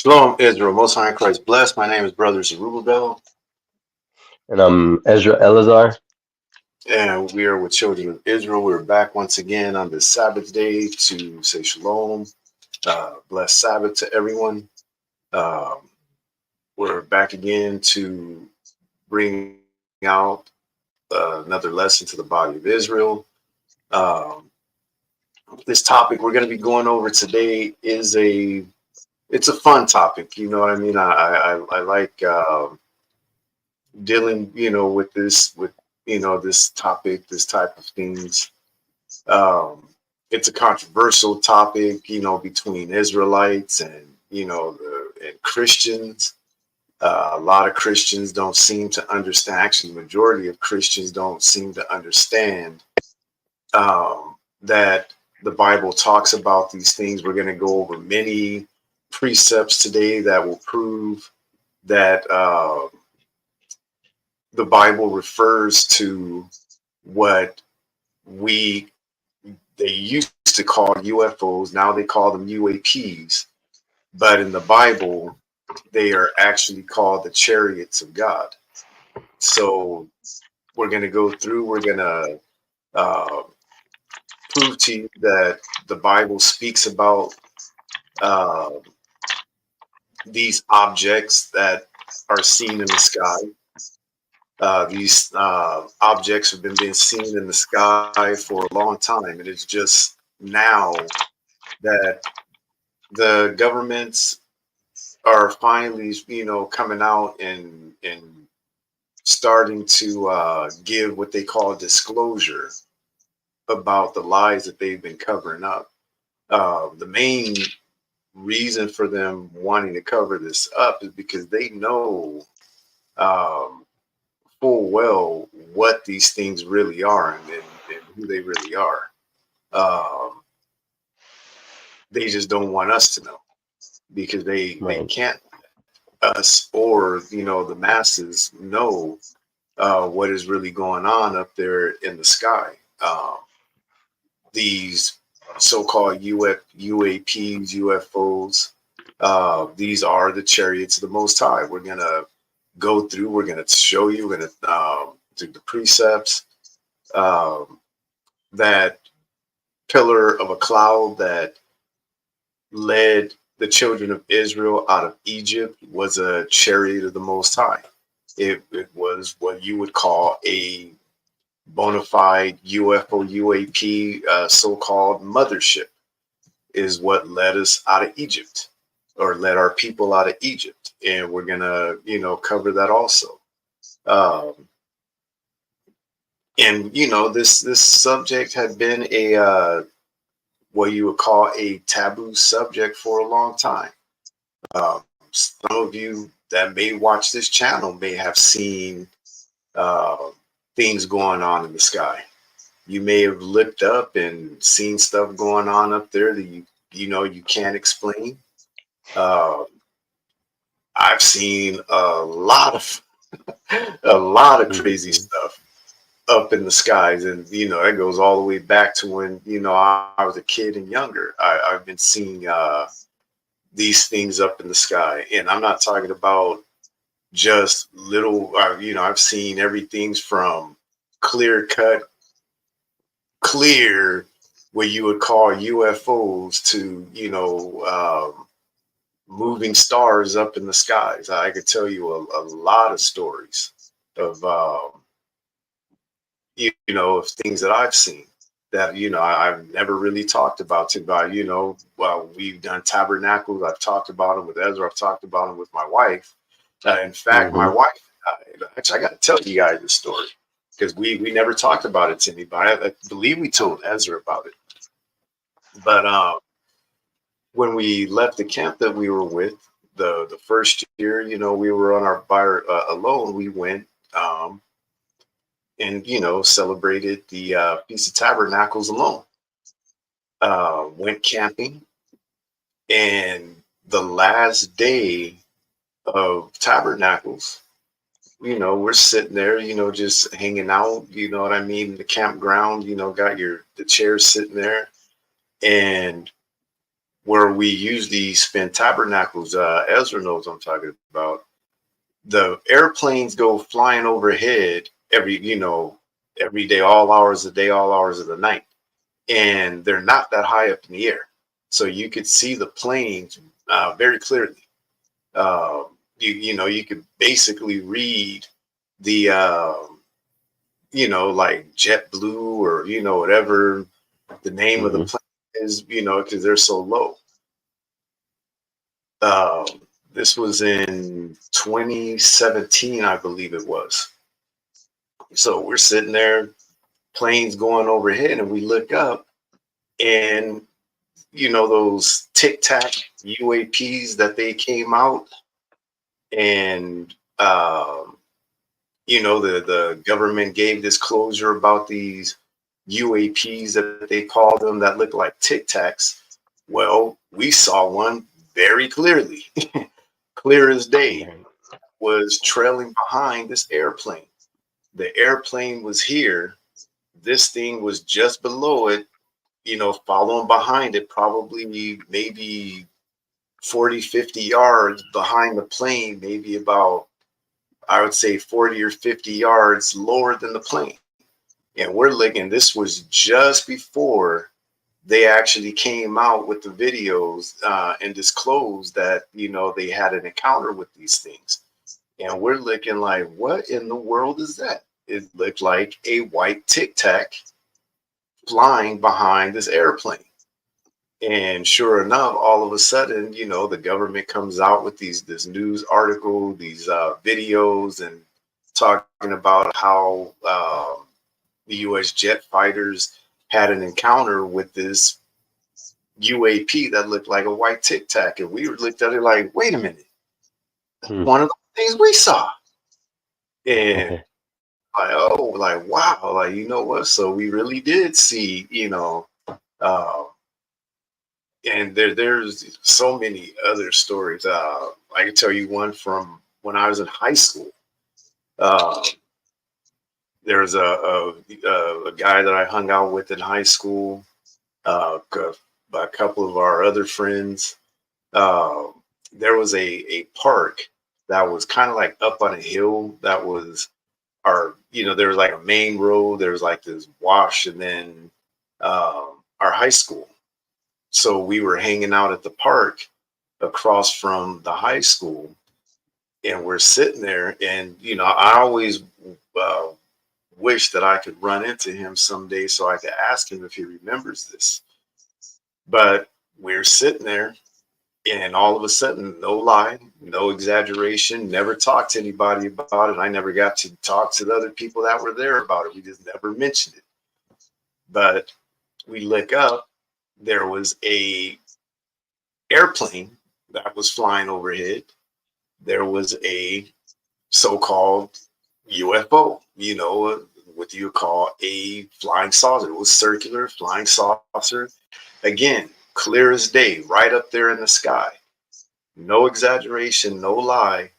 Shalom, Israel. Most High in Christ bless. My name is Brother Zerubbabel, And I'm Ezra Elazar. and we are with Children of Israel. We're back once again on this Sabbath day to say shalom. Blessed Sabbath to everyone. Um, we're back again to bring out another lesson to the body of Israel. Um, this topic we're going to be going over today it's a fun topic. You know what I mean? I like. Dealing, with this topic, this type of things. Um, it's a controversial topic, between Israelites and and Christians. A lot of Christians don't seem to understand. Actually, the majority of Christians don't seem to understand that the Bible talks about these things. We're going to go over many precepts today that will prove that. The Bible refers to what we they used to call UFOs. Now they call them UAPs, but in the Bible they are actually called the Chariots of God. So we're going to go through. We're going to uh, prove to you that the Bible speaks about uh, these objects that are seen in the sky. These objects have been being seen in the sky for a long time, and it's just now that the governments are finally, coming out and starting to give what they call disclosure about the lies that they've been covering up. The main reason for them wanting to cover this up is because they know um, full well what these things really are and who they really are. Um, they just don't want us to know because they Right. can't us or the masses know what is really going on up there in the sky. Um, these so-called UAPs, UFOs, these are the chariots of the Most High. We're gonna go through. We're gonna show you. We're gonna do the precepts. Um, that pillar of a cloud that led the children of Israel out of Egypt was a chariot of the Most High. It was what you would call a bona fide UFO UAP, so-called mothership, is what led us out of Egypt or led our people out of Egypt. And we're gonna, cover that also. Um, and this subject had been a what you would call a taboo subject for a long time. Some of you that may watch this channel may have seen uh, things going on in the sky. You may have looked up and seen stuff going on up there that you can't explain. Uh, I've seen a lot of crazy Hmm. stuff up in the skies, and it goes all the way back to when I was a kid and younger. I've been seeing these things up in the sky, and I'm not talking about just little. I've seen everything from clear cut, clear, what you would call UFOs to moving stars up in the skies. I could tell you a lot of stories of of things that I've seen that I've never really talked about. Well, we've done tabernacles. I've talked about them with Ezra. I've talked about them with my wife. In fact, my Hmm. wife. Actually, I got to tell you guys this story because we never talked about it to anybody. I believe we told Ezra about it, but when we left the camp that we were with, the first year, we were on our bar alone. We went um, and celebrated the Feast of Tabernacles alone. Went camping, and the last day of Tabernacles, we're sitting there, just hanging out. You know what I mean? The campground, got the chairs sitting there, and where we usually spend tabernacles. Ezra knows what I'm talking about. The airplanes go flying overhead every day, all hours of the day, all hours of the night, and they're not that high up in the air, so you could see the planes very clearly. Uh, you could basically read the like JetBlue or whatever the name of the Mm-hmm. plane is, because they're so low. Um, this was in 2017, I believe it was. So we're sitting there, planes going overhead, and we look up, and those Tic Tac UAPs that they came out, and the government gave disclosure about these UAPs that they called them that look like Tic Tacs. Well, we saw one very clearly, clear as day, Right. was trailing behind this airplane. The airplane was here. This thing was just below it, following behind it, probably maybe 40, 50 yards behind the plane, maybe about, I would say, 40 or 50 yards lower than the plane. And we're looking, this was just before they actually came out with the videos and disclosed that, they had an encounter with these things. And we're looking like, what in the world is that? It looked like a white Tic Tac flying behind this airplane. And sure enough, all of a sudden, the government comes out with this news article, these videos, and talking about how the U.S. jet fighters had an encounter with this UAP that looked like a white Tic Tac, and we looked at it like, wait a minute, Hmm. one of the things we saw, and like, oh, like wow, like what? So we really did see, uh, and there's so many other stories. I can tell you one from when I was in high school. Uh, there was a guy that I hung out with in high school. A couple of our other friends. Uh, there was a park that was kind of like up on a hill. That was there was like a main road. There was like this wash, and then our high school. So we were hanging out at the park across from the high school, and we're sitting there, and I always uh, wish that I could run into him someday so I could ask him if he remembers this. But we're sitting there, and all of a sudden, no lie, no exaggeration, never talked to anybody about it. I never got to talk to the other people that were there about it. We just never mentioned it. But we look up, there was a airplane that was flying overhead. There was a so-called UFO, what you call a flying saucer. It was circular, flying saucer. Again, clear as day, right up there in the sky. No exaggeration, no lie.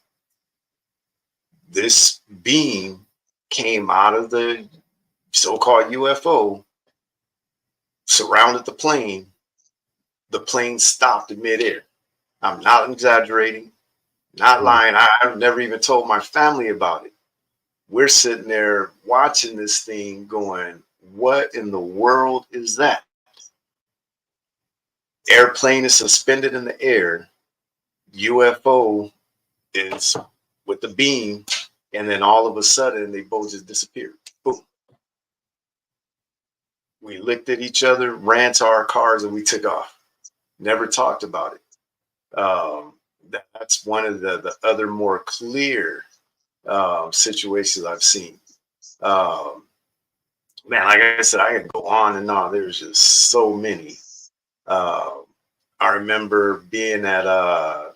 This beam came out of the so-called UFO, surrounded the plane. The plane stopped in midair. I'm not exaggerating, not Hmm. lying. I've never even told my family about it. We're sitting there watching this thing going, what in the world is that? Airplane is suspended in the air. UFO is with the beam. And then all of a sudden, they both just disappeared. Boom. We looked at each other, ran to our cars, and we took off. Never talked about it. That's one of the other more clear situations I've seen. Um, Man, like I said, I could go on and on. There's just so many. Uh, I remember being at an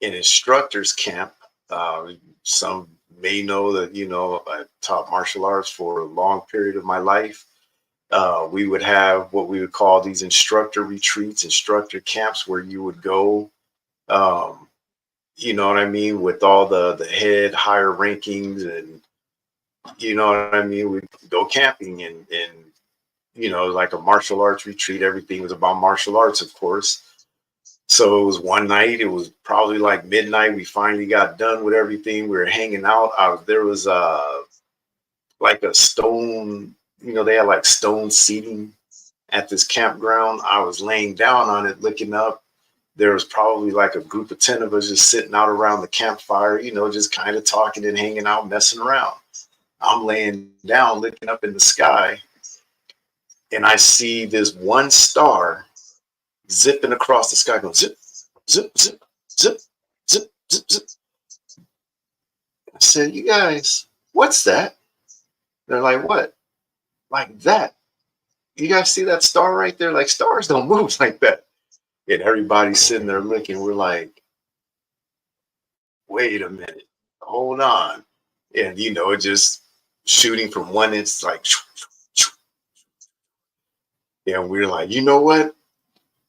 instructor's camp. Some may know that I taught martial arts for a long period of my life. We would have what we would call these instructor retreats, instructor camps, where you would go. Um, you know what I mean, with all the head higher rankings, and you know what I mean. We go camping and like a martial arts retreat. Everything was about martial arts, of course. So it was one night. It was probably like midnight. We finally got done with everything. We were hanging out. There was like a stone. They had like stone seating at this campground. I was laying down on it, looking up. There was probably like a group of 10 of us just sitting out around the campfire, just kind of talking and hanging out, messing around. I'm laying down, looking up in the sky, and I see this one star zipping across the sky, going zip, zip, zip, zip, zip, zip, zip. I said, "You guys, what's that?" They're like, "What?" Like that. You guys see that star right there? Like, stars don't move like that. And everybody's sitting there looking. We're like, wait a minute, hold on. And, just shooting from one inch, like, and we're like, you know what?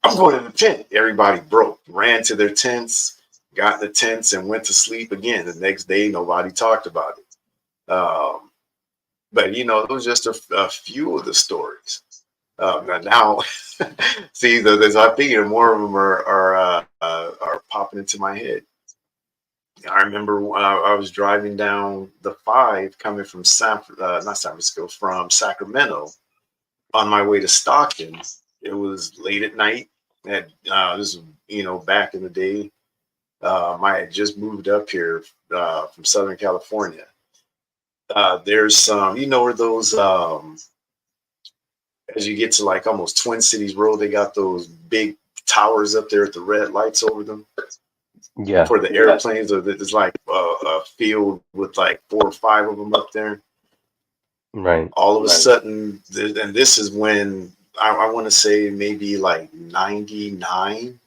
I'm going to the tent. Everybody broke, ran to their tents, got in the tents, and went to sleep again. The next day, nobody talked about it. But, it was just a few of the stories. Now, see, there's I think more of them are popping into my head. I remember I was driving down the five coming from not San Francisco, from Sacramento on my way to Stockton. It was late at night. This was, back in the day. I had just moved up here from Southern California. There's some, where those, as you get to like almost Twin Cities Road, they got those big towers up there with the red lights over them. Yeah. For the airplanes, or there's like a field with like 4 or 5 of them up there. Right. All of a sudden, and this is when I want to say maybe like 99,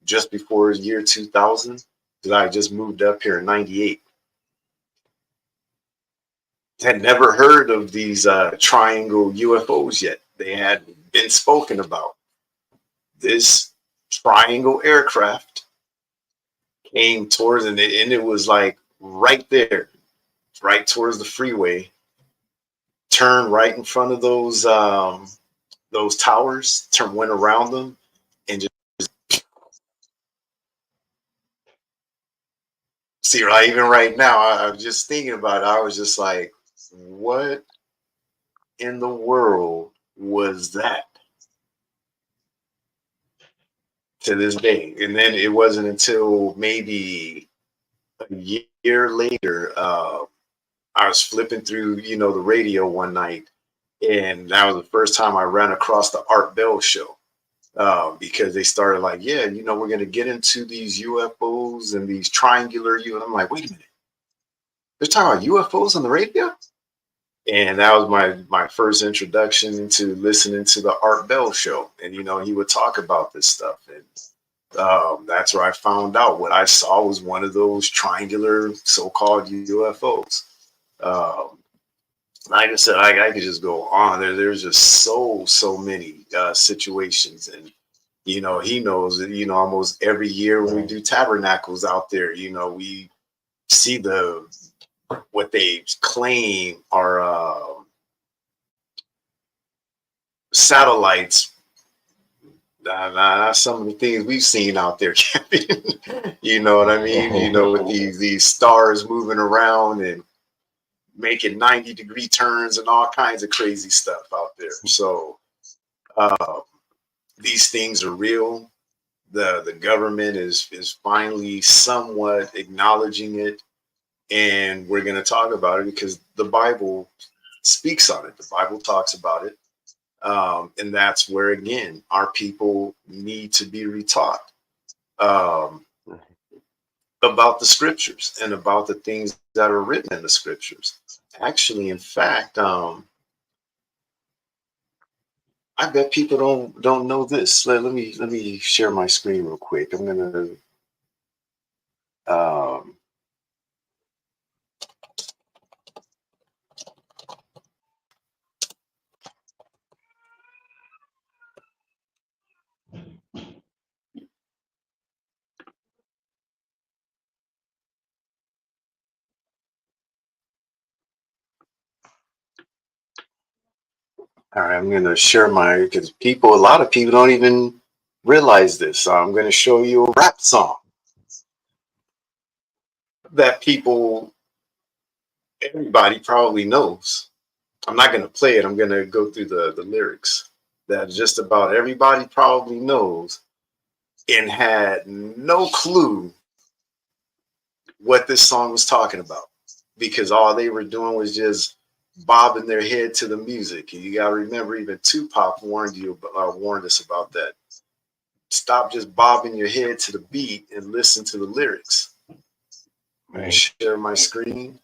just before year 2000, because I just moved up here in 98. Had never heard of these triangle UFOs yet. They had been spoken about. This triangle aircraft came towards, and it was like right there, right towards the freeway. Turned right in front of those towers. Went around them, and just see. Right, even right now, I was just thinking about it. I was just like, "What in the world was that?" To this day, and then it wasn't until maybe a year later. I was flipping through, the radio one night, and that was the first time I ran across the Art Bell show. Because they started like, yeah, we're going to get into these UFOs and these triangular and I'm like, wait a minute, they're talking about UFOs on the radio? And that was my first introduction to listening to the Art Bell show. And, he would talk about this stuff. And that's where I found out what I saw was one of those triangular so-called UFOs. Like I said, I could just go on. There's just so many situations, and he knows that almost every year when we do tabernacles out there, we see what they claim are satellites. Some of the things we've seen out there, you know what I mean? With these stars moving around and making 90-degree turns and all kinds of crazy stuff out there. So these things are real. The government is finally somewhat acknowledging it, and we're going to talk about it because the Bible speaks on it. The Bible talks about it, and that's where again our people need to be retaught about the scriptures and about the things that are written in the scriptures. Actually, in fact, I bet people don't know this. Let me share my screen real quick. I'm gonna all right. I'm gonna share my because a lot of people don't even. Realize this. I'm going to show you a rap song that everybody probably knows. I'm not going to play it. I'm going to go through the lyrics that just about everybody probably knows and had no clue what this song was talking about, because all they were doing was just bobbing their head to the music. And you got to remember, even Tupac warned us about that. Stop just bobbing your head to the beat and listen to the lyrics. Let me Right. share my screen.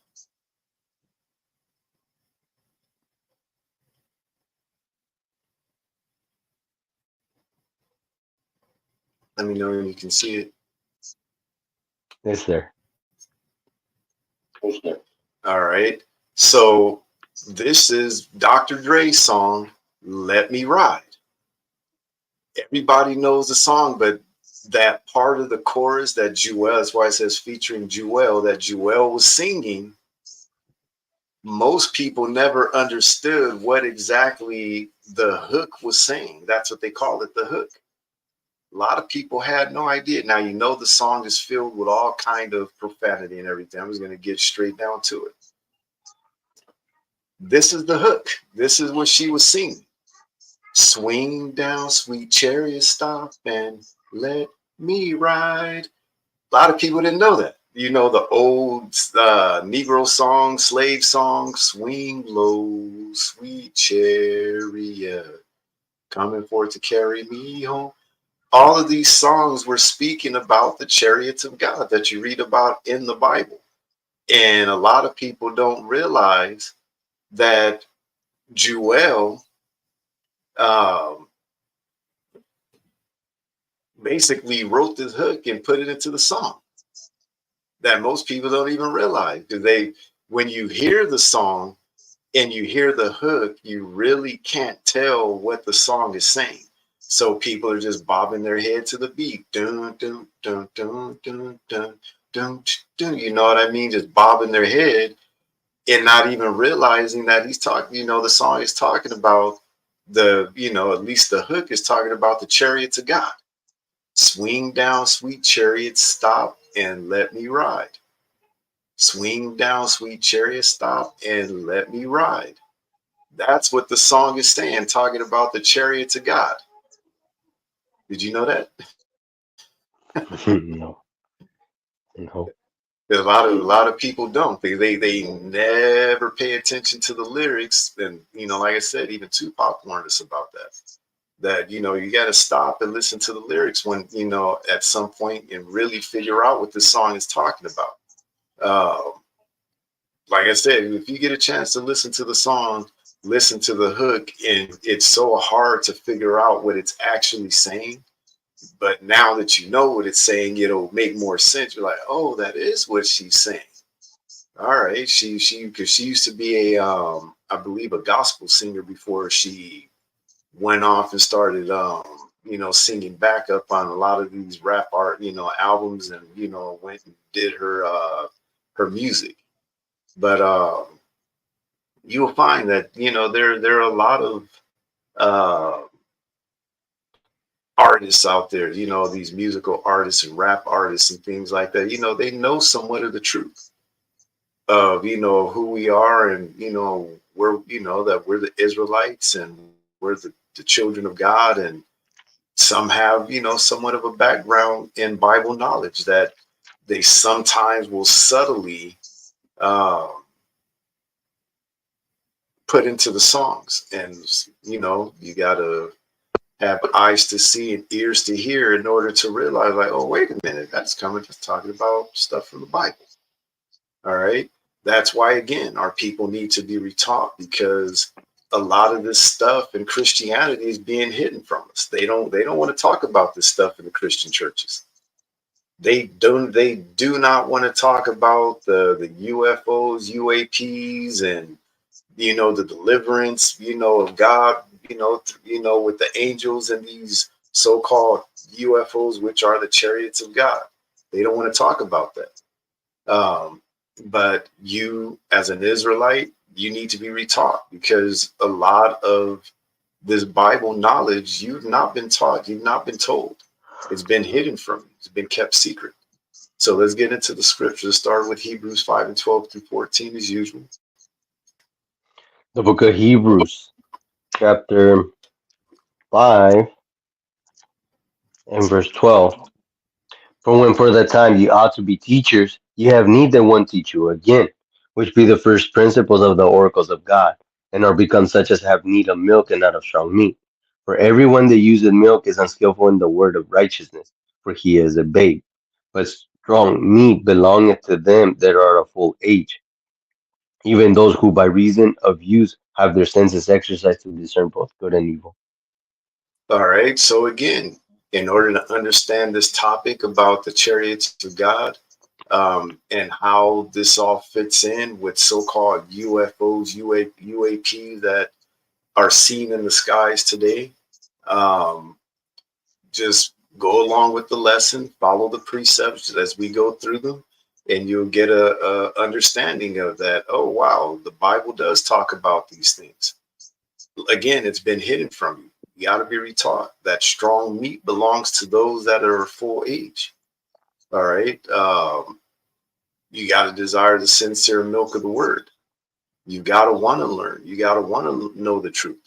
Let me know when you can see it. It's there. All right. So this is Dr. Dre's song, Let Me Ride. Everybody knows the song, but that part of the chorus that Jewel, that's why it says featuring Jewel, that Jewel was singing, most people never understood what exactly the hook was saying. That's what they call it, the hook. A lot of people had no idea. Now, you know, the song is filled with all kind of profanity and everything. I'm just going to get straight down to it. This is the hook. This is what she was singing. Swing down, sweet chariot, stop and let me ride. A lot of people didn't know that. You know, the old Negro song, slave song, swing low, sweet chariot, coming forth to carry me home. All of these songs were speaking about the chariots of God that you read about in the Bible. And a lot of people don't realize that Jewel um, basically wrote this hook and put it into the song, that most people don't even realize, because when you hear the song and you hear the hook, you really can't tell what the song is saying. So people are just bobbing their head to the beat. Dun, dun, dun, dun, dun, dun, dun, dun. You know what I mean? Just bobbing their head and not even realizing that he's talking, the song is talking about at least the hook is talking about the chariots of God. Swing down, sweet chariot, stop and let me ride. Swing down, sweet chariot, stop and let me ride. That's what the song is saying, talking about the chariots of God. Did you know that? No. No. A lot of people don't. They never pay attention to the lyrics. And like I said, even Tupac warned us about that. That you got to stop and listen to the lyrics when at some point and really figure out what this song is talking about. Like I said, if you get a chance to listen to the song, listen to the hook, and it's so hard to figure out what it's actually saying. But now that you know what it's saying, it'll make more sense. You're like, oh, that is what she's saying. All right, because she used to be I believe a gospel singer before she went off and started singing backup on a lot of these rap art albums, and went and did her music. But you will find that there are a lot of uh, artists out there, these musical artists and rap artists and things like that. They know somewhat of the truth of who we are, and we're that we're the Israelites and we're the children of God, and some have somewhat of a background in Bible knowledge that they sometimes will subtly uh, put into the songs. And you gotta have eyes to see and ears to hear in order to realize, like, oh, wait a minute, that's talking about stuff from the Bible. All right. That's why, again, our people need to be retaught, because a lot of this stuff in Christianity is being hidden from us. They don't want to talk about this stuff in the Christian churches. They do not want to talk about the UFOs, UAPs, and the deliverance, of God, with the angels and these so-called UFOs, which are the chariots of God. They don't want to talk about that. But you, as an Israelite, you need to be retaught, because a lot of this Bible knowledge, you've not been taught, you've not been told. It's been hidden from you, it's been kept secret. So let's get into the scriptures. Start with Hebrews 5 and 12 through 14 as usual. The book of Hebrews, chapter 5 and verse 12. For when for that time ye ought to be teachers, ye have need that one teach you again, which be the first principles of the oracles of God, and are become such as have need of milk and not of strong meat. For everyone that useth milk is unskillful in the word of righteousness, for he is a babe. But strong meat belongeth to them that are of full age, even those who by reason of use have their senses exercised to discern both good and evil. All right. So again, in order to understand this topic about the chariots of God, and how this all fits in with so-called UFOs, UAP that are seen in the skies today, um, just go along with the lesson, follow the precepts as we go through them, and you'll get a understanding of that. Oh, wow, the Bible does talk about these things. Again, it's been hidden from you. You got to be retaught that strong meat belongs to those that are full age. All right. You got to desire the sincere milk of the word. You got to want to learn. You got to want to know the truth.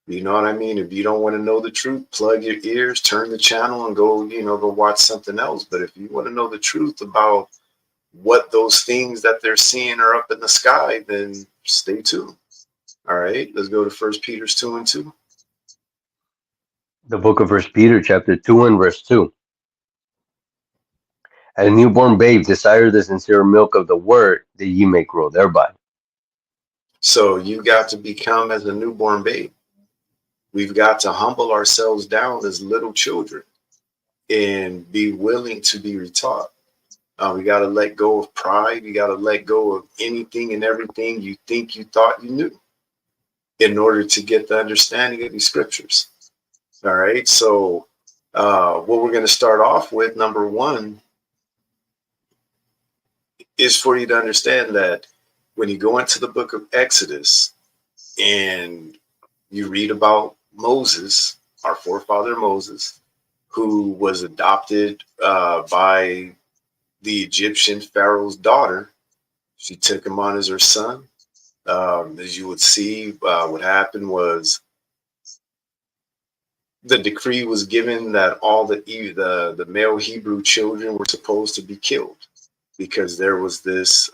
You know what I mean? If you don't want to know the truth, plug your ears, turn the channel and go, go watch something else. But if you want to know the truth about what those things that they're seeing are up in the sky, then stay tuned. All right, let's go to First Peter 2 and 2. The book of First Peter, chapter 2 and verse 2. As newborn babes, desire the sincere milk of the word, that ye may grow thereby. So you got to become as a newborn babe. We've got to humble ourselves down as little children and be willing to be retaught. We got to let go of pride. You got to let go of anything and everything you think you thought you knew in order to get the understanding of these scriptures. All right. So what we're going to start off with, number one, is for you to understand that when you go into the book of Exodus and you read about Moses, our forefather Moses, who was adopted by the Egyptian Pharaoh's daughter. She took him on as her son. As you would see, what happened was the decree was given that all the male Hebrew children were supposed to be killed because there was this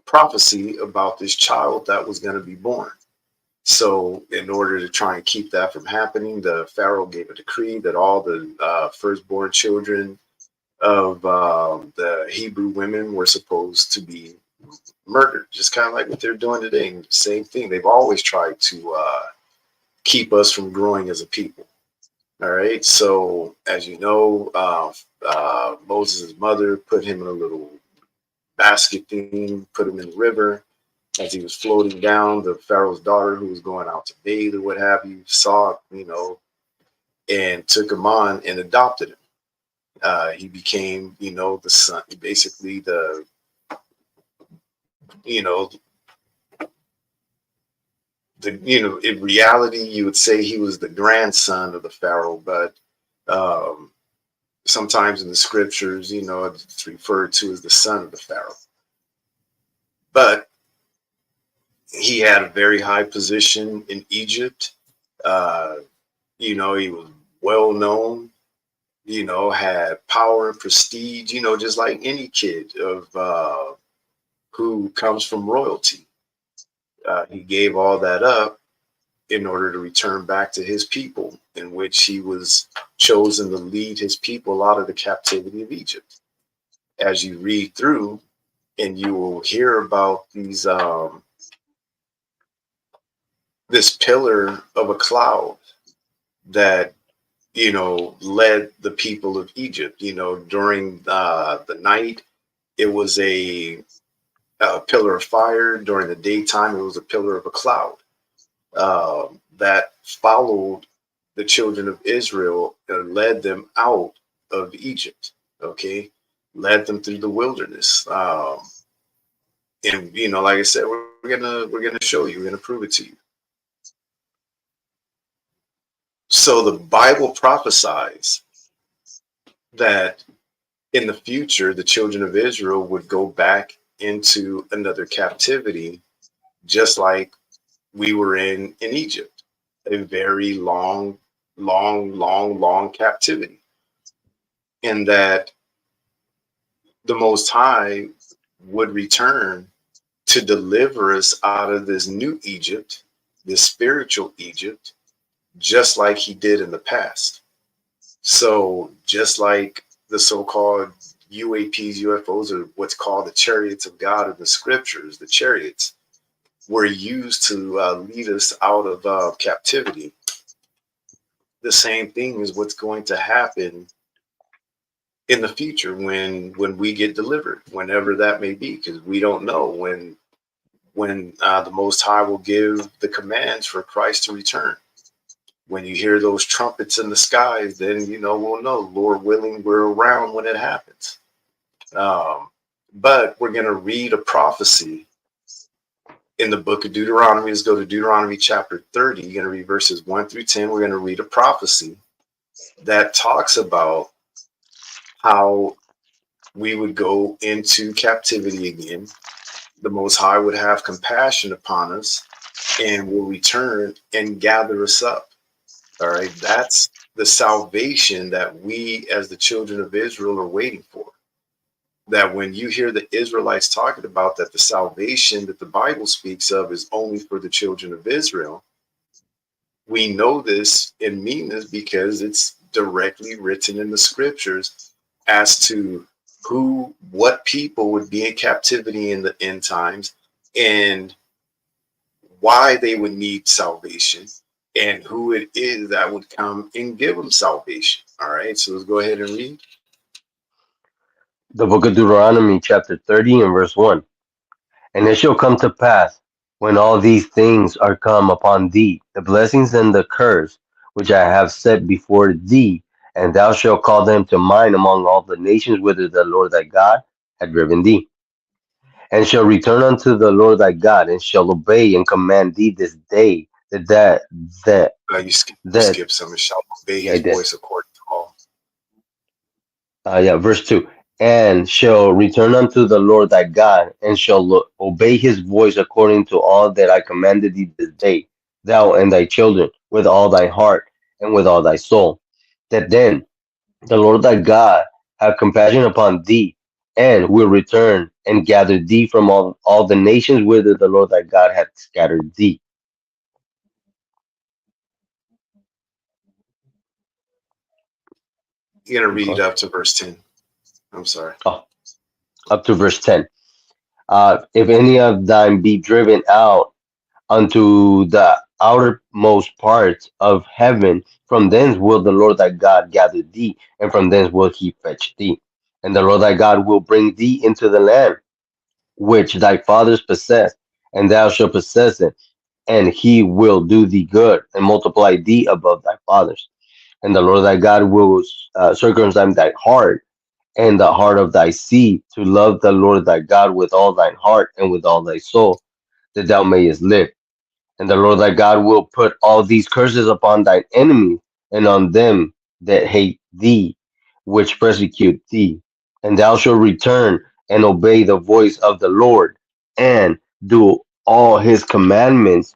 prophecy about this child that was going to be born. So in order to try and keep that from happening, the Pharaoh gave a decree that all the firstborn children of the Hebrew women were supposed to be murdered, just kind of like what they're doing today. Same thing. They've always tried to keep us from growing as a people. All right. So as you know, Moses' mother put him in a little basket thing, put him in the river. As he was floating down, the Pharaoh's daughter, who was going out to bathe or what have you, saw it, and took him on and adopted him. He became, the son, basically you know, in reality, you would say he was the grandson of the Pharaoh, but um, sometimes in the scriptures, it's referred to as the son of the Pharaoh. But he had a very high position in Egypt. He was well known, had power and prestige, just like any kid of who comes from royalty. He gave all that up in order to return back to his people, in which he was chosen to lead his people out of the captivity of Egypt. As you read through, and you will hear about this pillar of a cloud that led the people of Egypt. During the night, it was a pillar of fire. During the daytime, it was a pillar of a cloud that followed the children of Israel and led them out of Egypt. Okay, led them through the wilderness. And like I said, we're gonna show you. We're gonna prove it to you. So the Bible prophesies that in the future, the children of Israel would go back into another captivity, just like we were in Egypt, a very long captivity, and that the Most High would return to deliver us out of this new Egypt, this spiritual Egypt, just like he did in the past. So just like the so-called UAPs, UFOs, or what's called the chariots of God in the scriptures, the chariots were used to lead us out of captivity. The same thing is what's going to happen in the future when we get delivered, whenever that may be, because we don't know when the Most High will give the commands for Christ to return. When you hear those trumpets in the skies, then we'll know, Lord willing, we're around when it happens. But we're going to read a prophecy in the book of Deuteronomy. Let's go to Deuteronomy chapter 30. You're going to read verses 1 through 10. We're going to read a prophecy that talks about how we would go into captivity again. The Most High would have compassion upon us and will return and gather us up. All right. That's the salvation that we as the children of Israel are waiting for. That when you hear the Israelites talking about that the salvation that the Bible speaks of is only for the children of Israel, we know this and mean this because it's directly written in the scriptures as to what people would be in captivity in the end times and why they would need salvation and who it is that would come and give them salvation. All right, so let's go ahead and read. The book of Deuteronomy, chapter 30, and verse 1. And it shall come to pass, when all these things are come upon thee, the blessings and the curse, which I have set before thee, and thou shalt call them to mind among all the nations whither the Lord thy God hath driven thee, and shall return unto the Lord thy God, and shall obey and command thee this day, that You that skip some. And shall obey yeah, I his did. voice according to all. Verse 2. And shall return unto the Lord thy God, and shall obey his voice according to all that I commanded thee this day, thou and thy children, with all thy heart and with all thy soul. That then the Lord thy God have compassion upon thee, and will return and gather thee from all the nations whither the Lord thy God hath scattered thee. You're going to Keep read going. up to verse 10. I'm sorry. Oh, up to verse 10. If any of thine be driven out unto the outermost parts of heaven. From thence will the Lord thy God gather thee, and from thence will he fetch thee. And the Lord thy God will bring thee into the land which thy fathers possessed, and thou shalt possess it, and he will do thee good, and multiply thee above thy fathers. And the Lord thy God will circumcise thy heart, and the heart of thy seed, to love the Lord thy God with all thine heart and with all thy soul, that thou mayest live. And the Lord thy God will put all these curses upon thine enemies and on them that hate thee, which persecute thee. And thou shalt return and obey the voice of the Lord, and do all his commandments,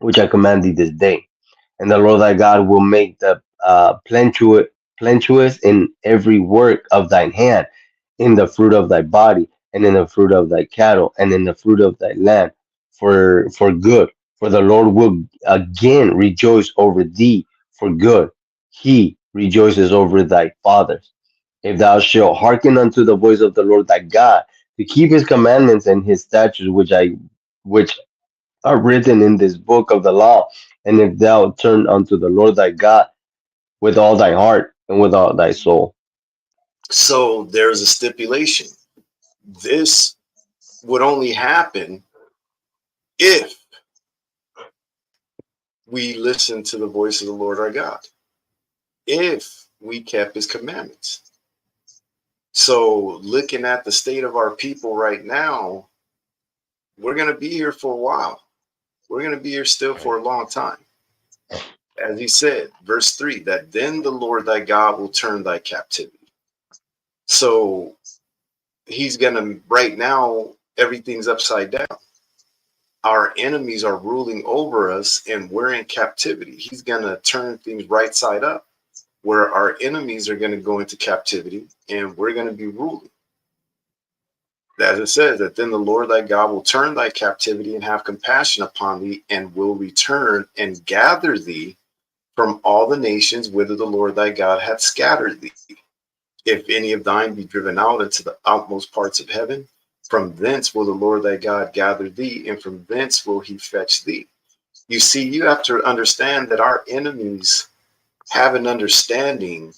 which I command thee this day. And the Lord thy God will make the plenteous in every work of thine hand, in the fruit of thy body, and in the fruit of thy cattle, and in the fruit of thy land, for good. For the Lord will again rejoice over thee for good. He rejoices over thy fathers. If thou shalt hearken unto the voice of the Lord thy God, to keep his commandments and his statutes, which are written in this book of the law, and if thou turn unto the Lord thy God with all thy heart and with all thy soul. So there's a stipulation. This would only happen if we listen to the voice of the Lord our God, if we kept his commandments. So looking at the state of our people right now, we're going to be here for a while. We're going to be here still Right. for a long time. As he said, verse 3, that then the Lord thy God will turn thy captivity. So he's going to, right now, everything's upside down. Our enemies are ruling over us and we're in captivity. He's going to turn things right side up, where our enemies are going to go into captivity and we're going to be ruling. As it says, that then the Lord thy God will turn thy captivity and have compassion upon thee, and will return and gather thee from all the nations whither the Lord thy God hath scattered thee. If any of thine be driven out into the outmost parts of heaven, from thence will the Lord thy God gather thee, and from thence will he fetch thee. You see, you have to understand that our enemies have an understanding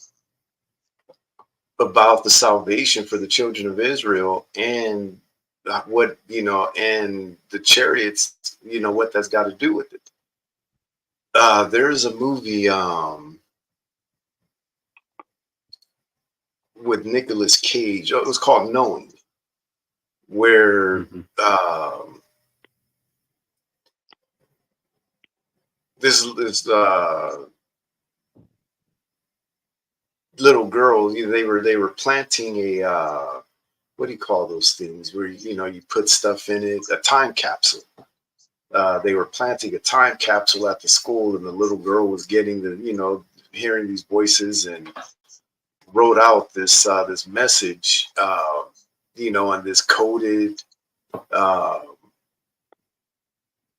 about the salvation for the children of Israel, and what, and the chariots, what that's got to do with it. There's a movie with Nicolas Cage. It was called Knowing, where this little girl, they were planting a what do you call those things where you put stuff in it, a time capsule. They were planting a time capsule at the school, and the little girl was getting hearing these voices, and wrote out this message, and this coded,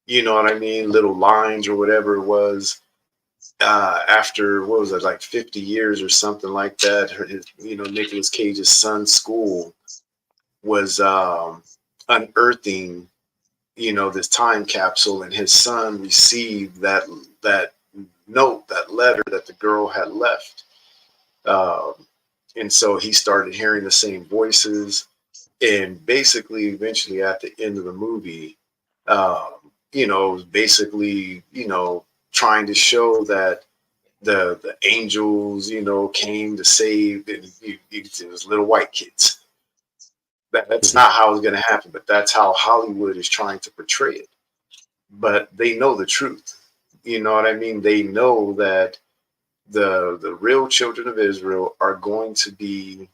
you know what I mean, little lines or whatever it was. After, what was it, like 50 years or something like that, Nicolas Cage's son's school was unearthing, this time capsule, and his son received that note, that letter that the girl had left. And so he started hearing the same voices, and basically, eventually, at the end of the movie, it was basically, trying to show that the angels, came to save, and it was little white kids. That's not how it's going to happen, but that's how Hollywood is trying to portray it. But they know the truth. You know what I mean? They know that the real children of Israel are going to be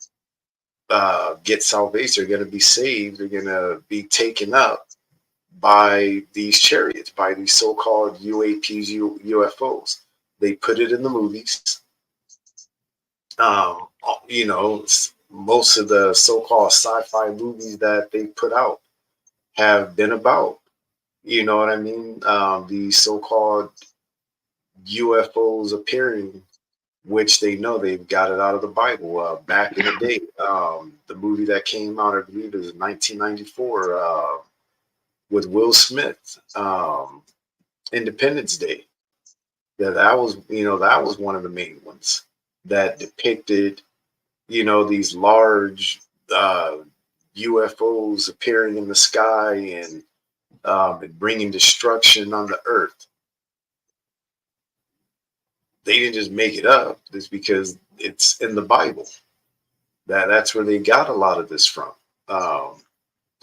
get salvation. They're going to be saved. They're going to be taken up by these chariots, by these so-called UAPs, UFOs. They put it in the movies. Um, most of the so-called sci-fi movies that they put out have been about, you know what I mean? These so-called UFOs appearing, which they know they've got it out of the Bible. Back in the day, the movie that came out, I believe, is 1994, with Will Smith, Independence Day. That was one of the main ones that depicted, these large UFOs appearing in the sky, and bringing destruction on the earth. They didn't just make it up. It's because it's in the Bible. That's where they got a lot of this from.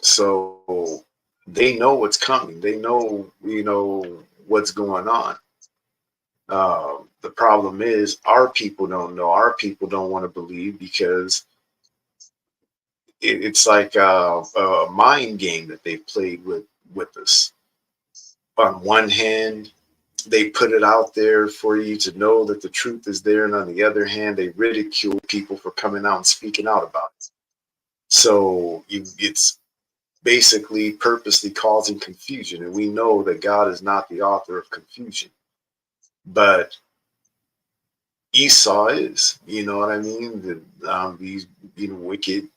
So they know what's coming. They know, what's going on. The problem is our people don't know. Our people don't want to believe, because it's like a mind game that they played with us. On one hand, they put it out there for you to know that the truth is there, and on the other hand, they ridicule people for coming out and speaking out about it. So it's basically purposely causing confusion, and we know that God is not the author of confusion, but Esau is. You know what I mean? These wicked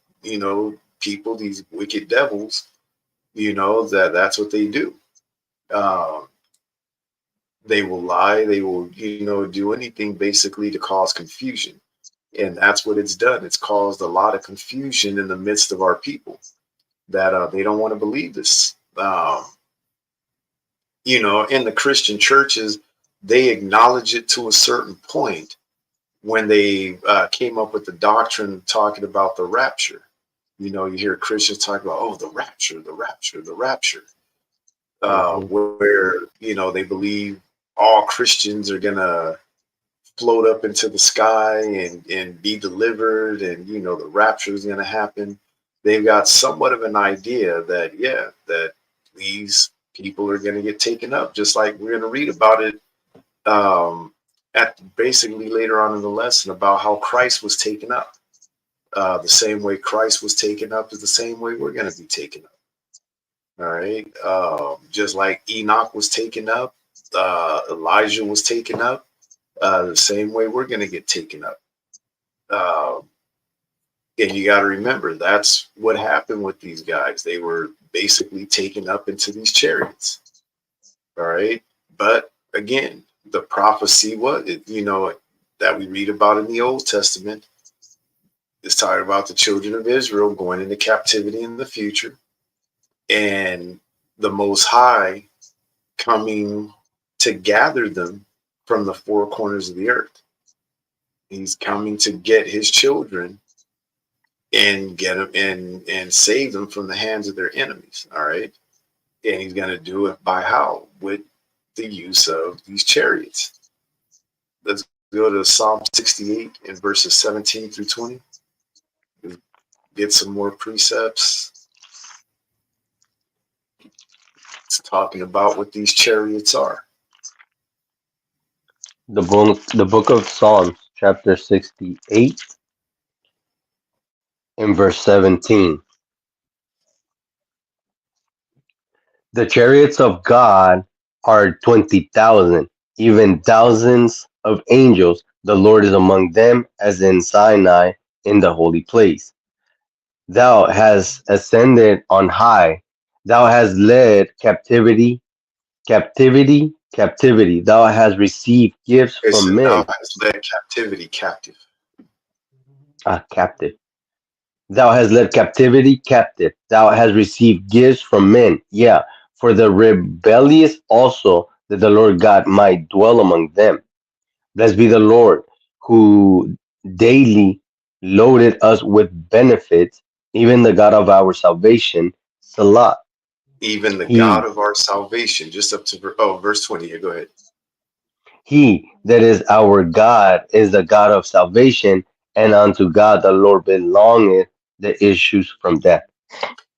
people, these wicked devils. That's what they do. They will lie. They will do anything basically to cause confusion, and that's what it's done. It's caused a lot of confusion in the midst of our people, that they don't want to believe this. In the Christian churches, they acknowledge it to a certain point when they came up with the doctrine talking about the rapture. You hear Christians talk about, oh, the rapture, the rapture, the rapture. Hmm. where they believe all Christians are gonna float up into the sky and be delivered, and the rapture is gonna happen. They've got somewhat of an idea that that these people are gonna get taken up, just like we're gonna read about it at basically later on in the lesson about how Christ was taken up. The same way Christ was taken up is the same way we're going to be taken up. All right. Just like Enoch was taken up, Elijah was taken up, the same way we're going to get taken up. Uh, and you got to remember, that's what happened with these guys. They were basically taken up into these chariots. All right. But again, the prophecy, that we read about in the Old Testament, is talking about the children of Israel going into captivity in the future, and the Most High coming to gather them from the four corners of the earth. He's coming to get his children and get them and save them from the hands of their enemies. All right. And he's going to do it by how? With the use of these chariots. Let's go to Psalm 68 and verses 17 through 20. Get some more precepts. It's talking about what these chariots are. The book of Psalms, chapter 68, and verse 17. The chariots of God are 20,000, even thousands of angels. The Lord is among them, as in Sinai, in the holy place. Thou hast ascended on high. Thou hast led captivity. Thou hast received gifts It from says, men. thou hast led captivity captive. Captive. Thou hast led captivity captive. Thou hast received gifts from men. Yeah, for the rebellious also, that the Lord God might dwell among them. Blessed be the Lord, who daily loaded us with benefits, even the God of our salvation. Salah. Even the God He, of our salvation, just up to verse 20. Yeah, go ahead. he that is our God is the God of salvation, and unto God the Lord belongeth the issues from death.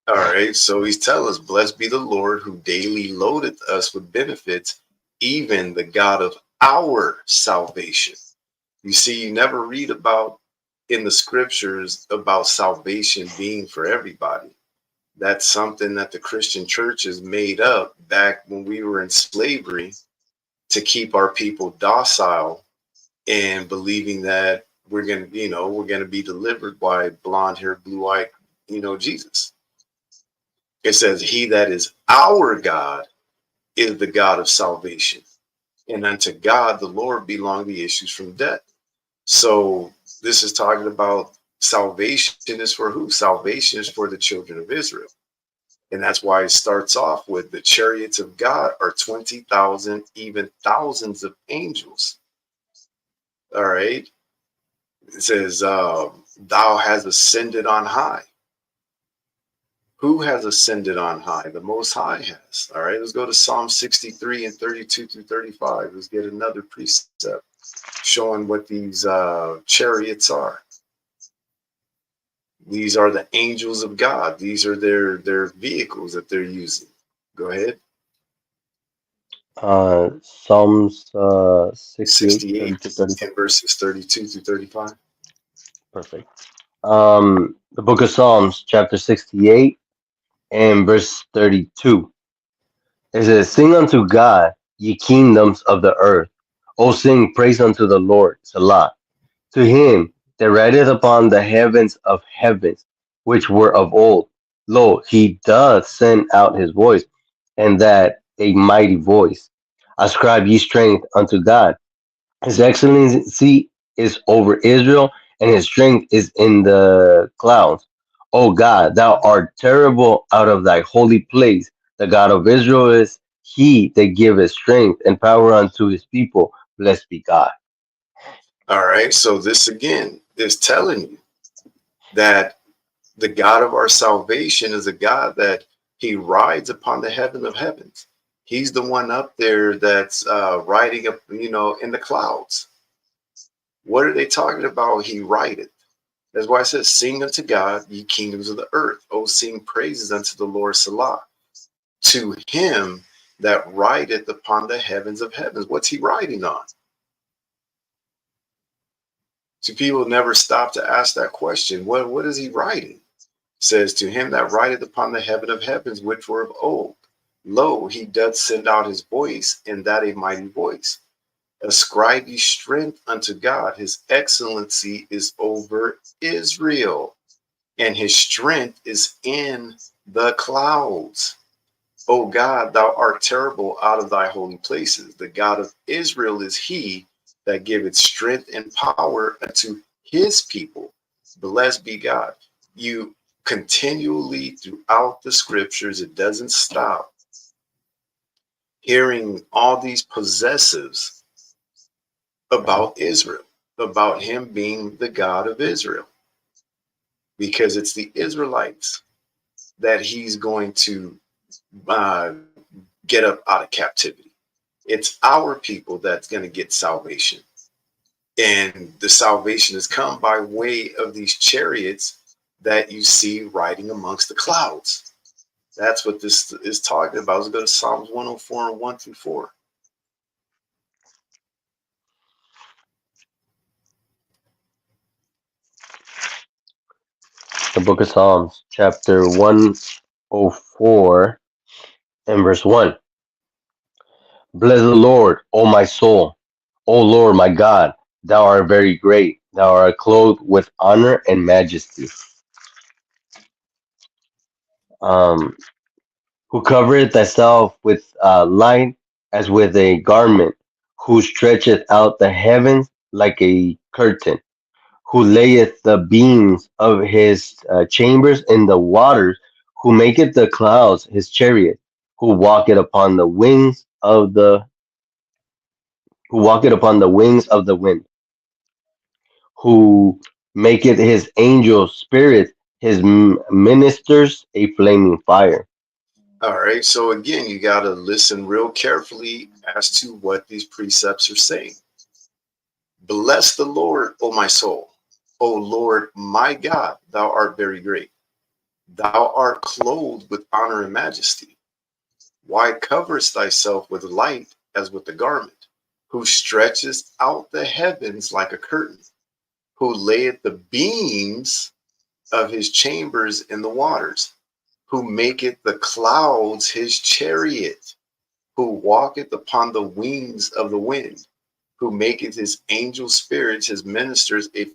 All right. So he's telling us, blessed be the Lord who daily loadeth us with benefits, even the God of our salvation. You see, you never read about in the scriptures about salvation being for everybody. That's something that the Christian church has made up back when we were in slavery to keep our people docile and believing that we're gonna be delivered by blonde haired, blue eyed, Jesus. It says, he that is our God is the God of salvation. And unto God the Lord belong the issues from death. So this is talking about salvation is for who? Salvation is for the children of Israel. And that's why it starts off with the chariots of God are 20,000, even thousands of angels. All right. It says, thou has ascended on high. Who has ascended on high? The Most High has. All right. Let's go to Psalm 63 and 32 through 35. Let's get another precept showing what these chariots are. These are the angels of God. These are their vehicles that they're using. Go ahead. Psalms 68, 68 32, 35. and verses 32 through 35. Perfect. The book of Psalms, chapter 68, and verse 32. It says, sing unto God, ye kingdoms of the earth. O sing praise unto the Lord. Salah. To him that rideth upon the heavens of heavens, which were of old. Lo, he doth send out his voice, and that a mighty voice. Ascribe ye strength unto God. His excellency is over Israel, and his strength is in the clouds. O God, thou art terrible out of thy holy place. The God of Israel is he that giveth strength and power unto his people. Blessed be God. All right. So this again is telling you that the God of our salvation is a God that he rides upon the heaven of heavens. He's the one up there that's riding up, in the clouds. What are they talking about? He rideth. That's why it says, sing unto God, ye kingdoms of the earth. Oh, sing praises unto the Lord Salah. To him that rideth upon the heavens of heavens. What's he riding on? So people never stop to ask that question. What is he riding? It says, to him that rideth upon the heaven of heavens, which were of old. Lo, he doth send out his voice, and that a mighty voice. Ascribe ye strength unto God. His excellency is over Israel, and his strength is in the clouds. O God, thou art terrible out of thy holy places. The God of Israel is he that giveth strength and power unto his people. Blessed be God. You continually throughout the scriptures, it doesn't stop, hearing all these possessives about Israel, about him being the God of Israel, because it's the Israelites that he's going to uh, get up out of captivity. It's our people that's going to get salvation. And the salvation has come by way of these chariots that you see riding amongst the clouds. That's what this is talking about. Let's go to Psalms 104 and 1 through 4. The book of Psalms, chapter 104 and verse 1. Bless the Lord, O my soul. O Lord, my God, thou art very great. Thou art clothed with honor and majesty. Um, who covereth thyself with light as with a garment, who stretcheth out the heavens like a curtain, who layeth the beams of his chambers in the waters, who maketh the clouds his chariot, who walketh upon the wings of the wind, who maketh his angels spirits, his ministers a flaming fire. All right. So again, you got to listen real carefully as to what these precepts are saying. Bless the Lord, O my soul. O Lord, my God, thou art very great. Thou art clothed with honor and majesty. Why coverest thyself with light as with a garment? Who stretchest out the heavens like a curtain? Who layeth the beams of his chambers in the waters? Who maketh the clouds his chariot? Who walketh upon the wings of the wind? Who maketh his angel spirits, his ministers, a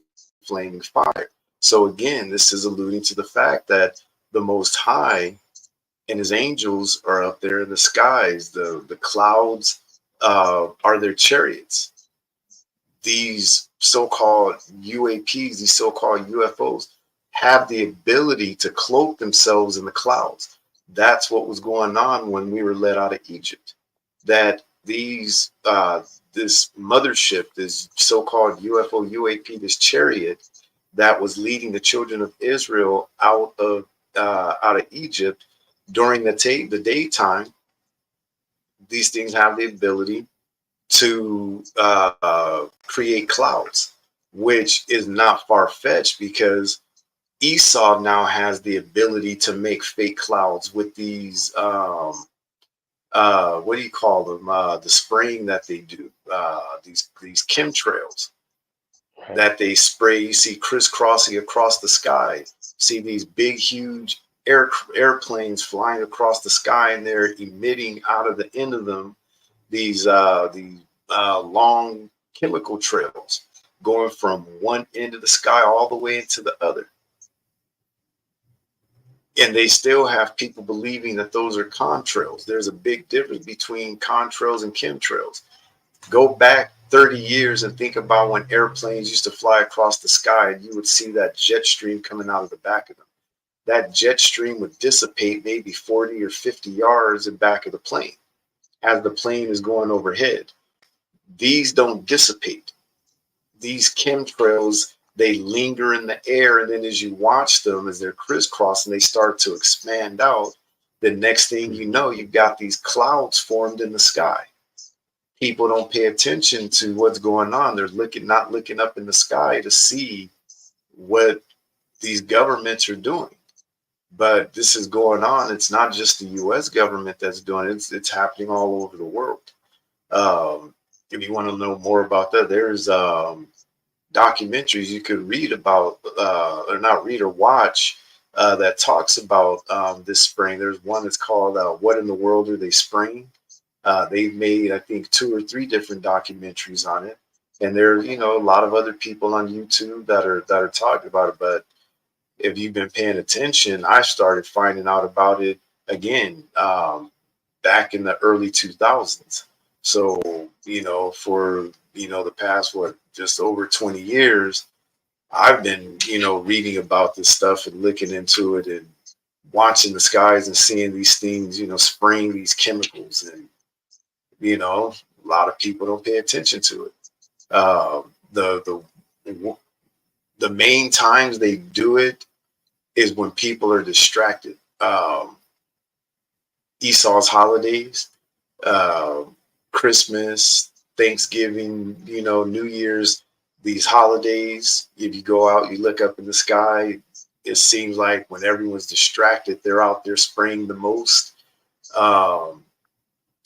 flaming fire? So again, this is alluding to the fact that the Most High and his angels are up there in the skies. The clouds are their chariots. These so-called UAPs, these so-called UFOs, have the ability to cloak themselves in the clouds. That's what was going on when we were let out of Egypt. That these this mothership, this so-called UFO UAP, this chariot that was leading the children of Israel out of Egypt during the daytime, these things have the ability to create clouds, which is not far-fetched because Esau now has the ability to make fake clouds with these what do you call them? The spraying that they do, these chemtrails that they spray. You see crisscrossing across the sky. See these big, huge airplanes flying across the sky, and they're emitting out of the end of them these long chemical trails going from one end of the sky all the way into the other. And they still have people believing that those are contrails. There's a big difference between contrails and chemtrails. Go back 30 years and think about when airplanes used to fly across the sky, and you would see that jet stream coming out of the back of them. That jet stream would dissipate maybe 40 or 50 yards in back of the plane as the plane is going overhead. These don't dissipate. These chemtrails, they linger in the air, and then as you watch them, as they're crisscrossing, they start to expand out. The next thing you know, you've got these clouds formed in the sky. People don't pay attention to what's going on. They're not looking up in the sky to see what these governments are doing. But this is going on. It's not just the U.S. government that's doing it. It's happening all over the world. If you want to know more about that, there's documentaries you could read about, or not read or watch, that talks about this spraying. There's one that's called "What in the World Are They Spraying?" They've made, I think, 2 or 3 different documentaries on it, and there's a lot of other people on YouTube that are talking about it. But if you've been paying attention, I started finding out about it again back in the early 2000s. So, for, the past, just over 20 years, I've been, reading about this stuff and looking into it and watching the skies and seeing these things, spraying these chemicals. And, a lot of people don't pay attention to it. The main times they do it is when people are distracted. Esau's holidays, uh, Christmas, Thanksgiving, New Year's, these holidays. If you go out, you look up in the sky, it seems like when everyone's distracted, they're out there spraying the most.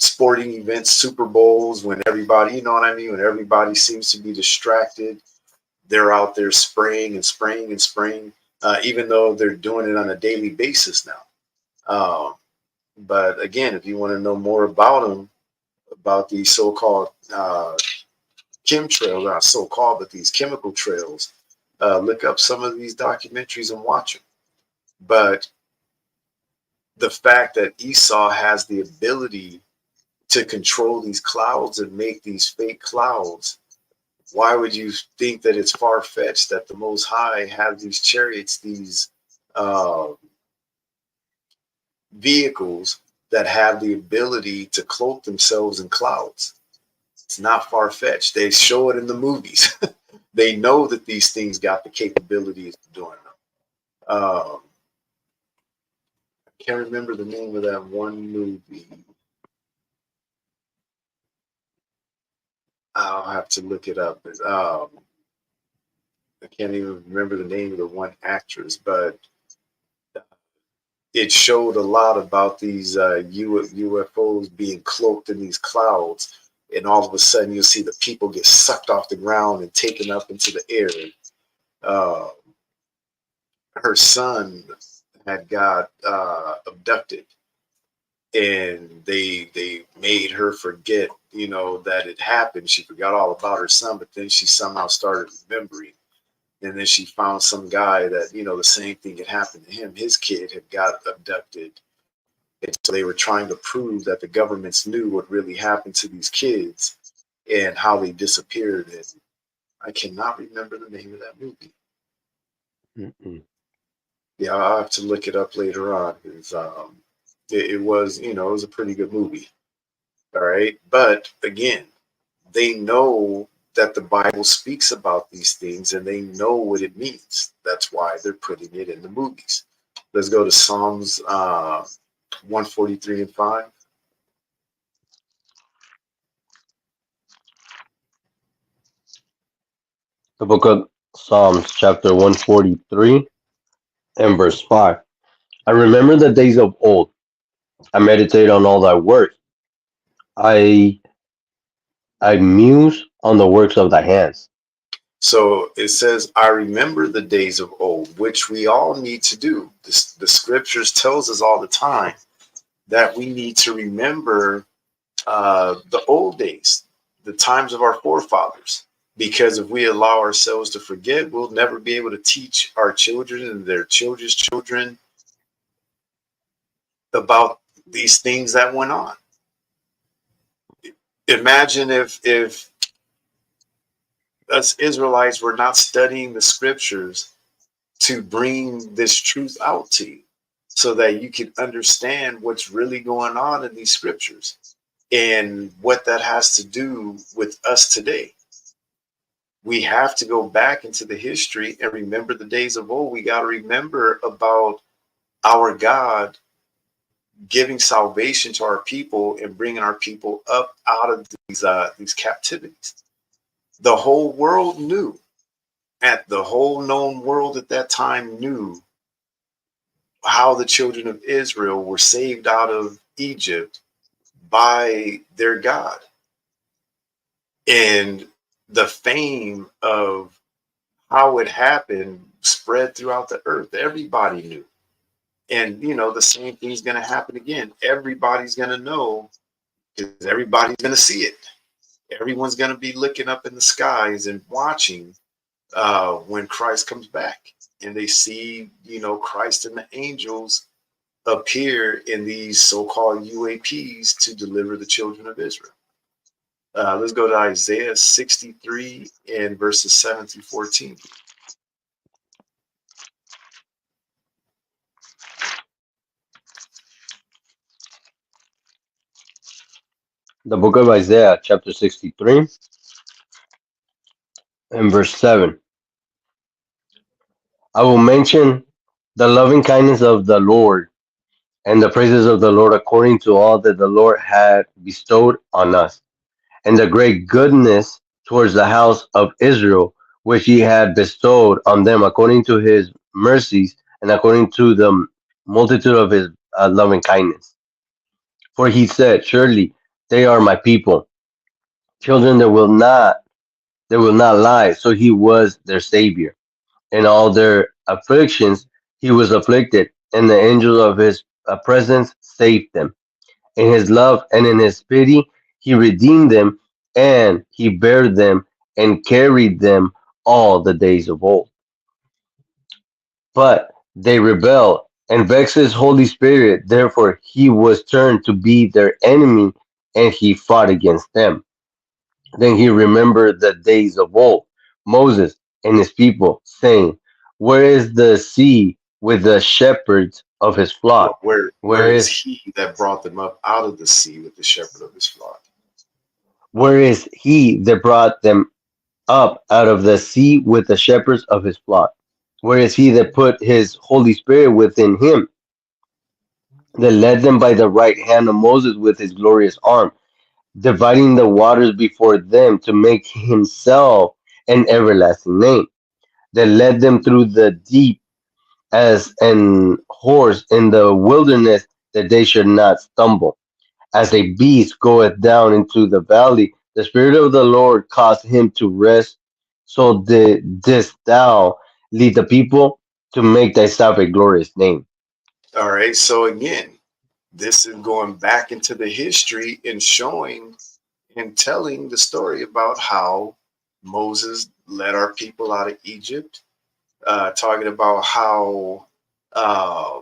Sporting events, Super Bowls, when everybody, you know what I mean? When everybody seems to be distracted, they're out there spraying and spraying and spraying, even though they're doing it on a daily basis now. But again, if you want to know more about them, about these so-called chemtrails, not so-called, but these chemical trails, look up some of these documentaries and watch them. But the fact that Esau has the ability to control these clouds and make these fake clouds, why would you think that it's far-fetched that the Most High has these chariots, these vehicles that have the ability to cloak themselves in clouds? It's not far-fetched. They show it in the movies. They know that these things got the capabilities of doing them. I can't remember the name of that one movie. I'll have to look it up. I can't even remember the name of the one actress, but it showed a lot about these UFOs being cloaked in these clouds, and all of a sudden you'll see the people get sucked off the ground and taken up into the air. Her son had got abducted, and they made her forget, that it happened. She forgot all about her son, but then she somehow started remembering. And then she found some guy that, the same thing had happened to him. His kid had got abducted. And so they were trying to prove that the governments knew what really happened to these kids and how they disappeared. And I cannot remember the name of that movie. Mm-mm. Yeah, I'll have to look it up later on. Because it was, it was a pretty good movie. All right. But again, they know that the Bible speaks about these things and they know what it means. That's why they're putting it in the movies. Let's go to Psalms 143 and 5. The book of Psalms, chapter 143, and verse 5. I remember the days of old. I meditate on all thy works. I I muse on the works of thy hands. So it says, I remember the days of old, which we all need to do. The scriptures tells us all the time that we need to remember the old days, the times of our forefathers. Because if we allow ourselves to forget, we'll never be able to teach our children and their children's children about these things that went on. Imagine if us Israelites were not studying the scriptures to bring this truth out to you so that you can understand what's really going on in these scriptures and what that has to do with us today. We have to go back into the history and remember the days of old. We got to remember about our God giving salvation to our people and bringing our people up out of these captivities. The whole world knew, at the whole known world at that time knew how the children of Israel were saved out of Egypt by their God. And the fame of how it happened spread throughout the earth. Everybody knew. And, the same thing's going to happen again. Everybody's going to know because everybody's going to see it. Everyone's going to be looking up in the skies and watching when Christ comes back. And they see, Christ and the angels appear in these so-called UAPs to deliver the children of Israel. Let's go to Isaiah 63 and verses 7 through 14. The book of Isaiah, chapter 63, and verse 7. I will mention the loving kindness of the Lord and the praises of the Lord according to all that the Lord had bestowed on us, and the great goodness towards the house of Israel, which he had bestowed on them according to his mercies and according to the multitude of his loving kindness. For he said, surely they are my people, children that will not lie. So he was their savior. In all their afflictions he was afflicted, and the angels of his presence saved them. In his love and in his pity he redeemed them, and he bare them and carried them all the days of old. But they rebelled and vexed his Holy Spirit. Therefore he was turned to be their enemy, and he fought against them. Then he remembered the days of old, Moses and his people, saying, where is the sea with the shepherds of his flock? Well, where Where is is he that brought them up out of the sea with the shepherd of his flock? where is he that brought them up out of the sea with the shepherds of his flock? Where is he that put his Holy Spirit within him, that led them by the right hand of Moses with his glorious arm, dividing the waters before them to make himself an everlasting name, that led them through the deep as an horse in the wilderness, that they should not stumble. As a beast goeth down into the valley, the Spirit of the Lord caused him to rest. So didst thou lead the people to make thyself a glorious name. All right. So again, this is going back into the history and showing and telling the story about how Moses led our people out of Egypt, talking about how uh,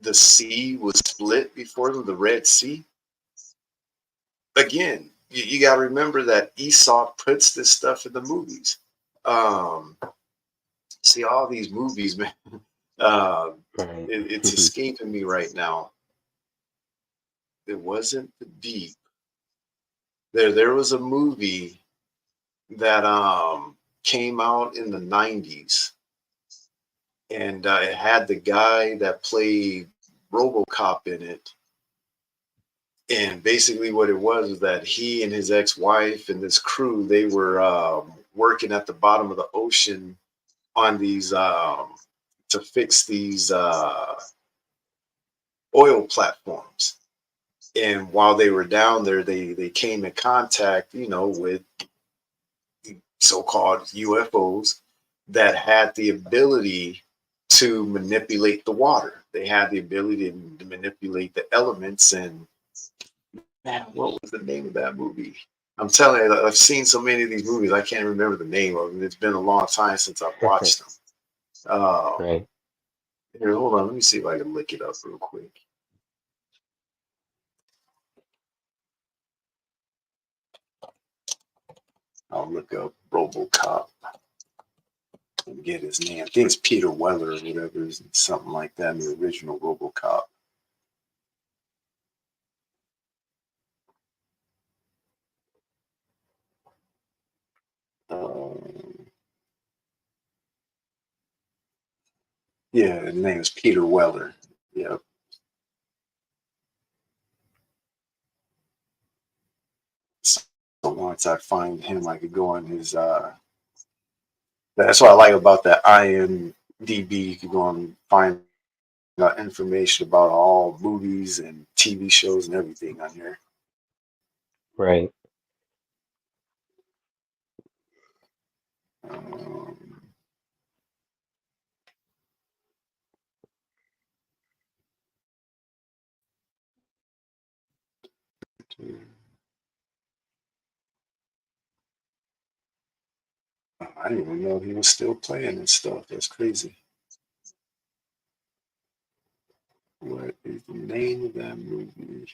the sea was split before them, the Red Sea. Again, you got to remember that Esau puts this stuff in the movies. Um, See, all these movies, man, uh, Right. it's escaping me right now. It wasn't the Deep. There was a movie that came out in the 90s, and it had the guy that played RoboCop in it. And basically, what it was that he and his ex-wife and this crew, they were working at the bottom of the ocean on these to fix these oil platforms. And while they were down there, they came in contact, with so-called UFOs that had the ability to manipulate the water. They had the ability to manipulate the elements. And man, what was the name of that movie? I'm telling you, I've seen so many of these movies, I can't remember the name of them. It's been a long time since I've watched them. Right. Here, hold on, let me see if I can look it up real quick. I'll look up RoboCop and get his name. I think it's Peter Weller or whatever, something like that in the original RoboCop. Um, yeah, his name is Peter Weller. Yeah. once I find him, I could go on his. That's what I like about that IMDb. You can go and find information about all movies and TV shows and everything on here. Right. Um, I didn't even know he was still playing and stuff. That's crazy. What is the name of that movie?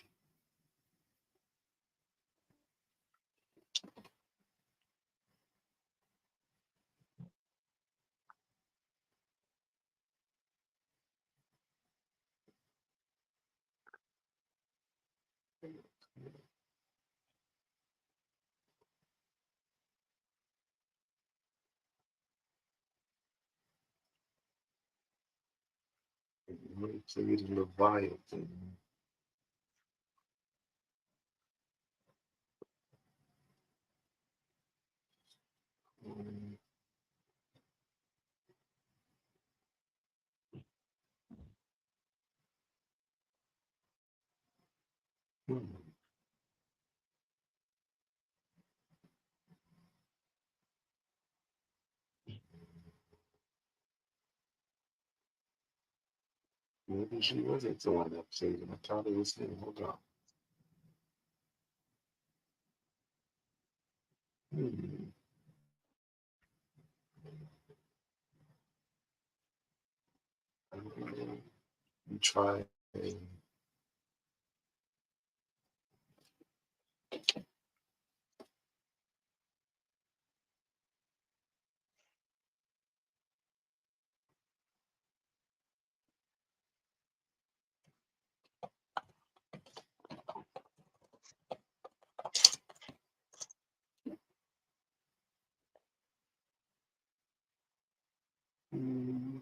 He played Leviathan. Hmm. Maybe he wasn't the one that played him. I thought it was him. Hold on. Hmm. You try. Hmm.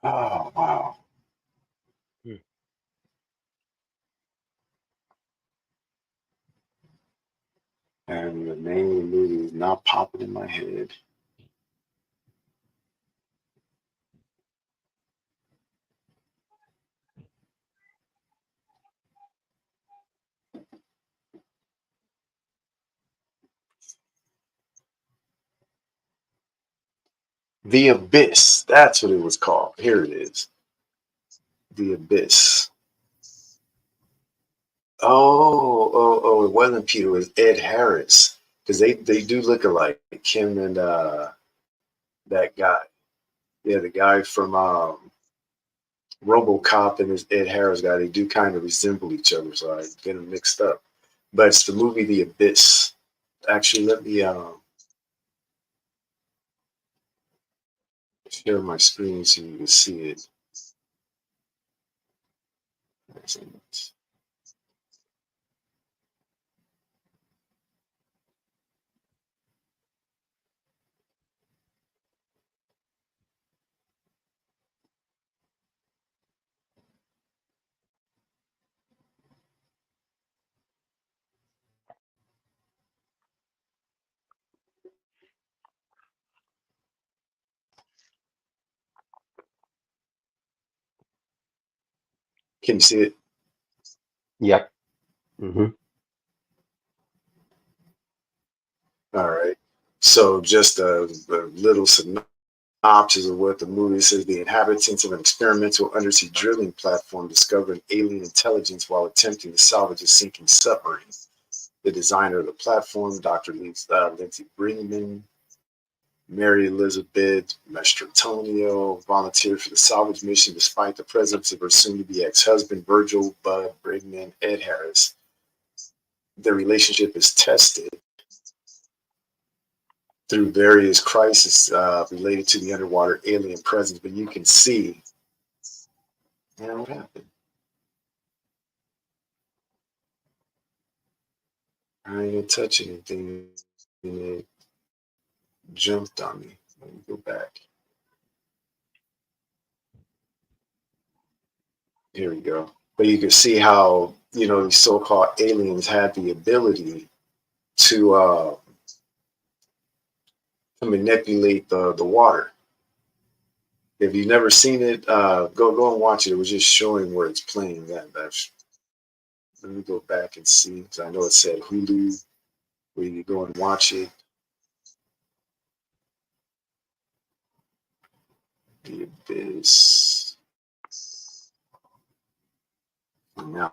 Oh, wow. Hmm. And the name of the movie is not popping in my head. The Abyss. That's what it was called. Here it is. The Abyss. It wasn't Peter. It was Ed Harris. Because they do look alike. Him and that guy. Yeah, the guy from RoboCop and this Ed Harris guy. They do kind of resemble each other, so I get them mixed up. But it's the movie The Abyss. Actually, let me share my screen so you can see it. Can you see it? Yep. Mm-hmm. All right. So just a little synopsis of what the movie says. The inhabitants of an experimental undersea drilling platform discover an alien intelligence while attempting to salvage a sinking submarine. The designer of the platform, Dr. Lindsay Bringman, Mary Elizabeth Mastrotonio, volunteered for the salvage mission despite the presence of her soon-to-be ex-husband, Virgil Bud Brigman, Ed Harris. Their relationship is tested through various crises related to the underwater alien presence. But you can see, man, what happened? I didn't touch anything, and it jumped on me. Let me go back. Here we go. But you can see how, these so-called aliens had the ability to manipulate the water. If you've never seen it, go and watch it. It was just showing where it's playing. Let me go back and see, because I know it said Hulu, where you can go and watch it. The Abyss. And now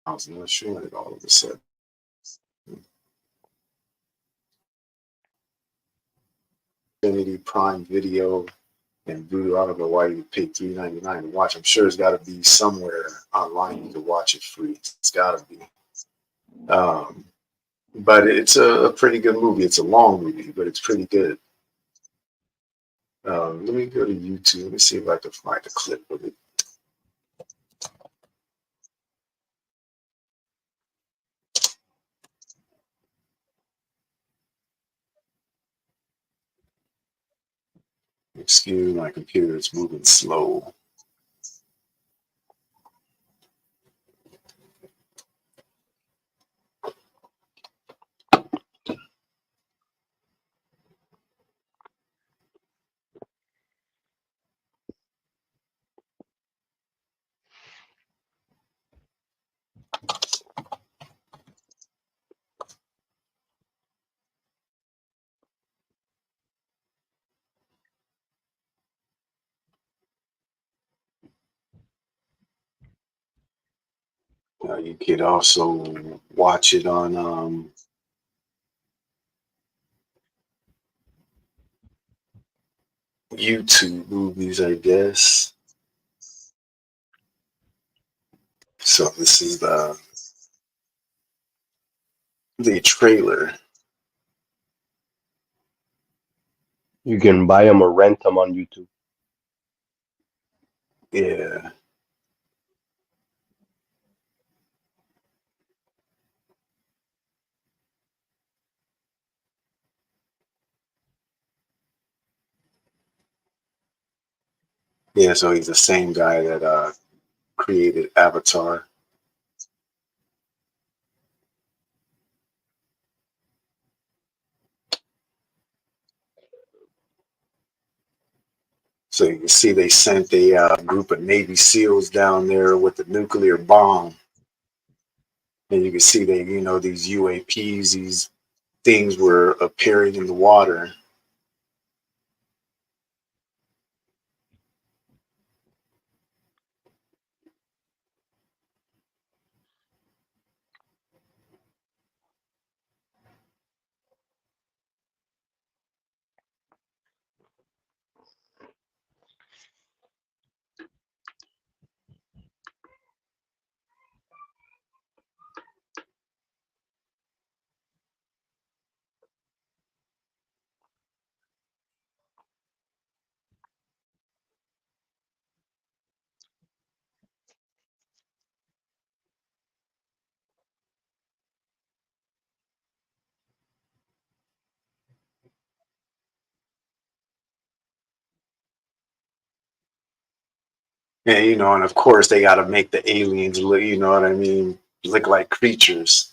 I was not showing it all of a sudden. Infinity Prime Video and Voodoo. I don't know why you pay $3.99 to watch. I'm sure it's got to be somewhere online you can watch it free. It's got to be. But it's a pretty good movie. It's a long movie, but it's pretty good. Let me go to YouTube. Let me see if I can find a clip of it. Excuse my computer, it's moving slow. You could also watch it on YouTube movies, I guess. So this is the trailer. You can buy them or rent them on YouTube. Yeah. Yeah, so he's the same guy that created Avatar. So you can see they sent a group of Navy SEALs down there with the nuclear bomb. And you can see they, these UAPs, these things were appearing in the water. And, and of course they got to make the aliens look, you know what I mean, look like creatures.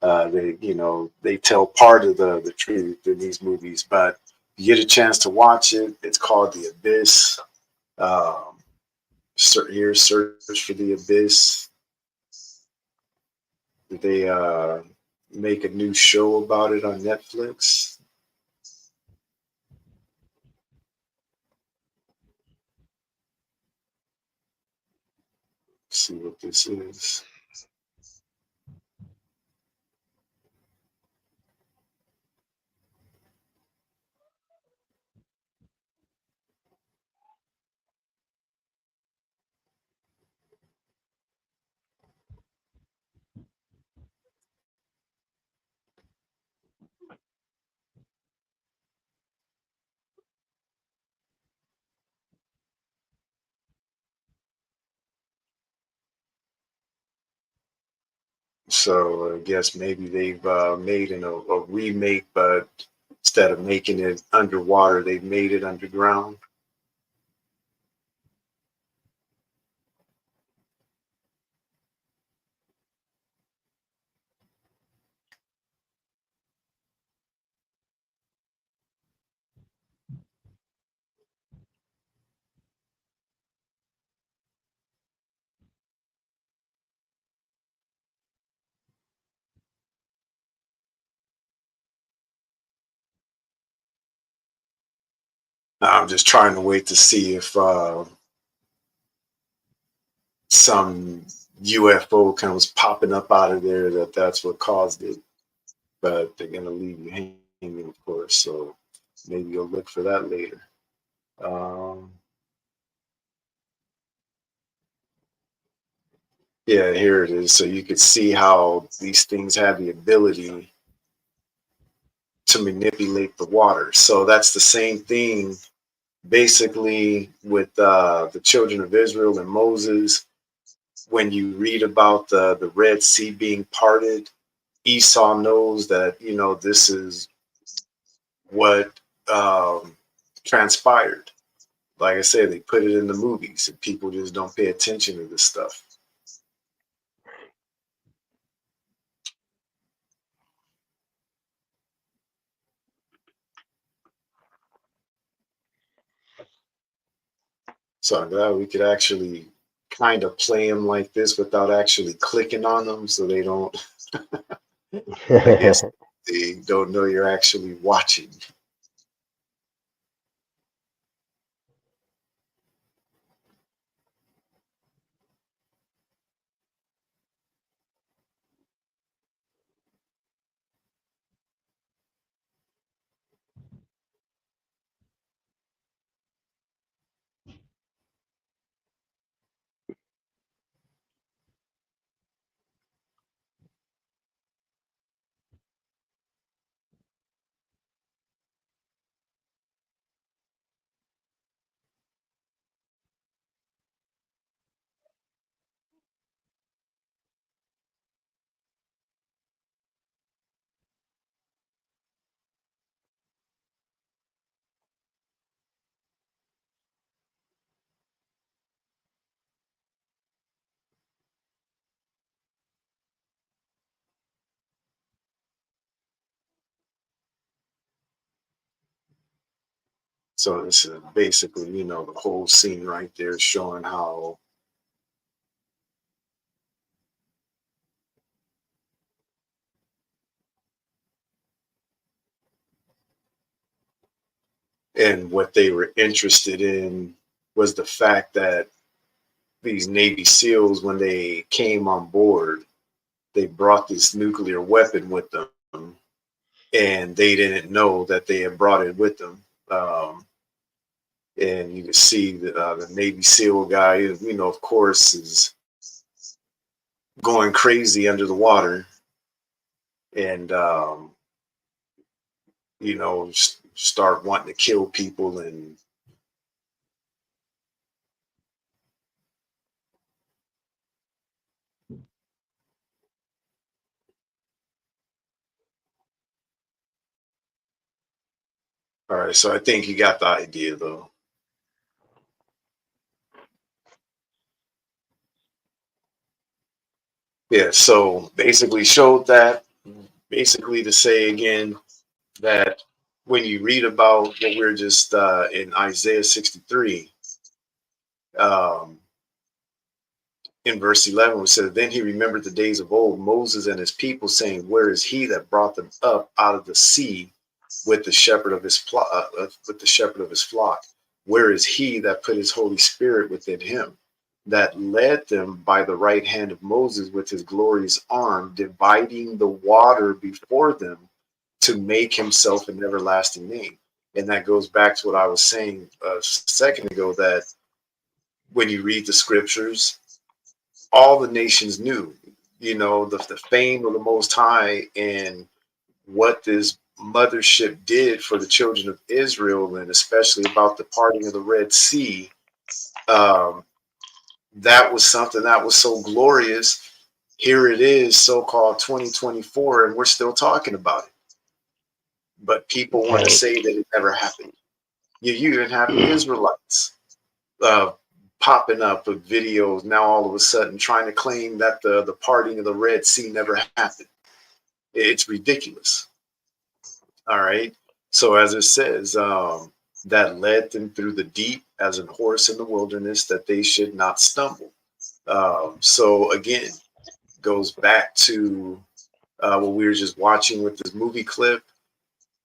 They tell part of the truth in these movies, but you get a chance to watch it. It's called The Abyss. Um, search for The Abyss. They make a new show about it on Netflix. Let's see what this is. So I guess maybe they've made a remake, but instead of making it underwater, they've made it underground. I'm just trying to wait to see if some UFO comes popping up out of there that's what caused it. But they're gonna leave you hanging, of course. So maybe you'll look for that later. Um, yeah, here it is. So you could see how these things have the ability to manipulate the water. So that's the same thing, basically, with the children of Israel and Moses. When you read about the Red Sea being parted, Esau knows that this is what transpired. Like I said, they put it in the movies, and people just don't pay attention to this stuff. So I'm glad we could actually kind of play them like this without actually clicking on them, so they don't. I guess they don't know you're actually watching. So this is basically, the whole scene right there showing how and what they were interested in was the fact that these Navy SEALs, when they came on board, they brought this nuclear weapon with them, and they didn't know that they had brought it with them. And you can see the Navy SEAL guy, of course, is going crazy under the water, and start wanting to kill people. And all right, so I think you got the idea, though. Yeah, so basically showed that, basically to say again that when you read about what we're just in Isaiah 63, um, in verse 11, we said, then he remembered the days of old, Moses and his people, saying, where is he that brought them up out of the sea with the shepherd of his flock? Where is he that put his Holy Spirit within him, that led them by the right hand of Moses with his glorious arm, dividing the water before them to make himself an everlasting name? And that goes back to what I was saying a second ago, that when you read the scriptures, all the nations knew, the fame of the Most High and what this mothership did for the children of Israel, and especially about the parting of the Red Sea. Um, that was something that was so glorious. Here it is, so-called 2024, and we're still talking about it. But people want to Okay. say that it never happened. You even have Israelites uh, popping up with videos now all of a sudden trying to claim that the parting of the Red Sea never happened. It's ridiculous. All right. So as it says, that led them through the deep as a horse in the wilderness, that they should not stumble. So again, goes back to what we were just watching with this movie clip.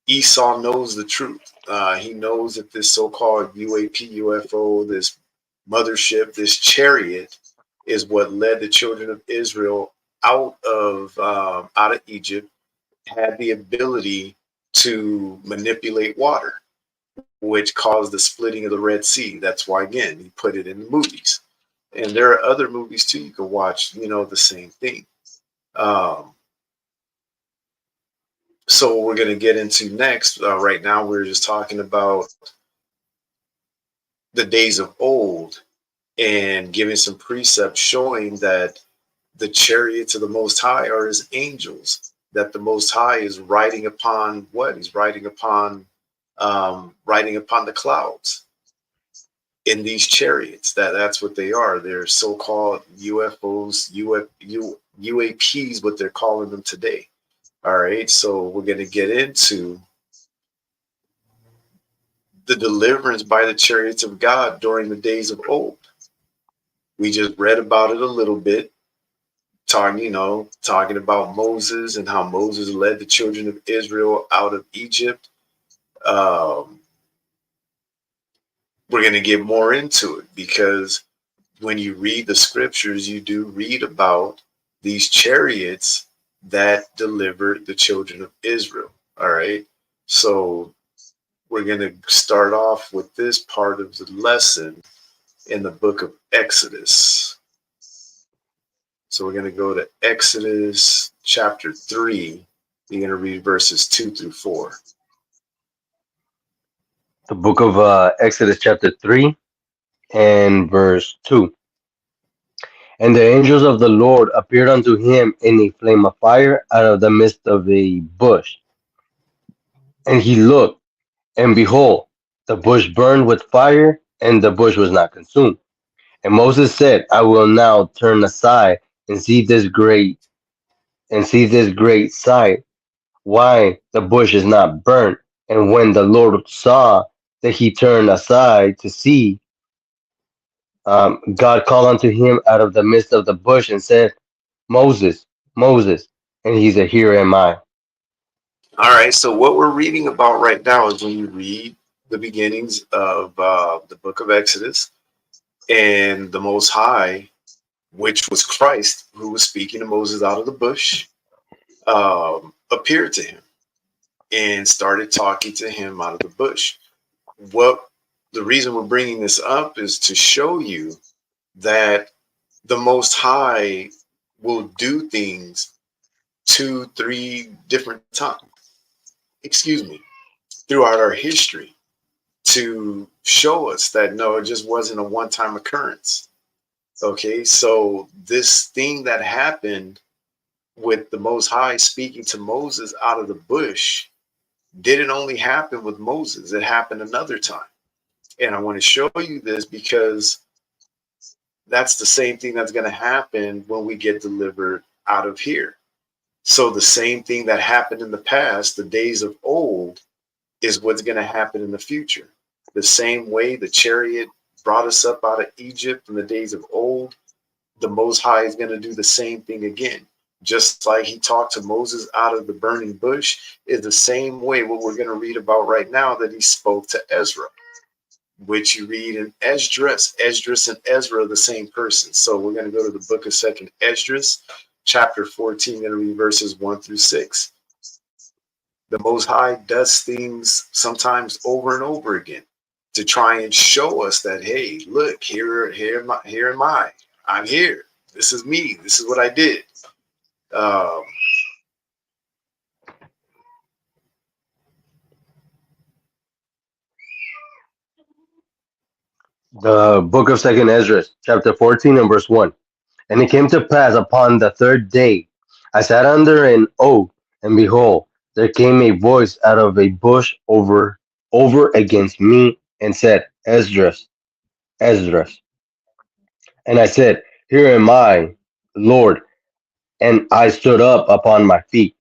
Esau knows the truth. He knows that this so-called UAP, UFO, this mothership, this chariot, is what led the children of Israel out of Egypt, had the ability to manipulate water, which caused the splitting of the Red Sea. That's why, again, he put it in the movies. And there are other movies too you can watch, the same thing. Um, so what we're going to get into next, right now, we're just talking about the days of old and giving some precepts showing that the chariots of the Most High are his angels, that the Most High is riding upon what? He's riding upon the clouds in these chariots. That's what they are. They're so-called UFOs, UAPs, what they're calling them today. All right, so we're going to get into the deliverance by the chariots of God during the days of old. We just read about it a little bit, talking about Moses and how Moses led the children of Israel out of Egypt. Um, we're going to get more into it because when you read the scriptures, you do read about these chariots that delivered the children of Israel. All right. So we're going to start off with this part of the lesson in the book of Exodus. So we're going to go to Exodus chapter 3. You're going to read verses 2 through 4. The book of Exodus, chapter 3, and verse 2. And the angels of the Lord appeared unto him in a flame of fire out of the midst of a bush. And he looked, and behold, the bush burned with fire, and the bush was not consumed. And Moses said, I will now turn aside and see this great sight, why the bush is not burnt. And when the Lord saw that he turned aside to see, God called unto him out of the midst of the bush and said, Moses, Moses. And he said, Here am I. All right, so what we're reading about right now is when you read the beginnings of the book of Exodus, and the Most High, which was Christ, who was speaking to Moses out of the bush, appeared to him and started talking to him out of the bush. What the reason we're bringing this up is to show you that the Most High will do things 2, 3 different times, excuse me, throughout our history to show us that no, it just wasn't a one-time occurrence. Okay, so this thing that happened with the Most High speaking to Moses out of the bush didn't only happen with Moses, it happened another time. And I want to show you this because that's the same thing that's going to happen when we get delivered out of here. So the same thing that happened in the past, the days of old, is what's going to happen in the future. The same way the chariot brought us up out of Egypt in the days of old, the Most High is going to do the same thing again. Just like he talked to Moses out of the burning bush, is the same way what we're going to read about right now that he spoke to Ezra, which you read in Esdras. Esdras and Ezra are the same person. So we're going to go to the book of Second Esdras, chapter 14, going to read verses 1 through 6. The Most High does things sometimes over and over again to try and show us that, hey, look, here am I. I'm here. This is me. This is what I did. Um, The book of Second Ezra, chapter 14, and verse 1. And it came to pass upon the third day, I sat under an oak, and behold, there came a voice out of a bush over against me, and said, Esdras, Esdras. And I said, Here am I, Lord. And I stood up upon my feet.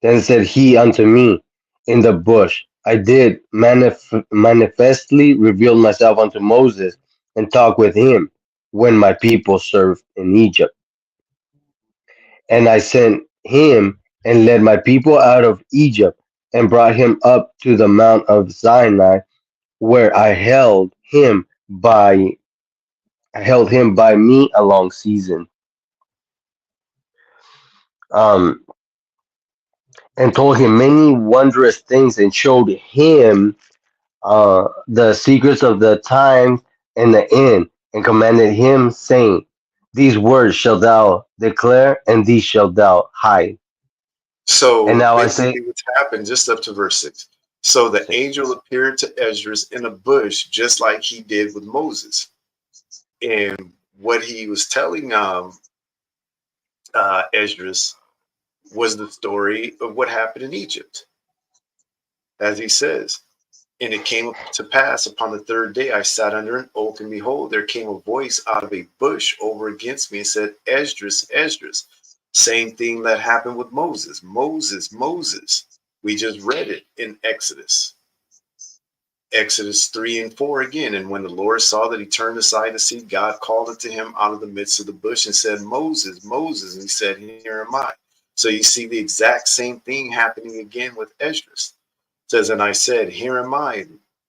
Then said he unto me in the bush, I did manifestly reveal myself unto Moses, and talk with him when my people served in Egypt. And I sent him and led my people out of Egypt, and brought him up to the mount of Sinai, where I held him by me a long season. Um, and told him many wondrous things, and showed him the secrets of the times and the end, and commanded him, saying, These words shalt thou declare, and these shalt thou hide. And So now I say, basically, what's happened just up to verse 6. So the angel appeared to Esdras in a bush, just like he did with Moses. And what he was telling Esdras was the story of what happened in Egypt. As he says, and it came to pass upon the third day, I sat under an oak, and behold, there came a voice out of a bush over against me, and said, Esdras, Esdras. Same thing that happened with Moses. Moses, Moses. We just read it in Exodus. Exodus 3 and 4 again. And when the Lord saw that he turned aside to see, God called unto him out of the midst of the bush and said, Moses, Moses. And he said, Here am I. So you see the exact same thing happening again with Esdras. It says, and I said, Here am I,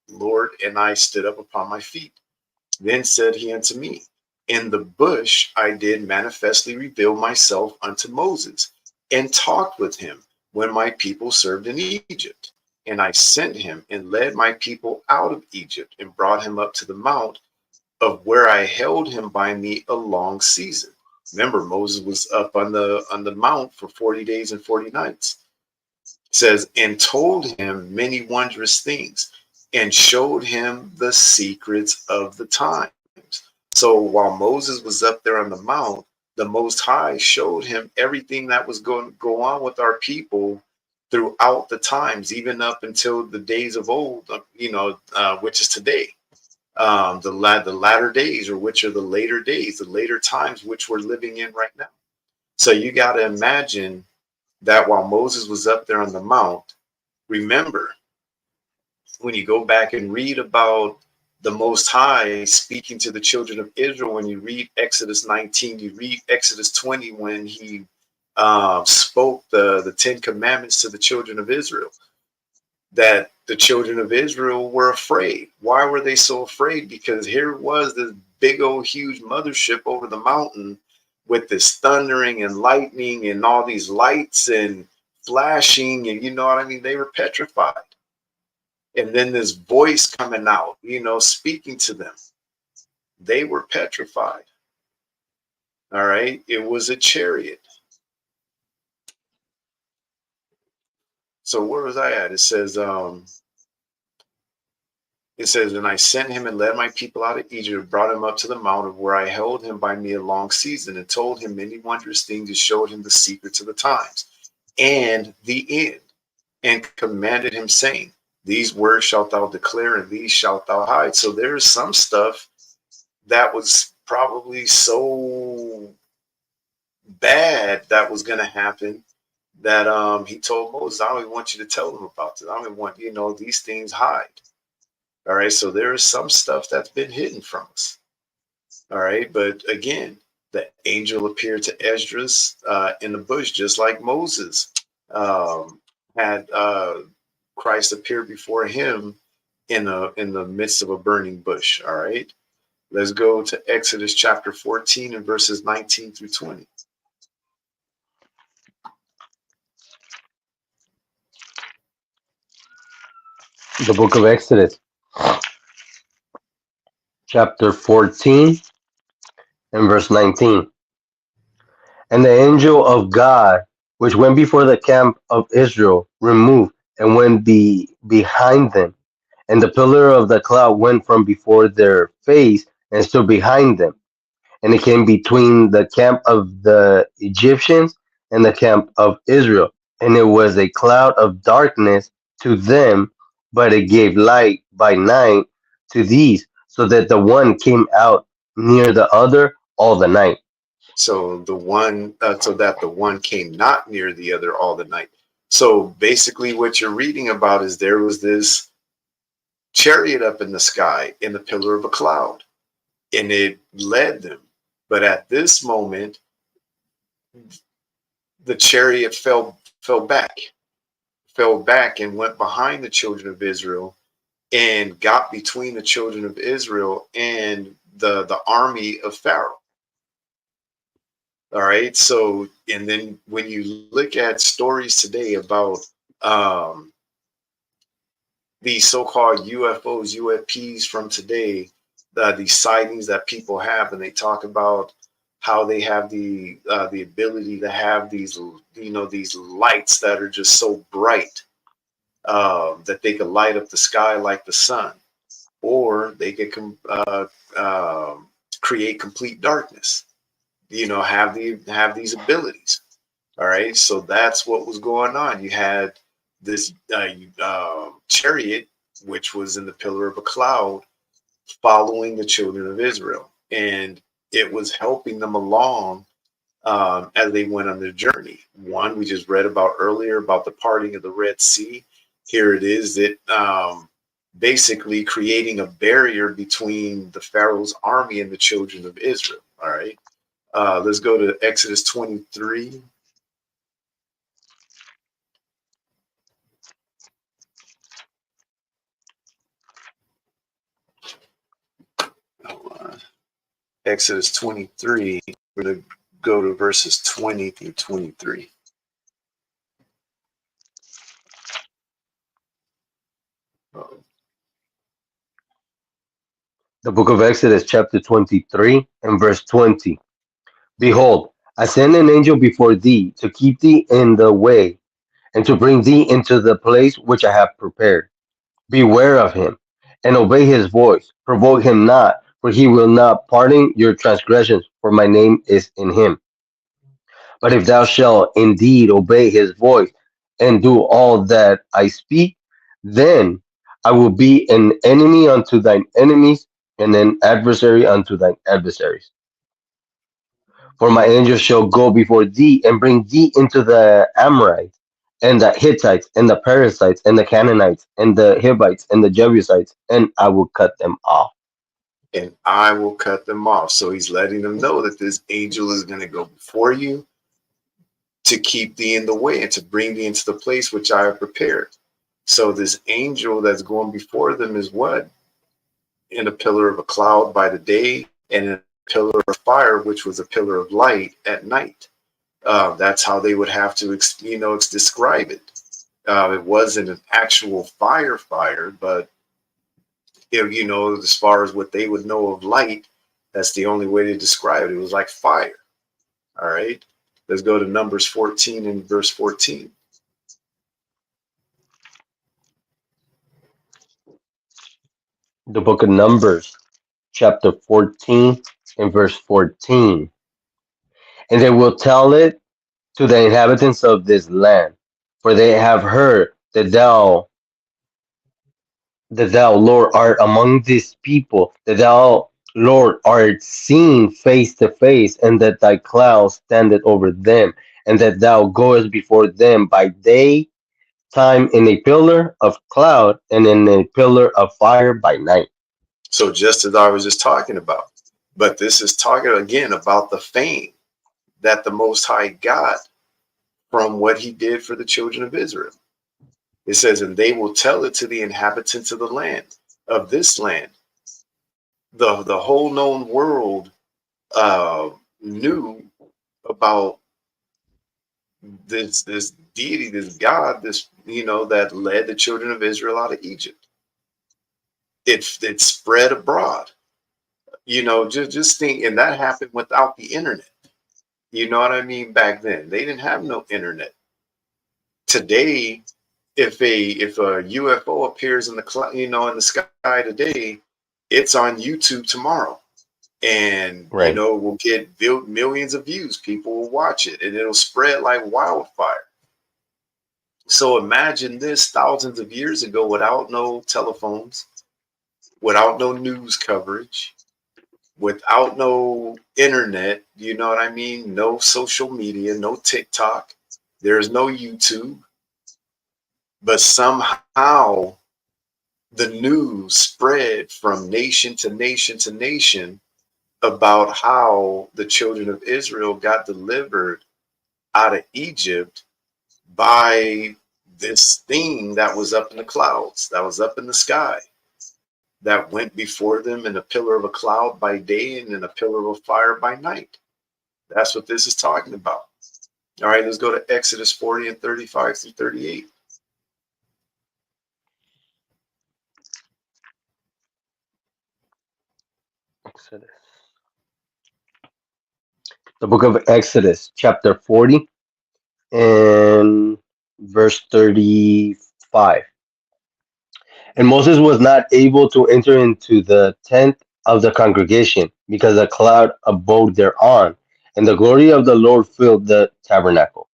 Lord. And I stood up upon my feet. Then said he unto me, In the bush I did manifestly reveal myself unto Moses, and talked with him when my people served in Egypt. And I sent him and led my people out of Egypt, and brought him up to the mount of where I held him by me a long season. Remember, Moses was up on the mount for 40 days and 40 nights. It says, and told him many wondrous things, and showed him the secrets of the times. So while Moses was up there on the mount, the Most High showed him everything that was going to go on with our people throughout the times, even up until the days of old, which is today. The latter days, or which are the later days, the later times, which we're living in right now. So you got to imagine that while Moses was up there on the mount, remember, when you go back and read about the Most High speaking to the children of Israel, when you read Exodus 19, you read Exodus 20, when he spoke the 10 commandments to the children of Israel, that the children of Israel were afraid. Why were they so afraid? Because here was this big old huge mothership over the mountain with this thundering and lightning and all these lights and flashing, and you know what I mean? They were petrified. And then this voice coming out, speaking to them. They were petrified. All right. It was a chariot. So where was I at? It says, and I sent him and led my people out of Egypt, and brought him up to the mount of where I held him by me a long season, and told him many wondrous things, and showed him the secrets of the times and the end, and commanded him, saying, These words shalt thou declare, and these shalt thou hide. So there's some stuff that was probably so bad that was going to happen that he told Moses, I don't even want you to tell them about this. I don't even want, these things hide. All right. So there is some stuff that's been hidden from us. All right. But again, the angel appeared to Esdras in the bush, just like Moses had Christ appeared before him in the midst of a burning bush. All right. Let's go to Exodus chapter 14 and verses 19 through 20. the book of Exodus, chapter 14, and verse 19. And the angel of God, which went before the camp of Israel, removed and went behind them. And the pillar of the cloud went from before their face and stood behind them. and it came between the camp of the Egyptians and the camp of Israel. And it was a cloud of darkness to them, but it gave light by night to these, so that the one came out near the other all the night. So so that the one came not near the other all the night. So basically, what you're reading about is there was this chariot up in the sky in the pillar of a cloud, and it led them. But at this moment, the chariot fell back and went behind the children of Israel and got between the children of Israel and the army of Pharaoh. All right. So, and then when you look at stories today about um, these so-called UFOs, UFPs from today, these sightings that people have, and they talk about how they have the ability to have these, these lights that are just so bright that they could light up the sky like the sun, or they could create complete darkness. Have these abilities. All right, so that's what was going on. You had this chariot, which was in the pillar of a cloud, following the children of Israel, and it was helping them along as they went on their journey. One we just read about earlier about the parting of the Red Sea. Here it is that basically creating a barrier between the Pharaoh's army and the children of Israel. All right, let's go to Exodus 23. Exodus 23. We're going to go to verses 20 through 23. The book of Exodus, chapter 23, and verse 20. Behold, I send an angel before thee to keep thee in the way, and to bring thee into the place which I have prepared. Beware of him, and obey his voice. Provoke him not, for he will not pardon your transgressions, for my name is in him. But if thou shalt indeed obey his voice, and do all that I speak, then I will be an enemy unto thine enemies, and an adversary unto thine adversaries. For my angels shall go before thee, and bring thee into the Amorites, and the Hittites, and the Perizzites, and the Canaanites, and the Hivites, and the Jebusites, and I will cut them off. And I will cut them off. So he's letting them know that this angel is going to go before you to keep thee in the way and to bring thee into the place which I have prepared. So this angel that's going before them is what? In a pillar of a cloud by the day, and in a pillar of fire, which was a pillar of light at night. That's how they would have to, describe it. It wasn't an actual fire, but as far as what they would know of light, that's the only way to describe it. It was like fire. All right. Let's go to Numbers 14 and verse 14. The book of Numbers, chapter 14, and verse 14. And they will tell it to the inhabitants of this land, for they have heard that thou, Lord, art among this people, that thou, Lord, art seen face to face, and that thy cloud standeth over them, and that thou goest before them by day time in a pillar of cloud, and in a pillar of fire by night. So just as I was just talking about, but this is talking again about the fame that the Most High got from what he did for the children of Israel. It says, and they will tell it to the inhabitants of the land, of this land. The whole known world knew about this deity, this God, this that led the children of Israel out of Egypt. It spread abroad. Just think, and that happened without the internet. You know what I mean? Back then, they didn't have no internet. Today, if a UFO appears in the in the sky today, it's on YouTube tomorrow. And, Right. we'll get millions of views. People will watch it and it'll spread like wildfire. So imagine this thousands of years ago without no telephones, without no news coverage, without no internet, you know what I mean? No social media, no TikTok, there's no YouTube, but somehow the news spread from nation to nation to nation about how the children of Israel got delivered out of Egypt by this thing that was up in the clouds, that was up in the sky, that went before them in a pillar of a cloud by day and in a pillar of fire by night. That's what this is talking about. All right, let's go to Exodus 40 and 35 through 38. Exodus. The book of Exodus, chapter 40 and verse 35. And Moses was not able to enter into the tent of the congregation because a cloud abode thereon, and the glory of the Lord filled the tabernacle.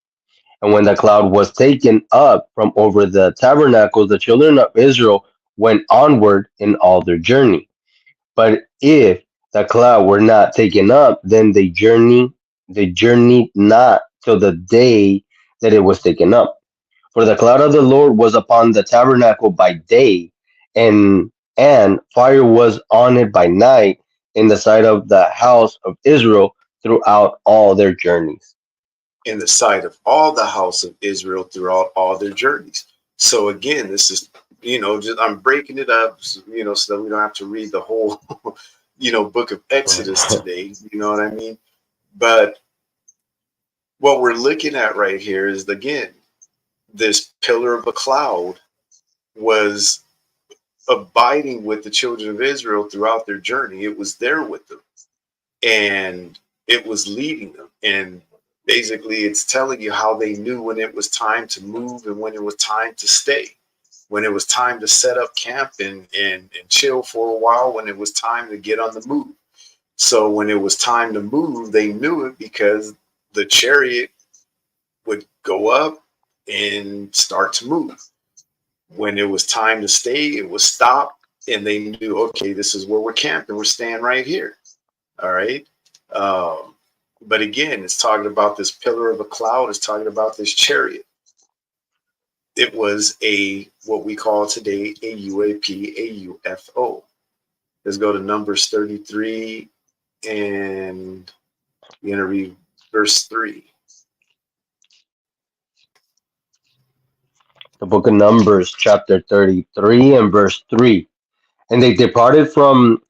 And when the cloud was taken up from over the tabernacle, the children of Israel went onward in all their journey. But if the cloud were not taken up, then they journeyed not till the day that it was taken up. For the cloud of the Lord was upon the tabernacle by day, and fire was on it by night in the sight of the house of Israel throughout all their journeys. In the sight of all the house of Israel throughout all their journeys. So again, this is, just I'm breaking it up, so that we don't have to read the whole, book of Right. Exodus today. You know what I mean? But what we're looking at right here is, again, this pillar of a cloud was abiding with the children of Israel throughout their journey. It was there with them and it was leading them. And basically, it's telling you how they knew when it was time to move and when it was time to stay, when it was time to set up camp and chill for a while, when it was time to get on the move. So when it was time to move, they knew it because the chariot would go up and start to move. When it was time to stay, it would stop, and they knew, okay, this is where we're camping. We're staying right here. All right. Um, but again, it's talking about this pillar of a cloud. It's talking about this chariot. It was what we call today a UAP, a UFO. Let's go to Numbers 33, and we're going to read verse 3. The book of Numbers, chapter 33 and verse 3. And they departed from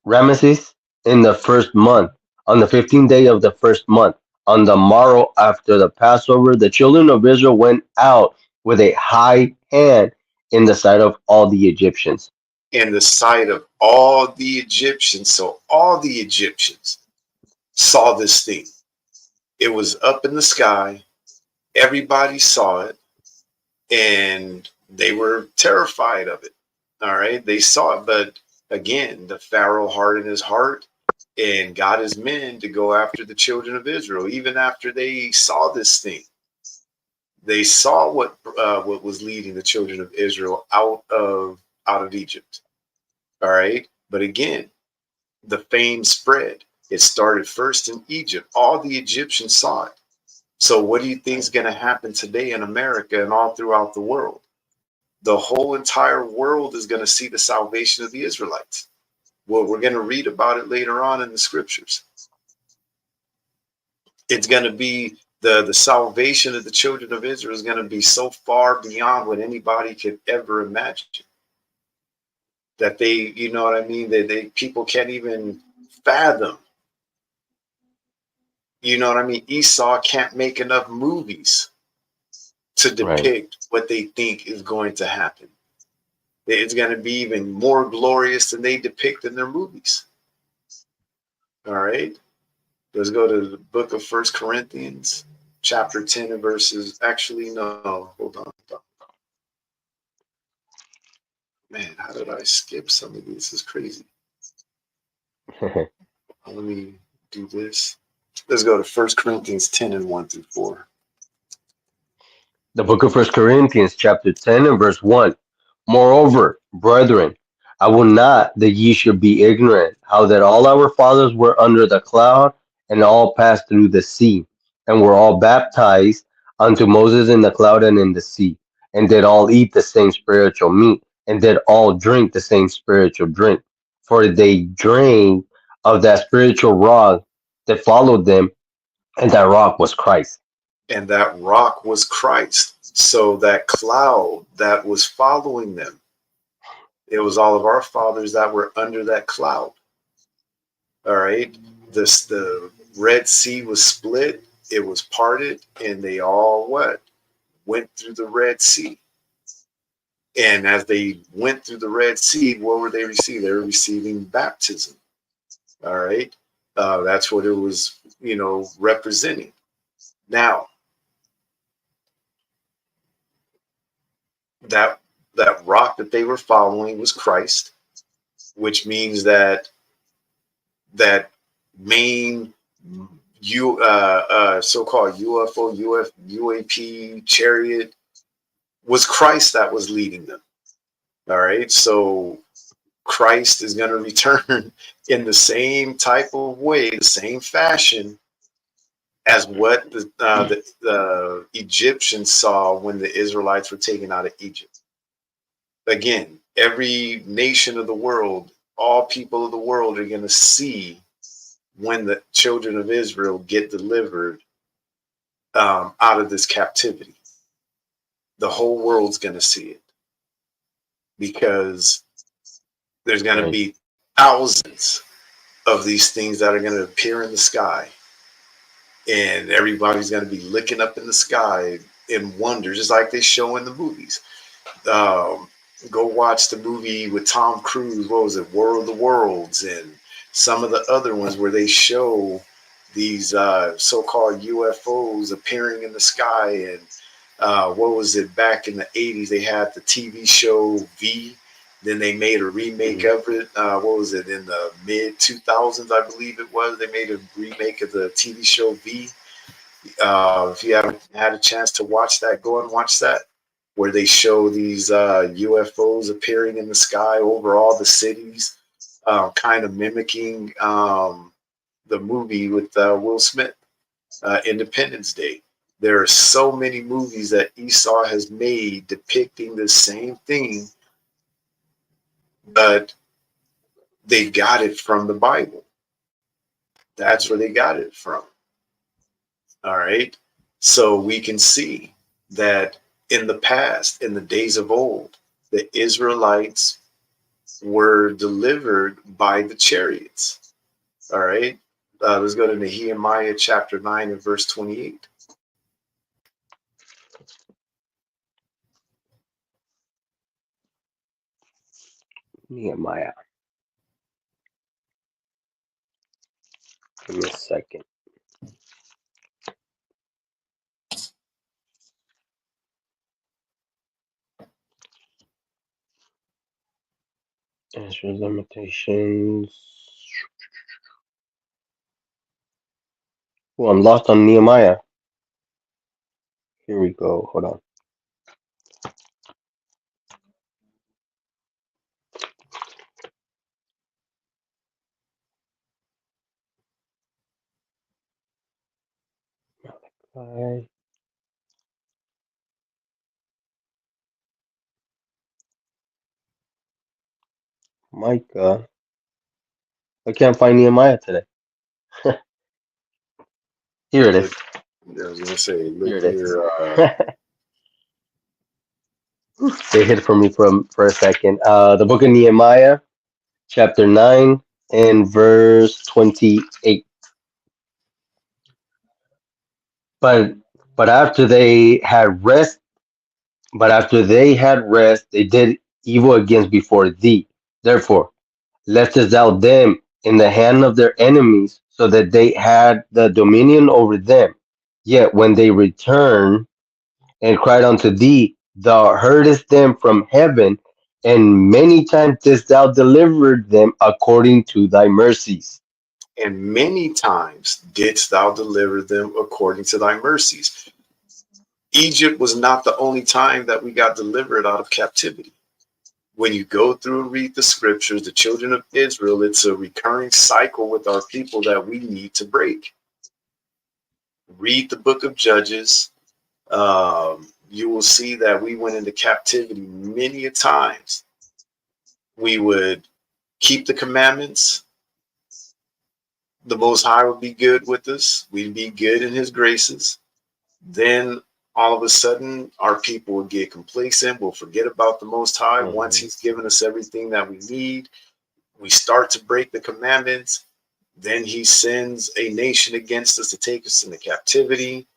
Ramesses in the first month, on the 15th day of the first month. On the morrow after the Passover, the children of Israel went out with a high hand in the sight of all the Egyptians. In the sight of all the Egyptians. So all the Egyptians saw this thing. It was up in the sky. Everybody saw it, and they were terrified of it. All right. They saw it. But again, the Pharaoh hardened his heart and got his men to go after the children of Israel. Even after they saw this thing, they saw what was leading the children of Israel out of Egypt. All right. But again, the fame spread. It started first in Egypt. All the Egyptians saw it. So what do you think is going to happen today in America and all throughout the world? The whole entire world is going to see the salvation of the Israelites. Well, we're going to read about it later on in the scriptures. It's going to be the salvation of the children of Israel is going to be so far beyond what anybody could ever imagine, that they, you know what I mean, they people can't even fathom. You know what I mean? Esau can't make enough movies to Right. depict what they think is going to happen. It's going to be even more glorious than they depict in their movies. All right. Let's go to the book of First Corinthians, chapter 10 and verses. Actually, no, hold on. Man, how did I skip some of these? This is crazy. Let me do this. Let's go to 1 Corinthians 10 and 1 through 4. The book of First Corinthians, chapter 10 and verse 1. Moreover, brethren, I will not that ye should be ignorant, how that all our fathers were under the cloud, and all passed through the sea, and were all baptized unto Moses in the cloud and in the sea, and did all eat the same spiritual meat, and did all drink the same spiritual drink. For they drank of that spiritual rock that followed them, and that rock was Christ. And that rock was Christ. So that cloud that was following them, it was all of our fathers that were under that cloud. All right. The Red Sea was split, it was parted, and they all what? Went through the Red Sea. And as they went through the Red Sea, what were they receiving? They were receiving baptism. All right. That's what it was, representing. Now, that rock that they were following was Christ, which means that main so-called UFO, UAP chariot was Christ that was leading them. All right, so Christ is going to return in the same type of way, the same fashion as what the Egyptians saw when the Israelites were taken out of Egypt. Again, every nation of the world, all people of the world are going to see when the children of Israel get delivered out of this captivity. The whole world's going to see it because there's going to be thousands of these things that are going to appear in the sky. And everybody's going to be looking up in the sky in wonder, just like they show in the movies. Go watch the movie with Tom Cruise. What was it? War of the Worlds, and some of the other ones where they show these so-called UFOs appearing in the sky. And what was it? Back in the 80s, they had the TV show V. Then they made a remake of it. What was it? In the mid 2000s, I believe it was. They made a remake of the TV show V. If you haven't had a chance to watch that, go and watch that, where they show these UFOs appearing in the sky over all the cities, kind of mimicking the movie with Will Smith, Independence Day. There are so many movies that Esau has made depicting the same thing, but they got it from the Bible. That's where they got it from. All right. So we can see that in the past, in the days of old, the Israelites were delivered by the chariots. All right. Let's go to Nehemiah chapter 9 and verse 28. Nehemiah. Give me a second. Answer limitations. Oh, I'm lost on Nehemiah. Here we go. Hold on. Malachi. Micah. I can't find Nehemiah today. Here it is. I was going to say, Here look it is. here. They hid for me for a second. The book of Nehemiah, chapter 9 and verse 28. But but after they had rest, they did evil against before thee. Therefore, lettest thou them in the hand of their enemies, so that they had the dominion over them. Yet when they returned and cried unto thee, thou heardest them from heaven, and many times didst thou deliver them according to thy mercies. And many times didst thou deliver them according to thy mercies. Egypt was not the only time that we got delivered out of captivity. When you go through and read the scriptures, the children of Israel, it's a recurring cycle with our people that we need to break. Read the book of Judges. You will see that we went into captivity many a times. We would keep the commandments. The Most High would be good with us. We'd be good in his graces. Then all of a sudden, our people will get complacent. We'll forget about the Most High. Once he's given us everything that we need, we start to break the commandments. Then he sends a nation against us to take us into captivity.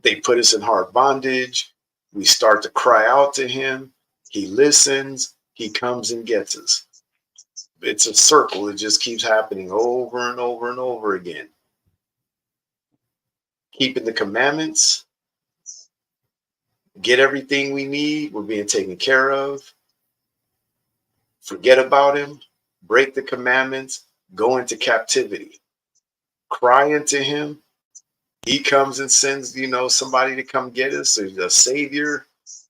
They put us in hard bondage. We start to cry out to him. He listens. He comes and gets us. It's a circle. It just keeps happening over and over and over again. Keeping the commandments, get everything we need. We're being taken care of. Forget about him. Break the commandments. Go into captivity. Cry unto him. He comes and sends, somebody to come get us, a savior.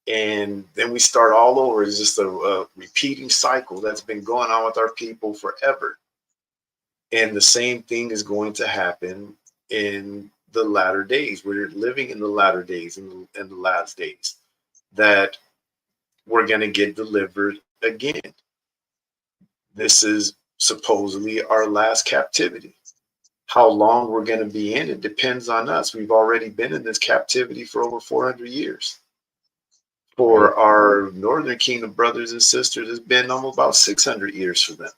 And then we start all over. It's just a repeating cycle that's been going on with our people forever. And the same thing is going to happen in the latter days. We're living in the latter days, in the last days, that we're going to get delivered again. This is supposedly our last captivity. How long we're going to be in it depends on us. We've already been in this captivity for over 400 years. For our Northern Kingdom brothers and sisters, it's been almost about 600 years for them.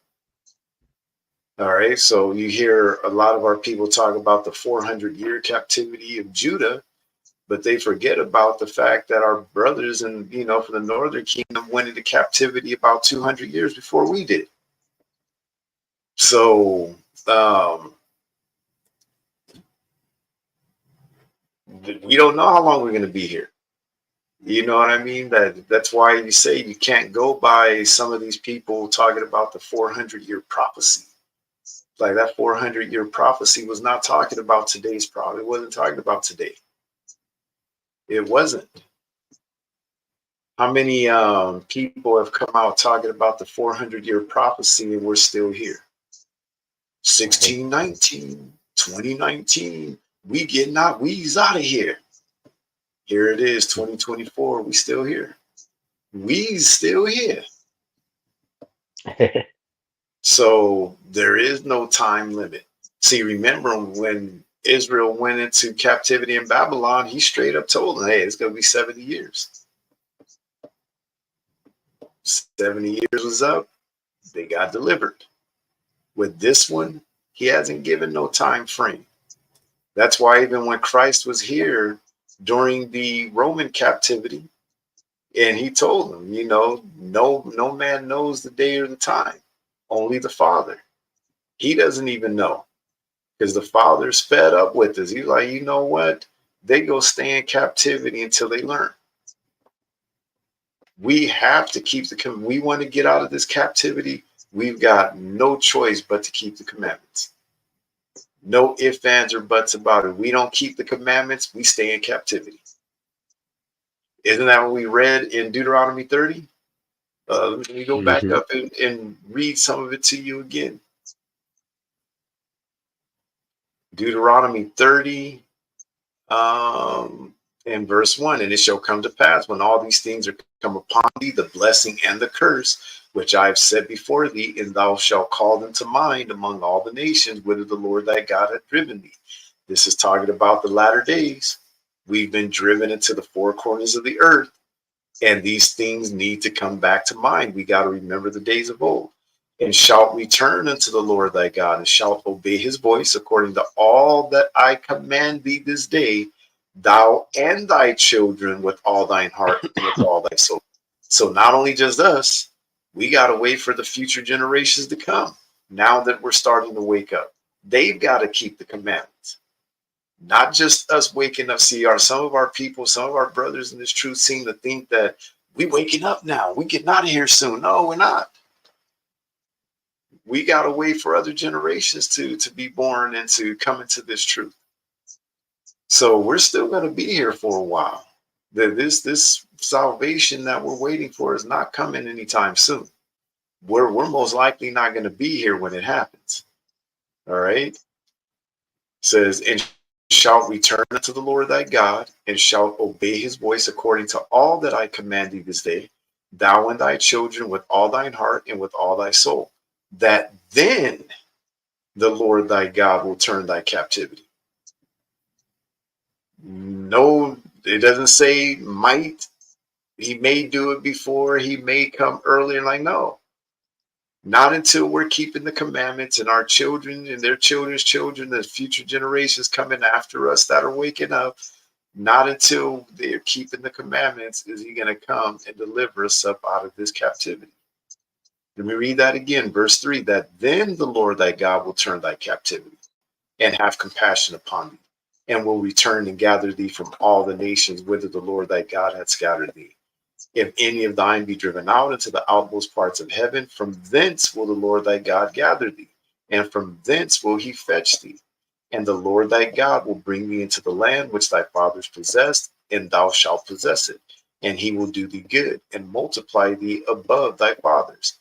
All right, so you hear a lot of our people talk about the 400-year captivity of Judah, but they forget about the fact that our brothers and, from the Northern Kingdom went into captivity about 200 years before we did. So, we don't know how long we're going to be here. You know what I mean? That's why you say you can't go by some of these people talking about the 400-year prophecy. Like that 400-year prophecy was not talking about today's problem. It wasn't talking about today. It wasn't. How many people have come out talking about the 400-year prophecy and we're still here? 1619, 2019, we's out of here. Here it is, 2024, we still here. We's still here. So there is no time limit. See, remember when Israel went into captivity in Babylon, he straight up told them, hey, it's going to be 70 years. 70 years was up, they got delivered. With this one, he hasn't given no time frame. That's why even when Christ was here during the Roman captivity, and he told them, no man knows the day or the time, only the Father. He doesn't even know, because the Father's fed up with us. He's like, you know what? They go stay in captivity until they learn. We have to keep we want to get out of this captivity. We've got no choice but to keep the commandments. No ifs, ands, or buts about it. We don't keep the commandments, we stay in captivity. Isn't that what we read in Deuteronomy 30? Let me go back up and read some of it to you again. Deuteronomy 30 and verse 1, and it shall come to pass when all these things are come upon thee, the blessing and the curse, which I have set before thee, and thou shalt call them to mind among all the nations, whither the Lord thy God hath driven thee. This is talking about the latter days. We've been driven into the four corners of the earth, and these things need to come back to mind. We got to remember the days of old. And shalt return unto the Lord thy God, and shalt obey his voice according to all that I command thee this day, thou and thy children with all thine heart and with all thy soul. So not only just us, we got to wait for the future generations to come. Now that we're starting to wake up, they've got to keep the commandments. Not just us waking up. See, some of our people, some of our brothers in this truth seem to think that We waking up now. We getting out of here soon. No, we're not. We got to wait for other generations to be born and to come into this truth. So we're still going to be here for a while. This salvation that we're waiting for is not coming anytime soon. We're most likely not going to be here when it happens. All right. It says, and shalt return unto the Lord thy God, and shalt obey his voice according to all that I command thee this day, thou and thy children with all thine heart and with all thy soul, that then the Lord thy God will turn thy captivity. No, it doesn't say might. He may do it before, he may come earlier. Like, no, not until we're keeping the commandments, and our children and their children's children, the future generations coming after us that are waking up. Not until they're keeping the commandments is he going to come and deliver us up out of this captivity. Let me read that again, verse 3, that then the Lord thy God will turn thy captivity and have compassion upon thee, and will return and gather thee from all the nations whither the Lord thy God hath scattered thee. If any of thine be driven out into the outmost parts of heaven, from thence will the Lord thy God gather thee, and from thence will he fetch thee. And the Lord thy God will bring thee into the land which thy fathers possessed, and thou shalt possess it. And he will do thee good, and multiply thee above thy fathers.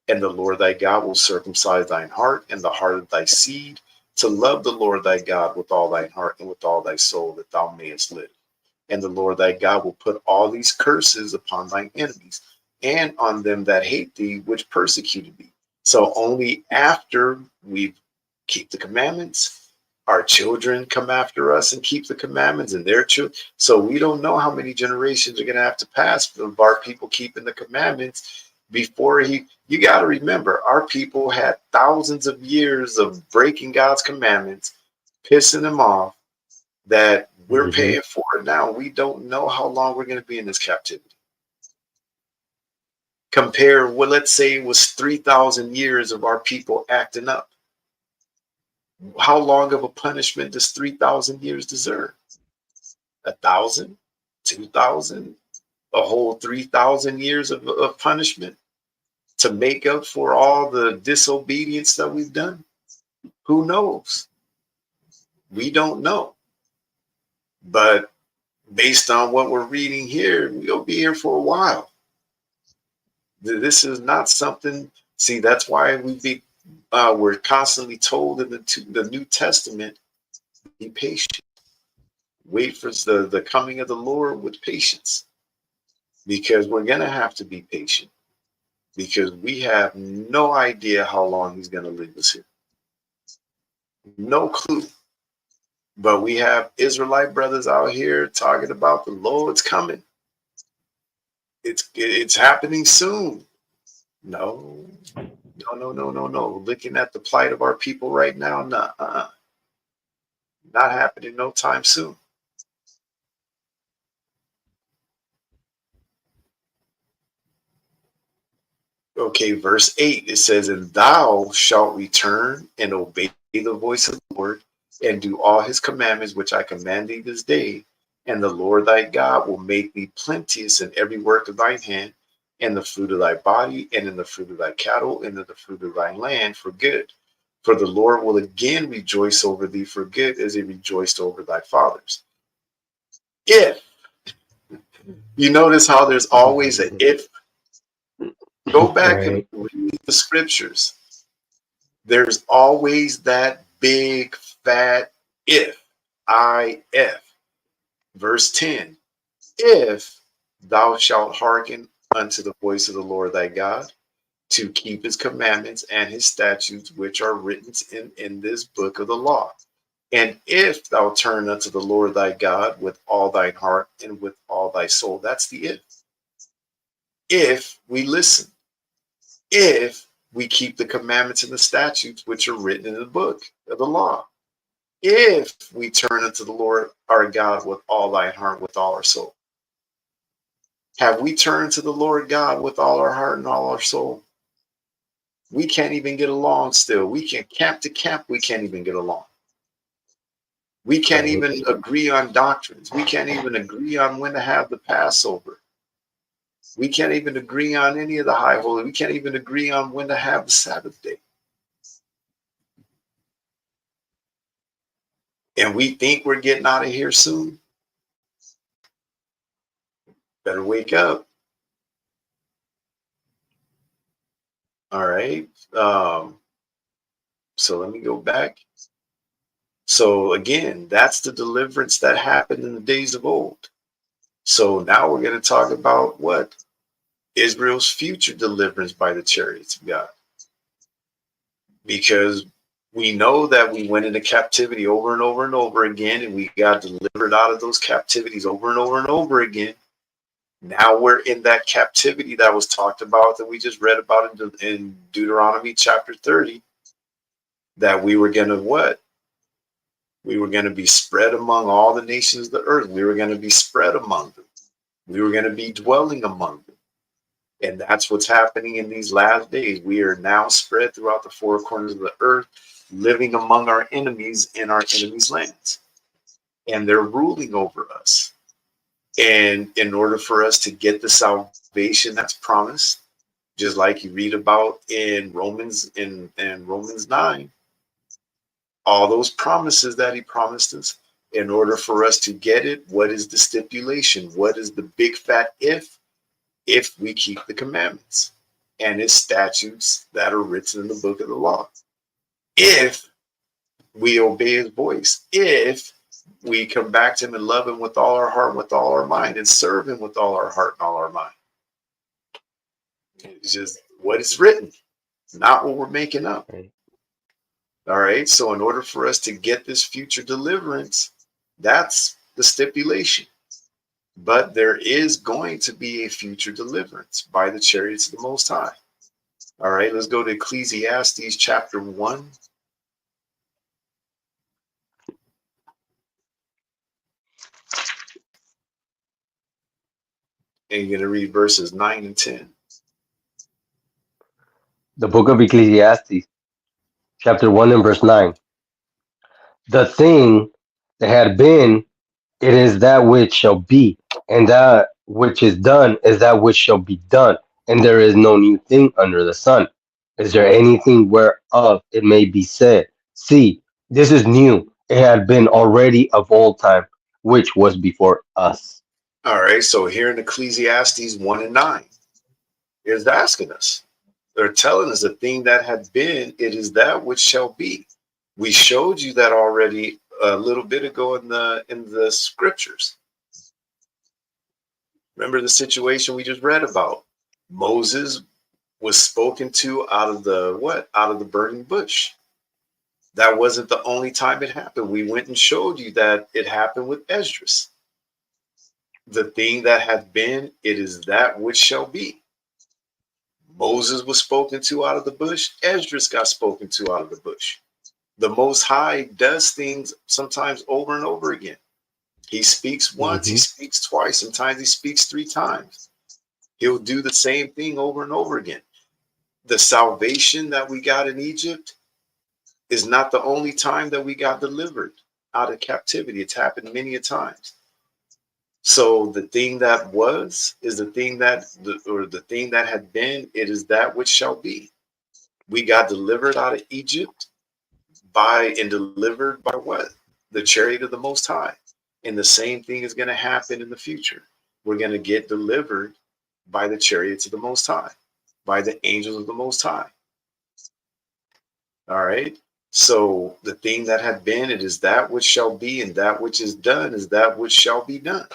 And the Lord thy God will circumcise thine heart and the heart of thy seed, to love the Lord thy God with all thine heart and with all thy soul, that thou mayest live. And the Lord thy God will put all these curses upon thine enemies and on them that hate thee, which persecuted thee. So only after we keep the commandments, our children come after us and keep the commandments, and their children. So we don't know how many generations are going to have to pass of our people keeping the commandments before you got to remember, our people had thousands of years of breaking God's commandments, pissing them off, that we're paying for it now. We don't know how long we're going to be in this captivity. Compare what, let's say, it was 3,000 years of our people acting up. How long of a punishment does 3,000 years deserve? 1,000, 2,000, a whole 3,000 years of punishment to make up for all the disobedience that we've done? Who knows? We don't know. But based on what we're reading here, we'll be here for a while. This is not something. See, that's why we're constantly told in the New Testament, be patient. Wait for the coming of the Lord with patience, because we're going to have to be patient, because we have no idea how long he's going to leave us here. No clue. But we have Israelite brothers out here talking about the Lord's coming. It's happening soon. No. Looking at the plight of our people right now, not happening no time soon. Okay, verse 8, it says, and thou shalt return and obey the voice of the Lord, and do all his commandments which I command thee this day, and the Lord thy God will make thee plenteous in every work of thine hand, and the fruit of thy body, and in the fruit of thy cattle, and in the fruit of thy land for good. For the Lord will again rejoice over thee for good, as he rejoiced over thy fathers. If you notice how there's always an if, go back and read the scriptures. There's always that big fat if. Verse 10, if thou shalt hearken unto the voice of the Lord thy God, to keep his commandments and his statutes which are written in this book of the law. And if thou turn unto the Lord thy God with all thine heart and with all thy soul. That's the if. If we listen. If we keep the commandments and the statutes which are written in the book of the law. If we turn unto the Lord our God with all thine heart, with all our soul. Have we turned to the Lord God with all our heart and all our soul? We can't even get along still. We can camp to camp. We can't even get along. We can't even agree on doctrines. We can't even agree on when to have the Passover. We can't even agree on any of the high holy. We can't even agree on when to have the Sabbath day. And we think we're getting out of here soon. Better wake up. All right. So let me go back. So again, that's the deliverance that happened in the days of old. So now we're going to talk about what? Israel's future deliverance by the chariots of God. Because we know that we went into captivity over and over and over again, and we got delivered out of those captivities over and over and over again. Now we're in that captivity that was talked about, that we just read about in Deuteronomy chapter 30, that we were going to what? We were going to be spread among all the nations of the earth. We were going to be spread among them. We were going to be dwelling among them. And that's what's happening in these last days. We are now spread throughout the four corners of the earth, living among our enemies in our enemies' lands. And they're ruling over us. And in order for us to get the salvation that's promised, just like you read about in Romans, in Romans 9, all those promises that he promised us, in order for us to get it, what is the stipulation? What is the big fat if? If we keep the commandments and his statutes that are written in the book of the law. If we obey his voice, if we come back to him and love him with all our heart, with all our mind, and serve him with all our heart and all our mind. It's just what is written, not what we're making up. Right. All right. So in order for us to get this future deliverance, that's the stipulation. But there is going to be a future deliverance by the chariots of the Most High. All right, let's go to Ecclesiastes chapter 1. And you're going to read verses 9 and 10. The book of Ecclesiastes, chapter 1 and verse 9. The thing that had been, it is that which shall be, and that which is done is that which shall be done, and there is no new thing under the sun. Is there anything whereof it may be said, see, this is new, it had been already of old time, which was before us? All right, so here in Ecclesiastes 1 and 9, is asking us. They're telling us the thing that had been, it is that which shall be. We showed you that already a little bit ago in the scriptures. Remember the situation we just read about? Moses was spoken to out of the what? Out of the burning bush. That wasn't the only time it happened. We went and showed you that it happened with Esdras. The thing that had been, it is that which shall be. Moses was spoken to out of the bush. Esdras got spoken to out of the bush. The Most High does things sometimes over and over again. He speaks once, he speaks twice, sometimes he speaks 3 times. He'll do the same thing over and over again. The salvation that we got in Egypt is not the only time that we got delivered out of captivity. It's happened many a times. So the thing that was is the thing that, the thing that had been, it is that which shall be. We got delivered out of Egypt and delivered by what? The chariot of the Most High. And the same thing is going to happen in the future. We're going to get delivered by the chariots of the Most High, by the angels of the Most High. All right. So the thing that had been, it is that which shall be, and that which is done is that which shall be done.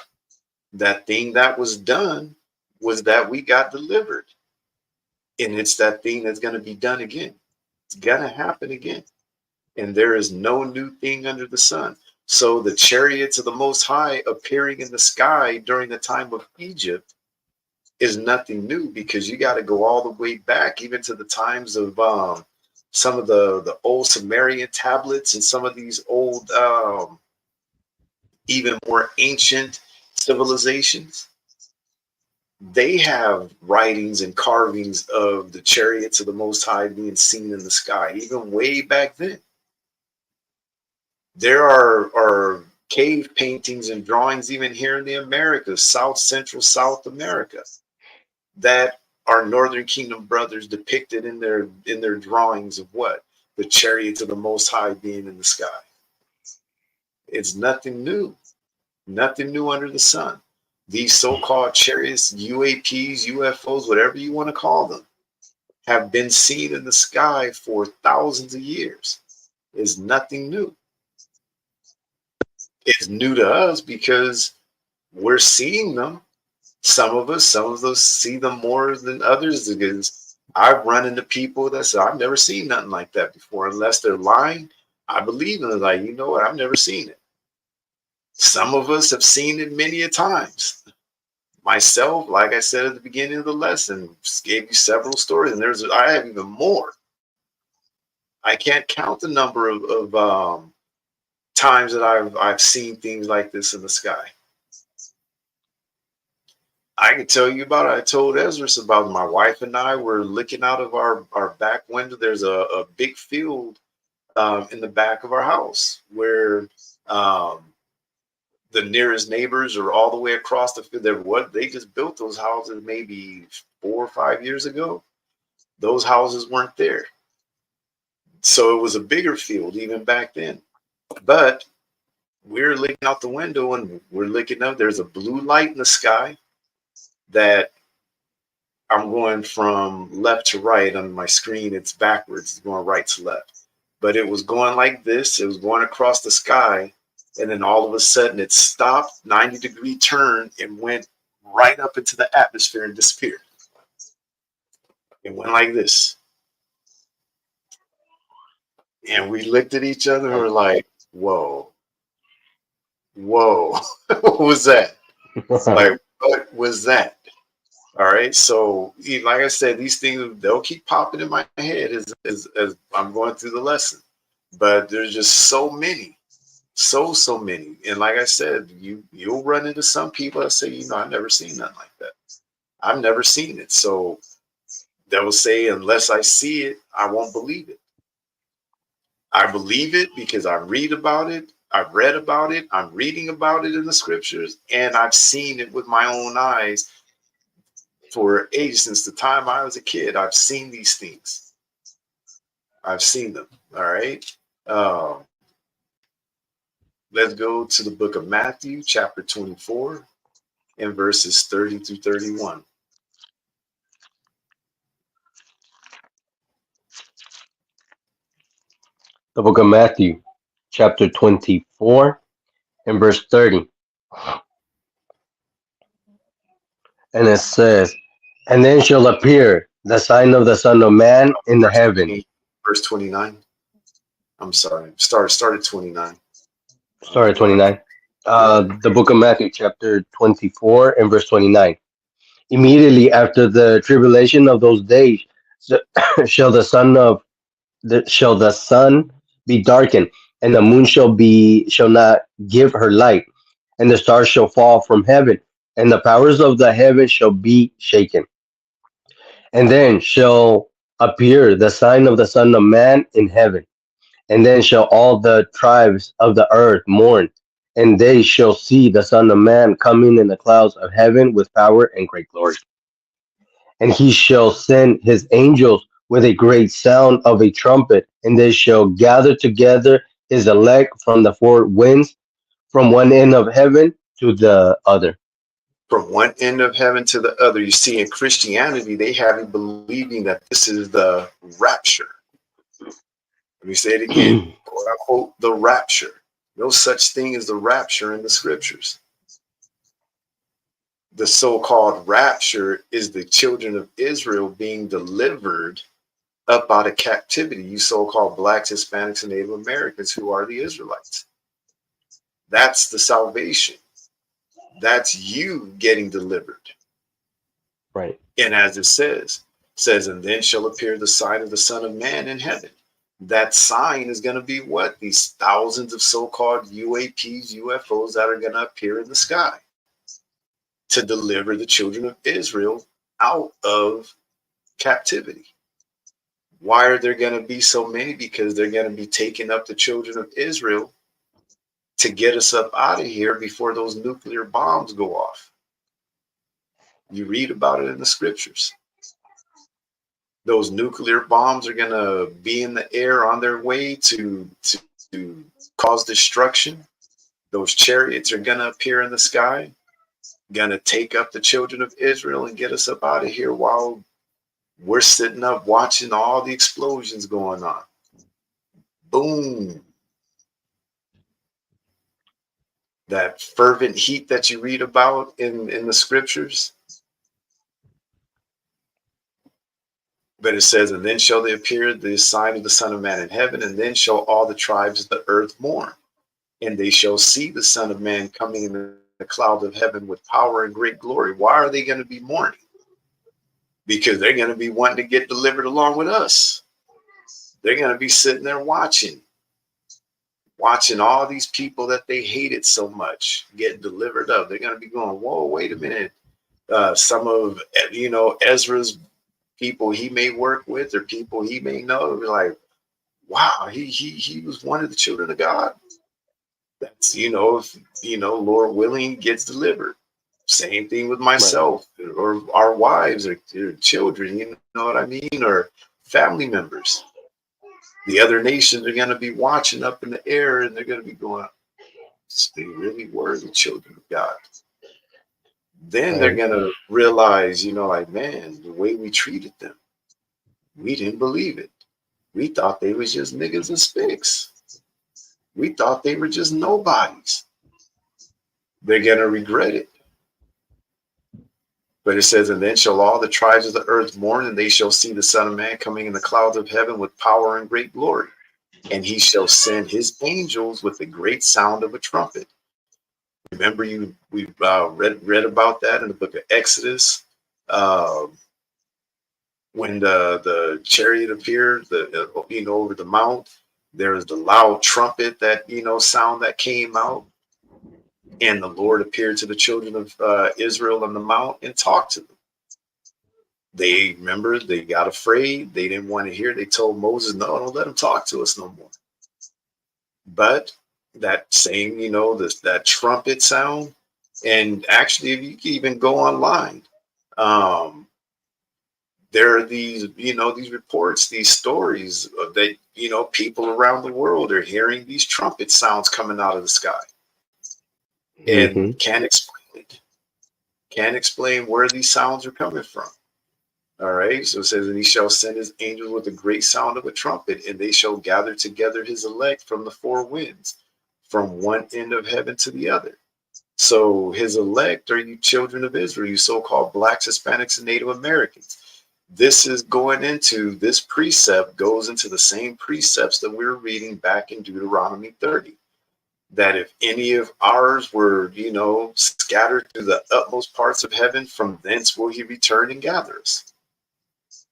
That thing that was done was that we got delivered. And it's that thing that's going to be done again. It's going to happen again. And there is no new thing under the sun. So the chariots of the Most High appearing in the sky during the time of Egypt is nothing new, because you got to go all the way back, even to the times of some of the old Sumerian tablets and some of these old, even more ancient civilizations. They have writings and carvings of the chariots of the Most High being seen in the sky, even way back then. There are cave paintings and drawings even here in the Americas, South Central South America, that our Northern Kingdom brothers depicted in their drawings of what? The chariots of the Most High being in the sky. It's nothing new. Nothing new under the sun. These so-called chariots, UAPs, UFOs, whatever you want to call them, have been seen in the sky for thousands of years. It's nothing new. It's new to us because we're seeing them. Some of us see them more than others, because I've run into people that say, I've never seen nothing like that before. Unless they're lying, I believe them. Like, you know what? I've never seen it. Some of us have seen it many a times. Myself, like I said at the beginning of the lesson, gave you several stories, and I have even more. I can't count the number of times that I've seen things like this in the sky. I can tell you about it. I told Ezra about it. My wife and I were looking out of our back window. There's a big field in the back of our house where the nearest neighbors are all the way across the field. They just built those houses maybe 4 or 5 years ago. Those houses weren't there. So it was a bigger field even back then. But we're looking out the window and we're looking up. There's a blue light in the sky that I'm going from left to right on my screen. It's backwards. It's going right to left. But it was going like this. It was going across the sky. And then all of a sudden it stopped, 90-degree turn, and went right up into the atmosphere and disappeared. It went like this. And we looked at each other and were like, whoa, what was that? Like, what was that? All right. So, like I said, these things, they'll keep popping in my head as I'm going through the lesson. But there's just so many. So many. And like I said, you'll run into some people that say, I've never seen nothing like that. I've never seen it. So they'll say, unless I see it, I won't believe it. I believe it because I read about it. I've read about it. I'm reading about it in the scriptures, and I've seen it with my own eyes for ages. Since the time I was a kid, I've seen these things. I've seen them. All right. Let's go to the book of Matthew, chapter 24, and verses 30 through 31. The book of Matthew, chapter 24, and verse 30. And it says, and then shall appear the sign of the Son of Man in the heaven. Verse 29. I'm sorry. Start at 29. Sorry, 29. The book of Matthew, chapter 24, and verse 29. Immediately after the tribulation of those days, shall the sun be darkened, and the moon shall not give her light, and the stars shall fall from heaven, and the powers of the heaven shall be shaken. And then shall appear the sign of the Son of Man in heaven. And then shall all the tribes of the earth mourn, and they shall see the Son of Man coming in the clouds of heaven with power and great glory. And he shall send his angels with a great sound of a trumpet, and they shall gather together his elect from the four winds, from one end of heaven to the other. From one end of heaven to the other. You see, in Christianity, they have you believing that this is the rapture. Let me say it again, quote unquote, the rapture. No such thing as the rapture in the scriptures. The so-called rapture is the children of Israel being delivered up out of captivity. You so-called blacks, Hispanics, and Native Americans, who are the Israelites. That's the salvation. That's you getting delivered. Right. And as it says, and then shall appear the sign of the Son of Man in heaven. That sign is going to be what? These thousands of so-called UAPs, UFOs that are going to appear in the sky to deliver the children of Israel out of captivity. Why are there going to be so many? Because they're going to be taking up the children of Israel to get us up out of here before those nuclear bombs go off. You read about it in the scriptures. Those nuclear bombs are going to be in the air on their way to cause destruction. Those chariots are going to appear in the sky, going to take up the children of Israel and get us up out of here while we're sitting up watching all the explosions going on. Boom. That fervent heat that you read about in the scriptures. But it says, and then shall they appear the sign of the Son of Man in heaven, and then shall all the tribes of the earth mourn. And they shall see the Son of Man coming in the clouds of heaven with power and great glory. Why are they going to be mourning? Because they're going to be wanting to get delivered along with us. They're going to be sitting there watching all these people that they hated so much get delivered up. They're going to be going, whoa, wait a minute. Some of, Ezra's people he may work with or people he may know, be like, wow, he was one of the children of God. That's, if, Lord willing, gets delivered. Same thing with myself, right, or our wives or children, you know what I mean? Or family members. The other nations are going to be watching up in the air and they're going to be going, they really were the children of God. Then they're going to realize, like, man, the way we treated them, we didn't believe it. We thought they was just niggas and spicks. We thought they were just nobodies. They're going to regret it. But it says, and then shall all the tribes of the earth mourn, and they shall see the Son of Man coming in the clouds of heaven with power and great glory. And he shall send his angels with a great sound of a trumpet. Remember, we read about that in the book of Exodus. When the chariot appeared, over the mount, there was the loud trumpet that, sound that came out. And the Lord appeared to the children of Israel on the mount and talked to them. They got afraid. They didn't want to hear. They told Moses, no, don't let him talk to us no more. But that same, that trumpet sound, and actually, if you can even go online, there are these, these reports, these stories that, people around the world are hearing these trumpet sounds coming out of the sky. And can't explain it. Can't explain where these sounds are coming from. All right. So it says, and he shall send his angels with a great sound of a trumpet, and they shall gather together his elect from the four winds, from one end of heaven to the other. So his elect are you children of Israel, you so-called blacks, Hispanics, and Native Americans. This precept goes into the same precepts that we're reading back in Deuteronomy 30. That if any of ours were, scattered to the utmost parts of heaven, from thence will he return and gather us.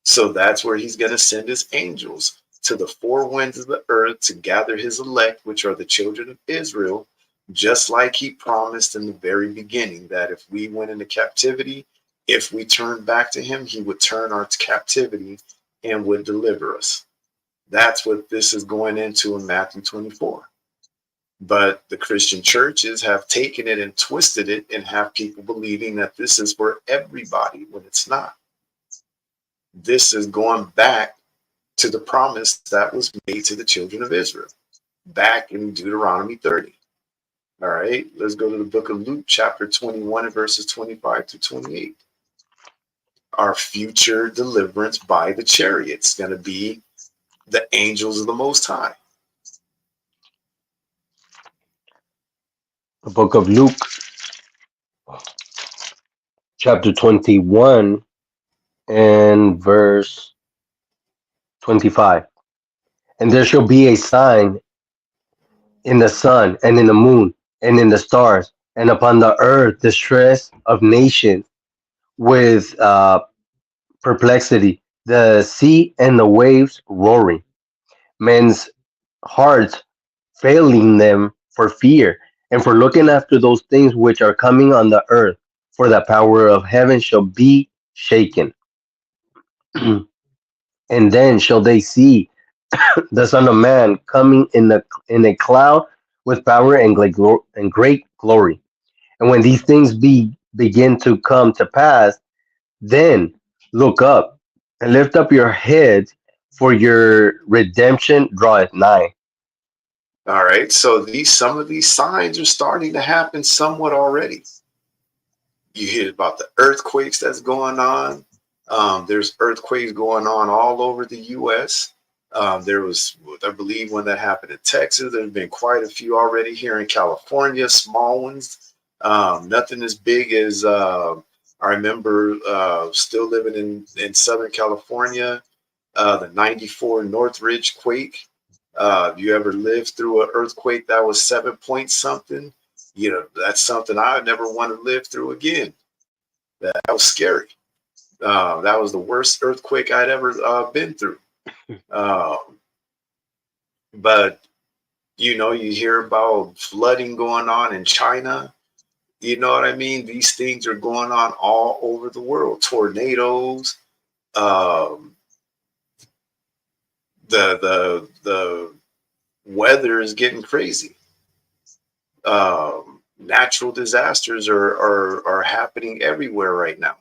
So that's where he's going to send his angels to the four winds of the earth to gather his elect, which are the children of Israel, just like he promised in the very beginning, that if we went into captivity, if we turned back to him, he would turn our captivity and would deliver us. That's what this is going into in Matthew 24. But the Christian churches have taken it and twisted it and have people believing that this is for everybody when it's not. This is going back to the promise that was made to the children of Israel back in Deuteronomy 30. All right, let's go to the book of Luke, chapter 21, and verses 25 to 28. Our future deliverance by the chariots going to be the angels of the Most High. The book of Luke, chapter 21 and verse 25. And there shall be a sign in the sun and in the moon and in the stars, and upon the earth distress of nations with perplexity, the sea and the waves roaring, men's hearts failing them for fear, and for looking after those things which are coming on the earth, for the power of heaven shall be shaken. And then shall they see the Son of Man coming in a cloud with power and great glory. And when these things begin to come to pass, Then look up and lift up your head, for your redemption draweth nigh. All right. So some of these signs are starting to happen somewhat already. You hear about the earthquakes that's going on. There's earthquakes going on all over the U.S. There was, I believe, when that happened in Texas. There have been quite a few already here in California, small ones. Nothing as big as I remember still living in Southern California, the 94 Northridge quake. You ever lived through an earthquake that was 7 point something? You know, that's something I never want to live through again. That was scary. That was the worst earthquake I'd ever been through. Um, but you know, you hear about flooding going on in China. You know what I mean? These things are going on all over the world. Tornadoes. Um, the weather is getting crazy. Natural disasters are happening everywhere right now.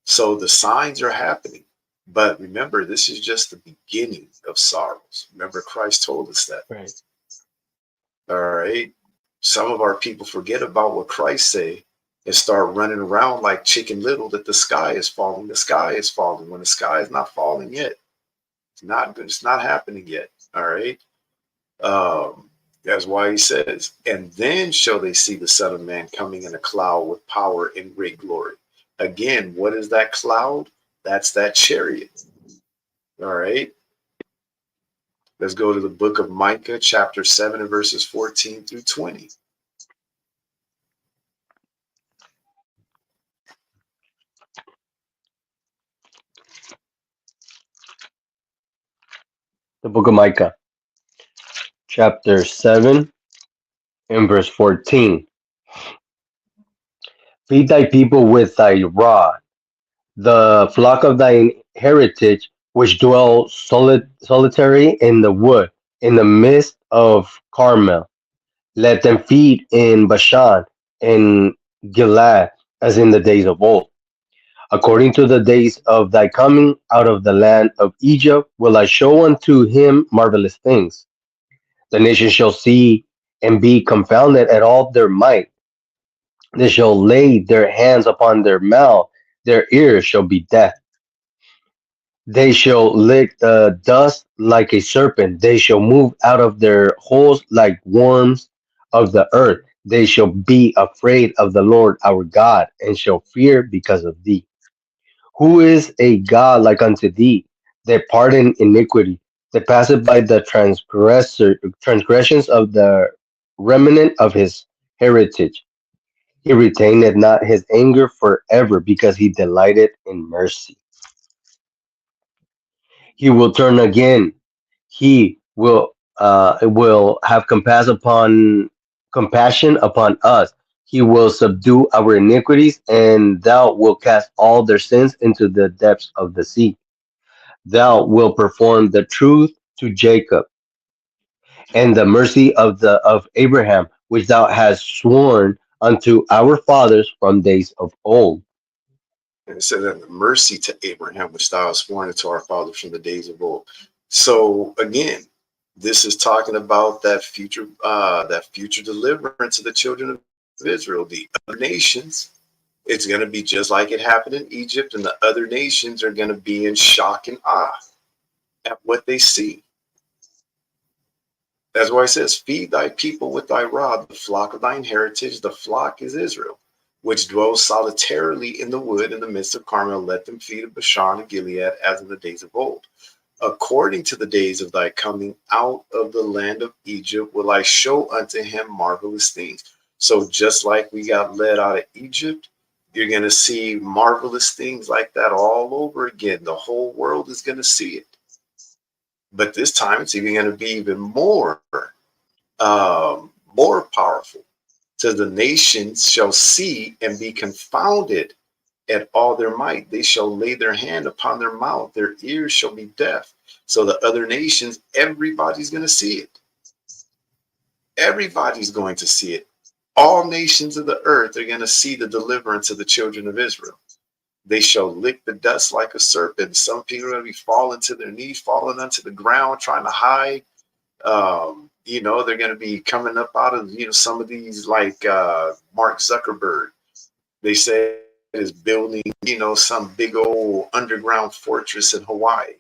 So the signs are happening. But remember, this is just the beginning of sorrows. Remember, Christ told us that. Right. All right. Some of our people forget about what Christ say and start running around like Chicken Little that the sky is falling. The sky is falling when the sky is not falling yet. It's not good. It's not happening yet. All right. That's why he says, and then shall they see the Son of Man coming in a cloud with power and great glory. Again, what is that cloud? That's that chariot. All right. Let's go to the book of Micah, chapter 7, and verses 14 through 20. The book of Micah, chapter 7, and verse 14. Feed thy people with thy rod, the flock of thine heritage, which dwell solitary in the wood, in the midst of Carmel. Let them feed in Bashan and Gilead, as in the days of old. According to the days of thy coming out of the land of Egypt, will I show unto him marvelous things. The nations shall see and be confounded at all their might. They shall lay their hands upon their mouth, their ears shall be deaf. They shall lick the dust like a serpent. They shall move out of their holes like worms of the earth. They shall be afraid of the Lord our God, and shall fear because of thee. Who is a God like unto thee, that pardon iniquity, that passeth by the transgressions of the remnant of his heritage? He retaineth not his anger forever, because he delighted in mercy. He will turn again. He will have compassion upon us. He will subdue our iniquities, and thou wilt cast all their sins into the depths of the sea. Thou wilt perform the truth to Jacob, and the mercy of Abraham, which thou hast sworn unto our fathers from days of old. And it said that the mercy to Abraham, which thou hast sworn to our fathers from the days of old. So again, this is talking about that future deliverance of the children of Israel, the other nations. It's going to be just like it happened in Egypt, and the other nations are going to be in shock and awe at what they see. That's why it says, feed thy people with thy rod, the flock of thine heritage. The flock is Israel, which dwells solitarily in the wood in the midst of Carmel. Let them feed of Bashan and Gilead, as in the days of old. According to the days of thy coming out of the land of Egypt, will I show unto him marvelous things. So just like we got led out of Egypt, you're going to see marvelous things like that all over again. The whole world is going to see it. But this time it's even going to be even more powerful. So the nations shall see and be confounded at all their might. They shall lay their hand upon their mouth. Their ears shall be deaf. So the other nations, everybody's going to see it. Everybody's going to see it. All nations of the earth are going to see the deliverance of the children of Israel. They shall lick the dust like a serpent. Some people are going to be falling to their knees, falling onto the ground, trying to hide. They're going to be coming up out of, some of these like Mark Zuckerberg. They said is building, some big old underground fortress in Hawaii,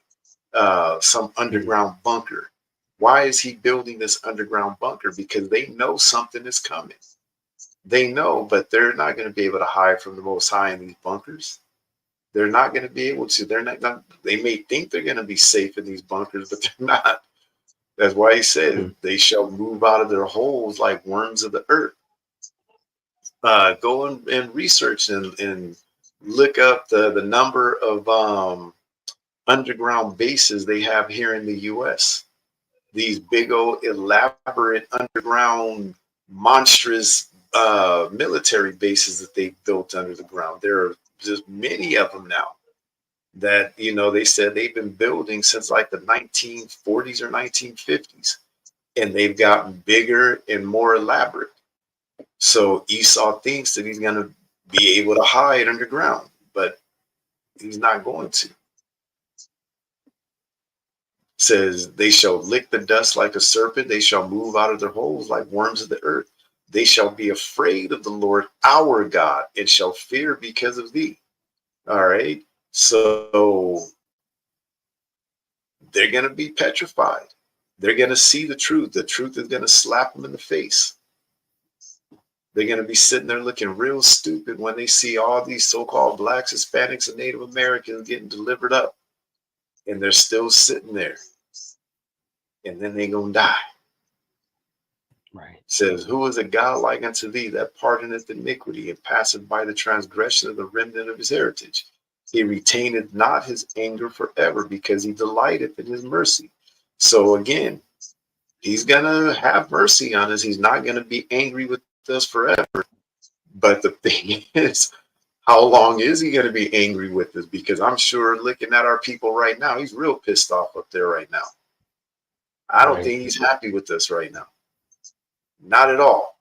some underground bunker. Why is he building this underground bunker? Because they know something is coming. They know, but they're not going to be able to hide from the Most High in these bunkers. They're not going to be able to. They're not. They may think they're going to be safe in these bunkers, but they're not. That's why he said they shall move out of their holes like worms of the earth. Go and research and look up the number of underground bases they have here in the U.S. These big old elaborate underground monstrous military bases that they built under the ground. There are just many of them now that, they said they've been building since like the 1940s or 1950s, and they've gotten bigger and more elaborate. So Esau thinks that he's going to be able to hide underground, but he's not going to. Says they shall lick the dust like a serpent. They shall move out of their holes like worms of the earth. They shall be afraid of the Lord our God and shall fear because of thee. All right. So they're going to be petrified. They're going to see the truth. The truth is going to slap them in the face. They're going to be sitting there looking real stupid when they see all these so-called blacks, Hispanics, and Native Americans getting delivered up. And they're still sitting there. And then they're going to die. Right. Says, who is a God like unto thee that pardoneth iniquity and passeth by the transgression of the remnant of his heritage? He retaineth not his anger forever because he delighteth in his mercy. So again, he's going to have mercy on us. He's not going to be angry with us forever. But the thing is, how long is he going to be angry with us? Because I'm sure looking at our people right now, he's real pissed off up there right now. I don't think he's happy with us right now. Not at all.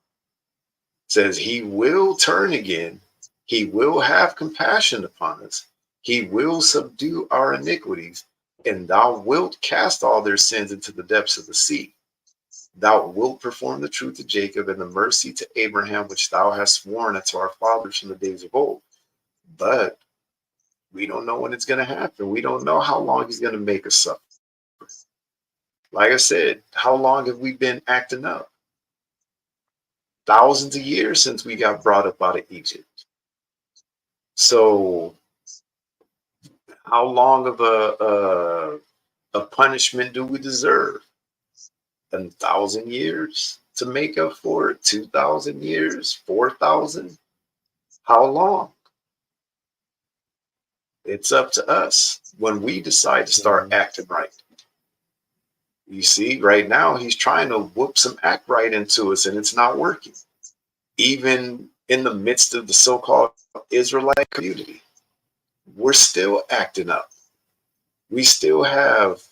Says he will turn again. He will have compassion upon us. He will subdue our iniquities, and thou wilt cast all their sins into the depths of the sea. Thou wilt perform the truth to Jacob and the mercy to Abraham, which thou hast sworn unto our fathers from the days of old. But we don't know when it's going to happen. We don't know how long he's going to make us suffer. Like I said, how long have we been acting up? Thousands of years since we got brought up out of Egypt. So how long of a punishment do we deserve? 1,000 years to make up for it? 2,000 years? 4,000? How long? It's up to us when we decide to start acting right. You see, right now he's trying to whoop some act right into us, and it's not working. Even in the midst of the so-called Israelite community, we're still acting up. We still have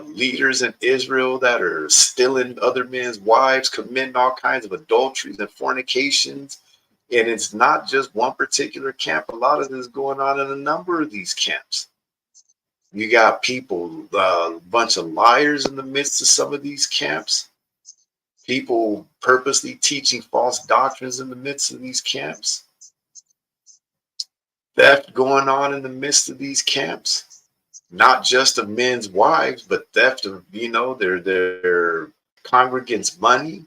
leaders in Israel that are stealing other men's wives, committing all kinds of adulteries and fornications. And it's not just one particular camp. A lot of this is going on in a number of these camps. You got people, a bunch of liars in the midst of some of these camps. People purposely teaching false doctrines in the midst of these camps. Theft going on in the midst of these camps. Not just of men's wives, but theft of, their congregants' money.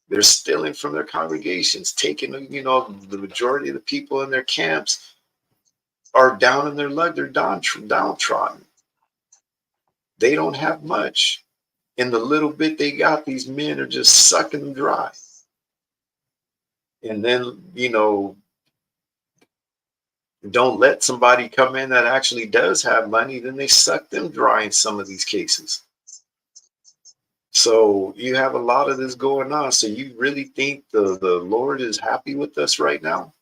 They're stealing from their congregations, taking, the majority of the people in their camps are down in their luck. They're downtrodden. They don't have much. And the little bit they got, these men are just sucking them dry. And then, don't let somebody come in that actually does have money, then they suck them dry in some of these cases. So you have a lot of this going on. So you really think the Lord is happy with us right now?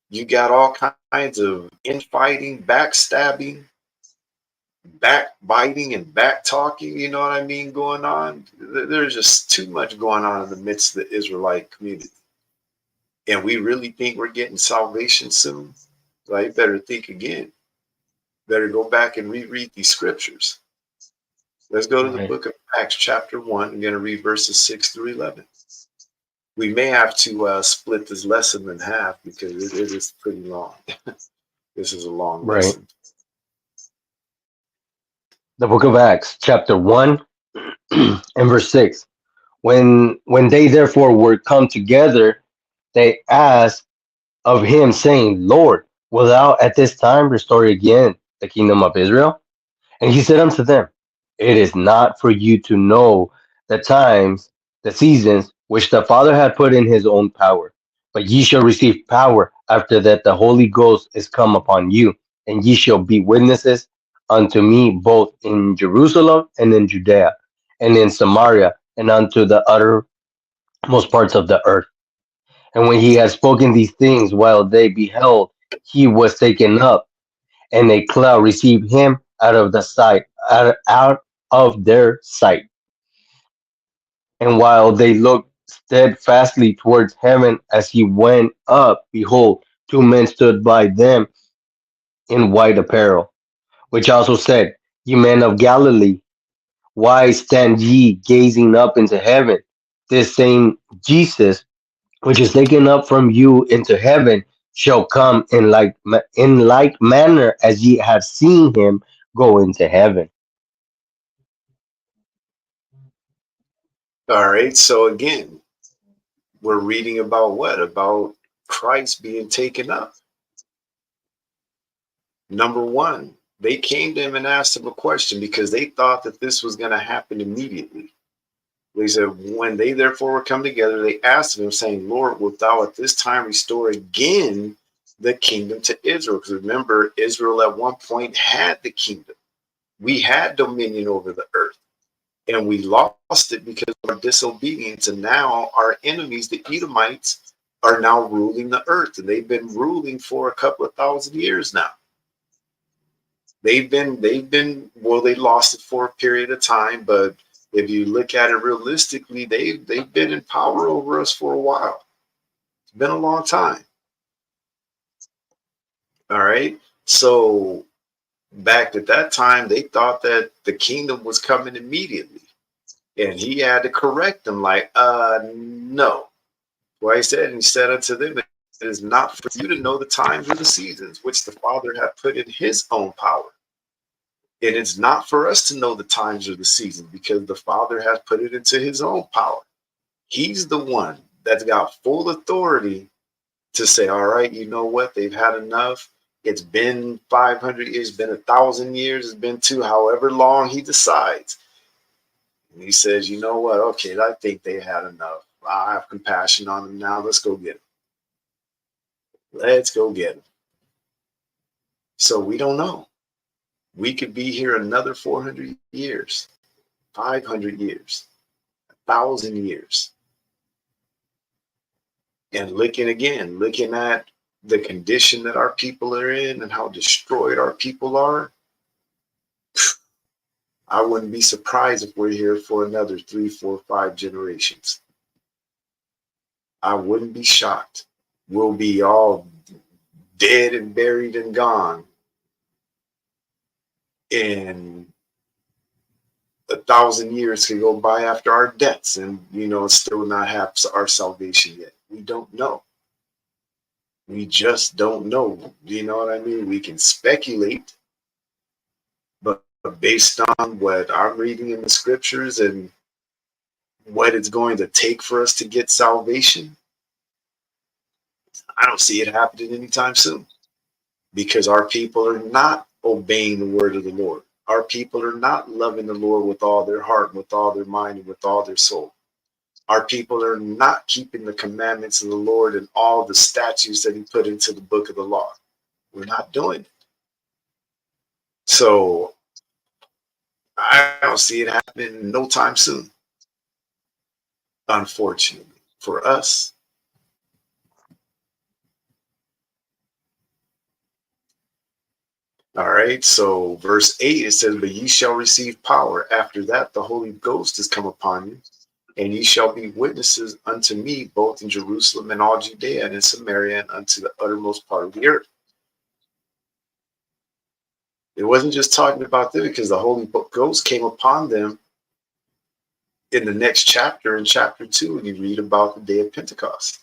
You got all kinds of infighting, backstabbing, backbiting, and back talking, you know what I mean, going on. There's just too much going on in the midst of the Israelite community. And we really think we're getting salvation soon? Like, better think again. Better go back and reread these scriptures. Let's go to the Right. book of Acts, chapter 1. I'm going to read verses 6 through 11. We may have to split this lesson in half because it is pretty long. This is a long Right. lesson. The book of Acts, chapter 1 and verse 6. When they therefore were come together, they asked of him, saying, Lord, wilt thou at this time restore again the kingdom of Israel? And he said unto them, it is not for you to know the times, the seasons, which the Father had put in his own power. But ye shall receive power after that the Holy Ghost is come upon you, and ye shall be witnesses unto me both in Jerusalem and in Judea, and in Samaria, and unto the uttermost parts of the earth. And when he had spoken these things, while they beheld, he was taken up, and a cloud received him out of the sight, out of their sight. And while they looked steadfastly towards heaven as he went up, behold, two men stood by them in white apparel, which also said, Ye men of Galilee, why stand ye gazing up into heaven? This same Jesus, which is taken up from you into heaven, shall come in like manner as ye have seen him go into heaven. All right. So again, we're reading about what? About Christ being taken up. Number one, they came to him and asked him a question because they thought that this was going to happen immediately. They said, when they therefore were come together, they asked him, saying, Lord, wilt thou at this time restore again the kingdom to Israel? Because remember, Israel at one point had the kingdom. We had dominion over the earth, and we lost it because of our disobedience. And now our enemies, the Edomites, are now ruling the earth, and they've been ruling for a couple of thousand years now. Well, they lost it for a period of time, but if you look at it realistically, they've been in power over us for a while. It's been a long time. All right. So back at that time, they thought that the kingdom was coming immediately. And he had to correct them, like, no. Well, he said, and he said unto them, it is not for you to know the times or the seasons which the Father hath put in his own power. And it's not for us to know the times or the seasons because the Father has put it into his own power. He's the one that's got full authority to say, all right, you know what? They've had enough. It's been 500 years, it's been 1,000 years, it's been however long he decides. And he says, you know what? Okay, I think they had enough. I have compassion on them now. Let's go get them. Let's go get them. So we don't know. We could be here another 400 years, 500 years, 1,000 years. And looking at the condition that our people are in and how destroyed our people are, I wouldn't be surprised if we're here for another 3, 4, 5 generations. I wouldn't be shocked. We'll be all dead and buried and gone in 1,000 years could go by after our deaths, and still not have our salvation yet. We don't know. We just don't know. Do you know what I mean? We can speculate, but based on what I'm reading in the scriptures and what it's going to take for us to get salvation, I don't see it happening anytime soon because our people are not obeying the word of the Lord. Our people are not loving the Lord with all their heart, with all their mind, and with all their soul. Our people are not keeping the commandments of the Lord and all the statutes that he put into the book of the law. We're not doing it. So I don't see it happening no time soon, unfortunately, for us. All right, so verse 8, it says, but ye shall receive power. After that, the Holy Ghost is come upon you, and ye shall be witnesses unto me, both in Jerusalem and all Judea and in Samaria and unto the uttermost part of the earth. It wasn't just talking about them, because the Holy Ghost came upon them in the next chapter, in chapter 2, and you read about the day of Pentecost.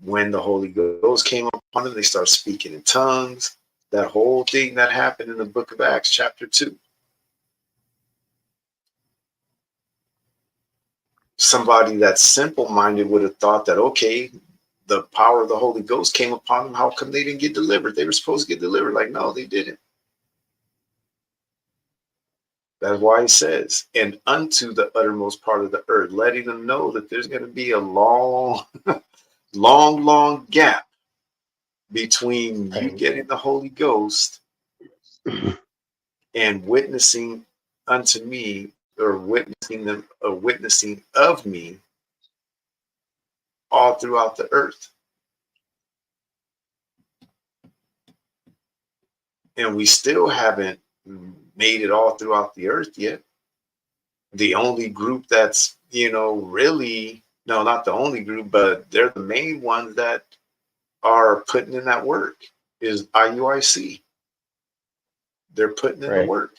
When the Holy Ghost came upon them, they start speaking in tongues. That whole thing that happened in the book of Acts, chapter 2. Somebody that's simple-minded would have thought that, okay, the power of the Holy Ghost came upon them. How come they didn't get delivered? They were supposed to get delivered. Like, no, they didn't. That's why he says, and unto the uttermost part of the earth, letting them know that there's going to be a long, long gap between you Right. getting the Holy Ghost and witnessing unto me, or witnessing them, or witnessing of me all throughout the earth. And we still haven't made it all throughout the earth yet. The only group that's, really, no, not the only group, but they're the main ones that are putting in that work, is IUIC. They're putting in the Right. work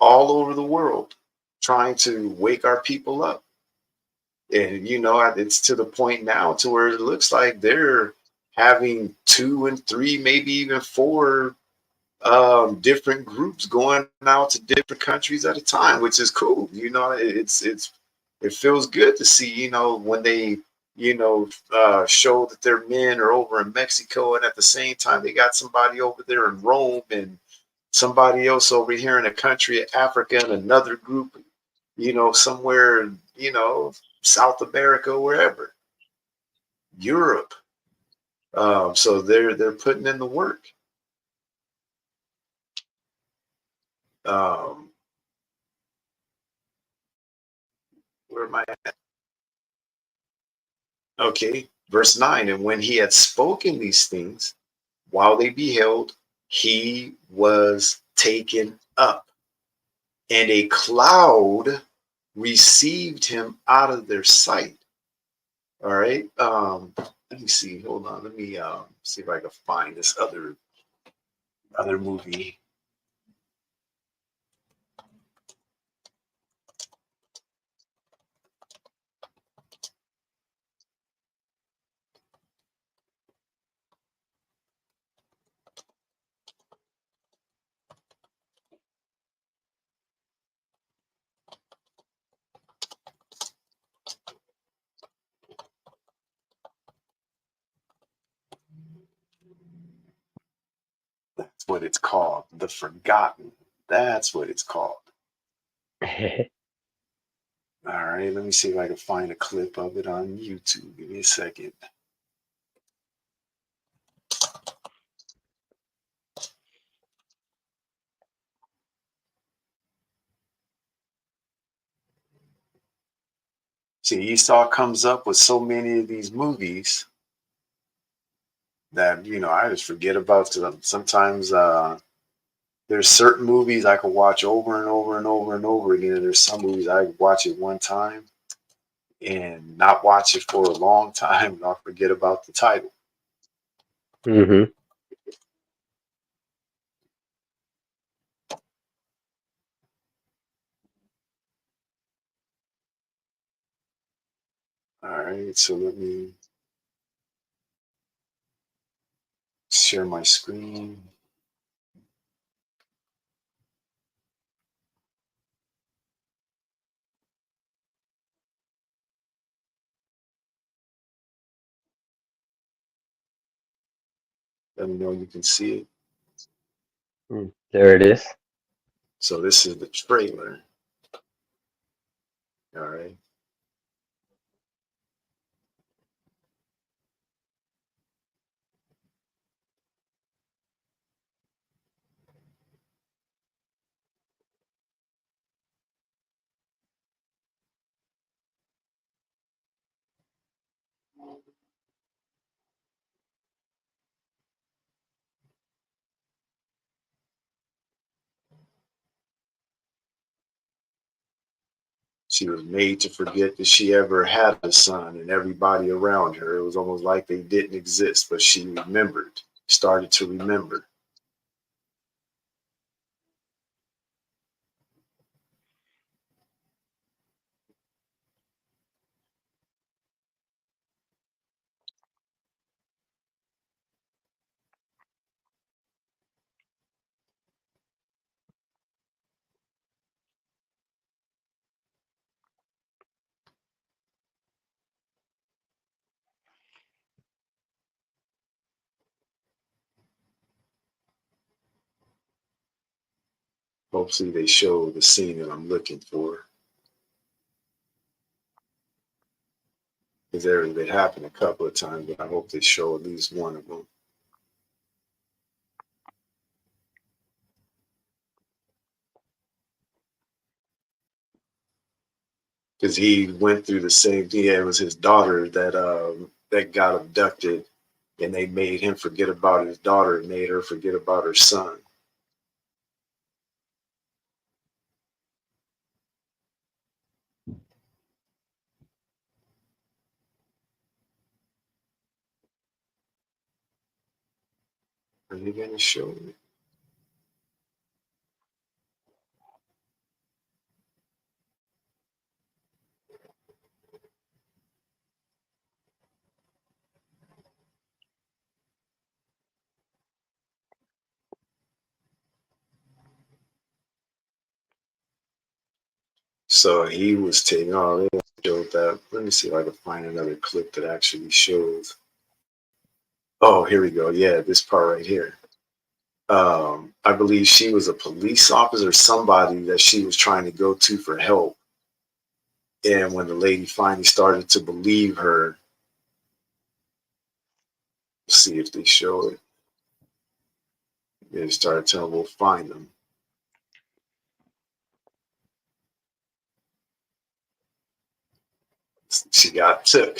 all over the world, trying to wake our people up. And, it's to the point now to where it looks like they're having 2 and 3, maybe even 4 different groups going out to different countries at a time, which is cool. It feels good to see, when they, show that their men are over in Mexico, and at the same time they got somebody over there in Rome, and somebody else over here in a country of Africa, and another group, somewhere, South America, wherever, Europe. So they're putting in the work. Um, where am I at? Okay, verse 9. And when he had spoken these things, while they beheld, he was taken up, and a cloud received him out of their sight. All right. Let me see. Hold on. Let me see if I can find this other movie. That's what it's called. The Forgotten. That's what it's called. All right. Let me see if I can find a clip of it on YouTube. Give me a second. See, Esau comes up with so many of these movies that, I just forget about them. Sometimes there's certain movies I could watch over and over and over and over again. There's some movies I watch it one time and not watch it for a long time, and I'll forget about the title. Mm-hmm. All right, so let me share my screen. Let me know you can see it. There it is. So this is the trailer. All right. She was made to forget that she ever had a son, and everybody around her, it was almost like they didn't exist, but she remembered, started to remember. Hopefully they show the scene that I'm looking for. Because they happened a couple of times, but I hope they show at least one of them. Because he went through the same thing. Yeah, it was his daughter that got abducted, and they made him forget about his daughter and made her forget about her son. Are they going to show it? So he was taking all this. Showed that. Let me see if I can find another clip that actually shows. Oh, here we go. Yeah, this part right here. I believe she was a police officer, somebody that she was trying to go to for help. And when the lady finally started to believe her, see if they show it. They started telling her, we'll find them. She got took.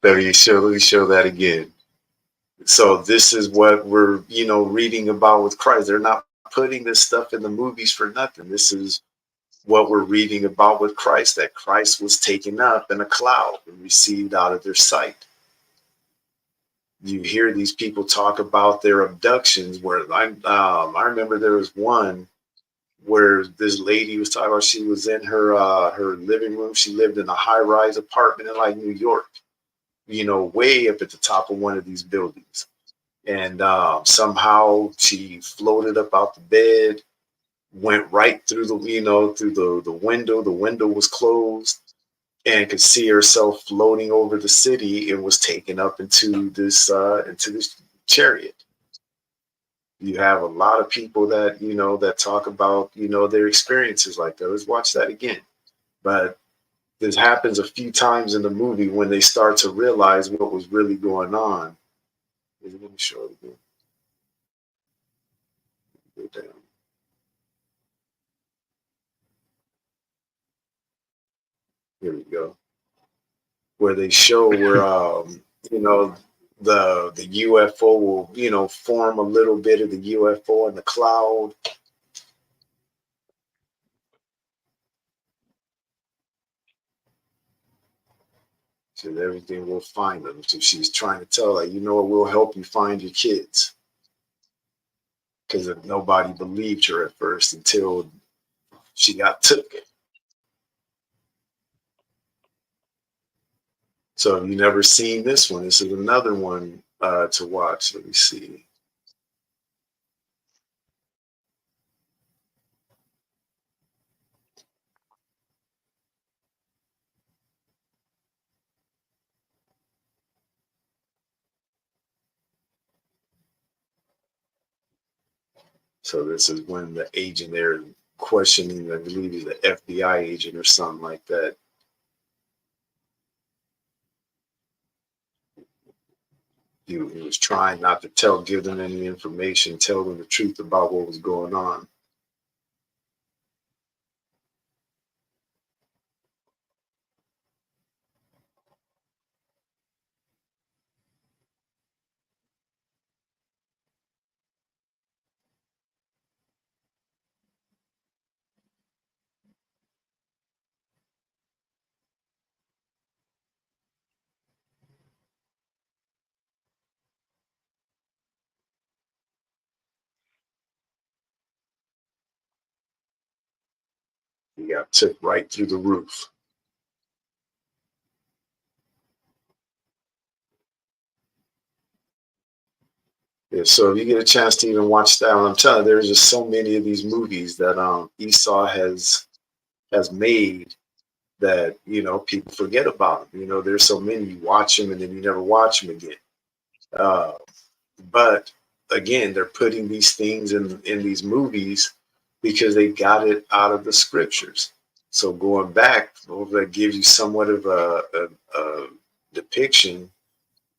Let me show that again. So this is what we're, reading about with Christ. They're not putting this stuff in the movies for nothing. This is what we're reading about with Christ, that Christ was taken up in a cloud and received out of their sight. You hear these people talk about their abductions where I remember there was one where this lady was talking about she was in her living room. She lived in a high-rise apartment in like New York, way up at the top of one of these buildings. And somehow she floated up out the bed, went right through the window. The window was closed, and could see herself floating over the city and was taken up into this chariot. You have a lot of people that talk about their experiences like that. Let's watch that again. But this happens a few times in the movie when they start to realize what was really going on. Is it going to show it again? Go down. Here we go. Where they show where you know the UFO will form a little bit of the UFO in the cloud. So everything will find them. So she's trying to tell her, we'll help you find your kids. Because nobody believed her at first until she got took. So if you never seen this one, this is another one to watch. Let me see. So this is when the agent there questioning, I believe he's the FBI agent or something like that. He was trying not to give them any information, tell them the truth about what was going on. He got took right through the roof. Yeah, so if you get a chance to even watch that, I'm telling you, there's just so many of these movies that Esau has made that people forget about them. There's so many, you watch them and then you never watch them again. But again, they're putting these things in these movies because they got it out of the scriptures. So going back, well, that gives you somewhat of a depiction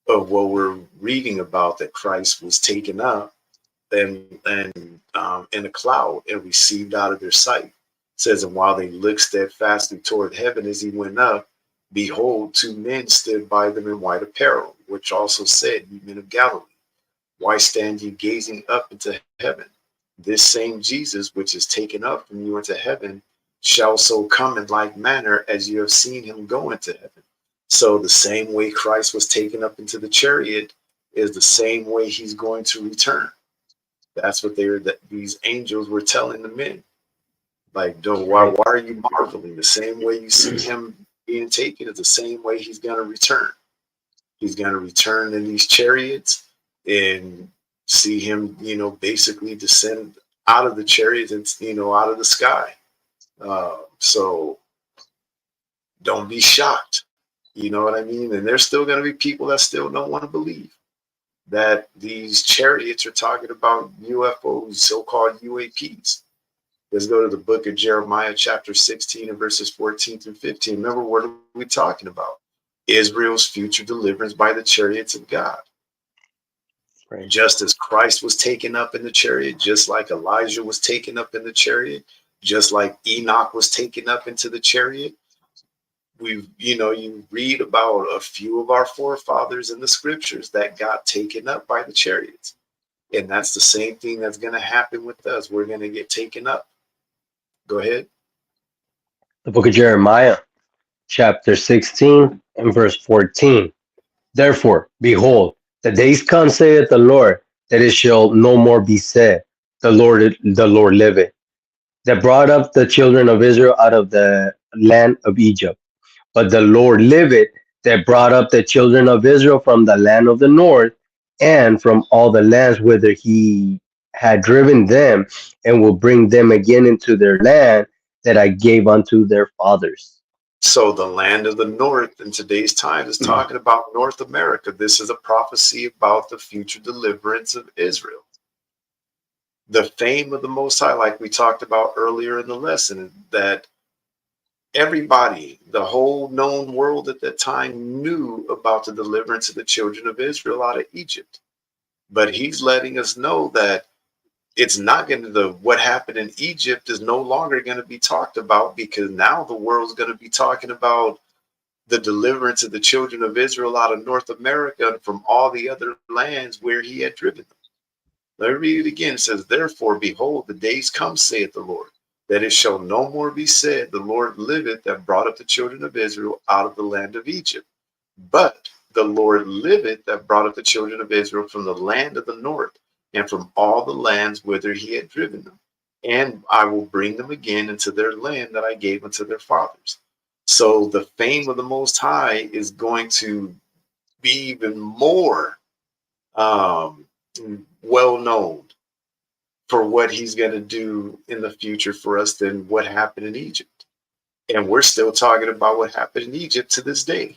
of what we're reading about, that Christ was taken up and in a cloud and received out of their sight. It says, and while they looked steadfastly toward heaven as he went up, behold, two men stood by them in white apparel, which also said, ye men of Galilee, why stand ye gazing up into heaven? This same Jesus, which is taken up from you into heaven, shall so come in like manner as you have seen him go into heaven. So the same way Christ was taken up into the chariot is the same way he's going to return. That's what these angels were telling the men. Like, don't, why Right. are you marveling? The same way you see him being taken is the same way he's going to return. He's going to return in these chariots, and see him, basically descend out of the chariots and, out of the sky. So don't be shocked. You know what I mean? And there's still going to be people that still don't want to believe that these chariots are talking about UFOs, so-called UAPs. Let's go to the book of Jeremiah, chapter 16 and verses 14 through 15. Remember, what are we talking about? Israel's future deliverance by the chariots of God. Right. Just as Christ was taken up in the chariot, just like Elijah was taken up in the chariot, just like Enoch was taken up into the chariot. You read about a few of our forefathers in the scriptures that got taken up by the chariots. And that's the same thing that's going to happen with us. We're going to get taken up. Go ahead. The book of Jeremiah, chapter 16 and verse 14. Therefore, behold, the days come, saith the Lord, that it shall no more be said, the Lord liveth, that brought up the children of Israel out of the land of Egypt. But the Lord liveth, that brought up the children of Israel from the land of the north, and from all the lands whither he had driven them, and will bring them again into their land that I gave unto their fathers. So the land of the north in today's time is talking about North America. This is a prophecy about the future deliverance of Israel. The fame of the Most High, like we talked about earlier in the lesson, that everybody, the whole known world at that time, knew about the deliverance of the children of Israel out of Egypt. But he's letting us know that it's not going to, what happened in Egypt is no longer going to be talked about, because now the world's going to be talking about the deliverance of the children of Israel out of North America and from all the other lands where he had driven them. Let me read it again. It says, therefore, behold, the days come, saith the Lord, that it shall no more be said, the Lord liveth, that brought up the children of Israel out of the land of Egypt. But the Lord liveth, that brought up the children of Israel from the land of the north, and from all the lands whither he had driven them. And I will bring them again into their land that I gave unto their fathers. So the fame of the Most High is going to be even more well known for what he's going to do in the future for us than what happened in Egypt. And we're still talking about what happened in Egypt to this day.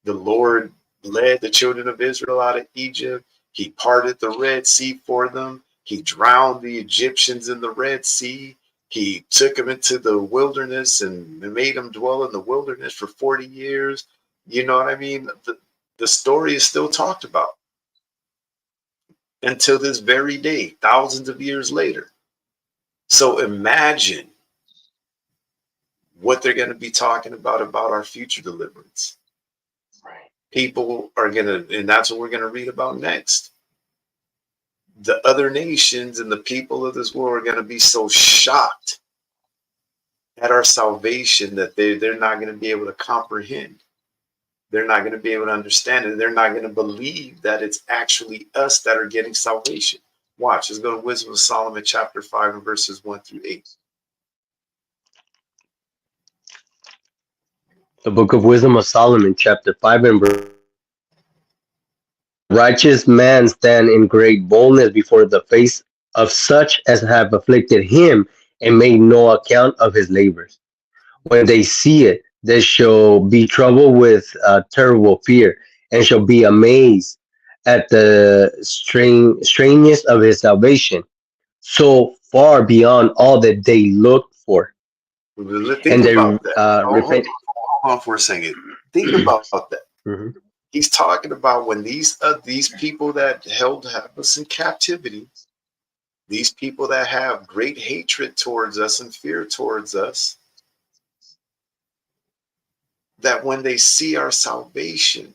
The Lord led the children of Israel out of Egypt. He parted the Red Sea for them. He drowned the Egyptians in the Red Sea. He took them into the wilderness and made them dwell in the wilderness for 40 years. You know what I mean? The story is still talked about until this very day, thousands of years later. So imagine what they're going to be talking about our future deliverance. Right. People are going to, and that's what we're going to read about next. The other nations and the people of this world are going to be so shocked at our salvation that they're not going to be able to comprehend. They're not going to be able to understand it. They're not going to believe that it's actually us that are getting salvation. Watch, let's go to Wisdom of Solomon, chapter 5, and verses 1 through 8. The book of Wisdom of Solomon, chapter 5 and verse. Righteous man stand in great boldness before the face of such as have afflicted him, and made no account of his labors. When they see it, they shall be troubled with terrible fear, and shall be amazed at the strangeness of his salvation, so far beyond all that they looked for, Think and they about that. repent. Hold on for a second. Think about that. Mhm. He's talking about when these people that have us in captivity, these people that have great hatred towards us and fear towards us, that when they see our salvation,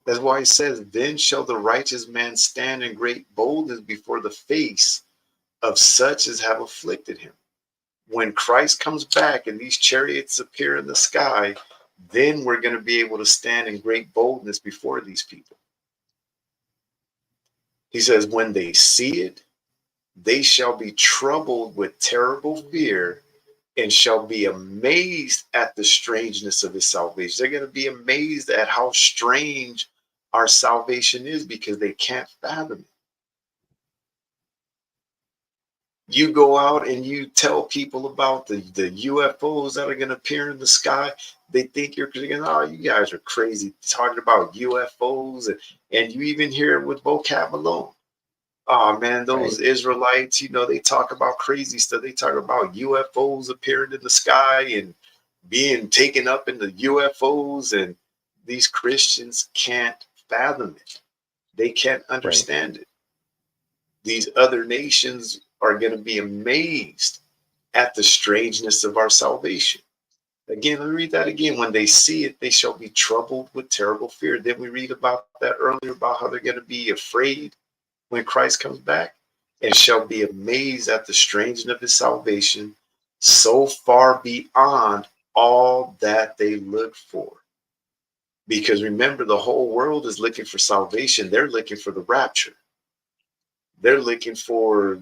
that's why he says, then shall the righteous man stand in great boldness before the face of such as have afflicted him. When Christ comes back and these chariots appear in the sky, then we're going to be able to stand in great boldness before these people. He says, when they see it, they shall be troubled with terrible fear and shall be amazed at the strangeness of his salvation. They're going to be amazed at how strange our salvation is because they can't fathom it. You go out and you tell people about the UFOs that are going to appear in the sky. They think you're thinking, oh, you guys are crazy talking about UFOs. And you even hear it with vocab alone. Oh man, Right. those Israelites, they talk about crazy stuff. They talk about UFOs appearing in the sky and being taken up in the UFOs, and these Christians can't fathom it. They can't Right. understand it. These other nations are going to be amazed at the strangeness of our salvation. Again, let me read that again. When they see it, they shall be troubled with terrible fear. Then we read about that earlier about how they're going to be afraid when Christ comes back and shall be amazed at the strangeness of his salvation, so far beyond all that they look for. Because remember, the whole world is looking for salvation. They're looking for the rapture. They're looking for,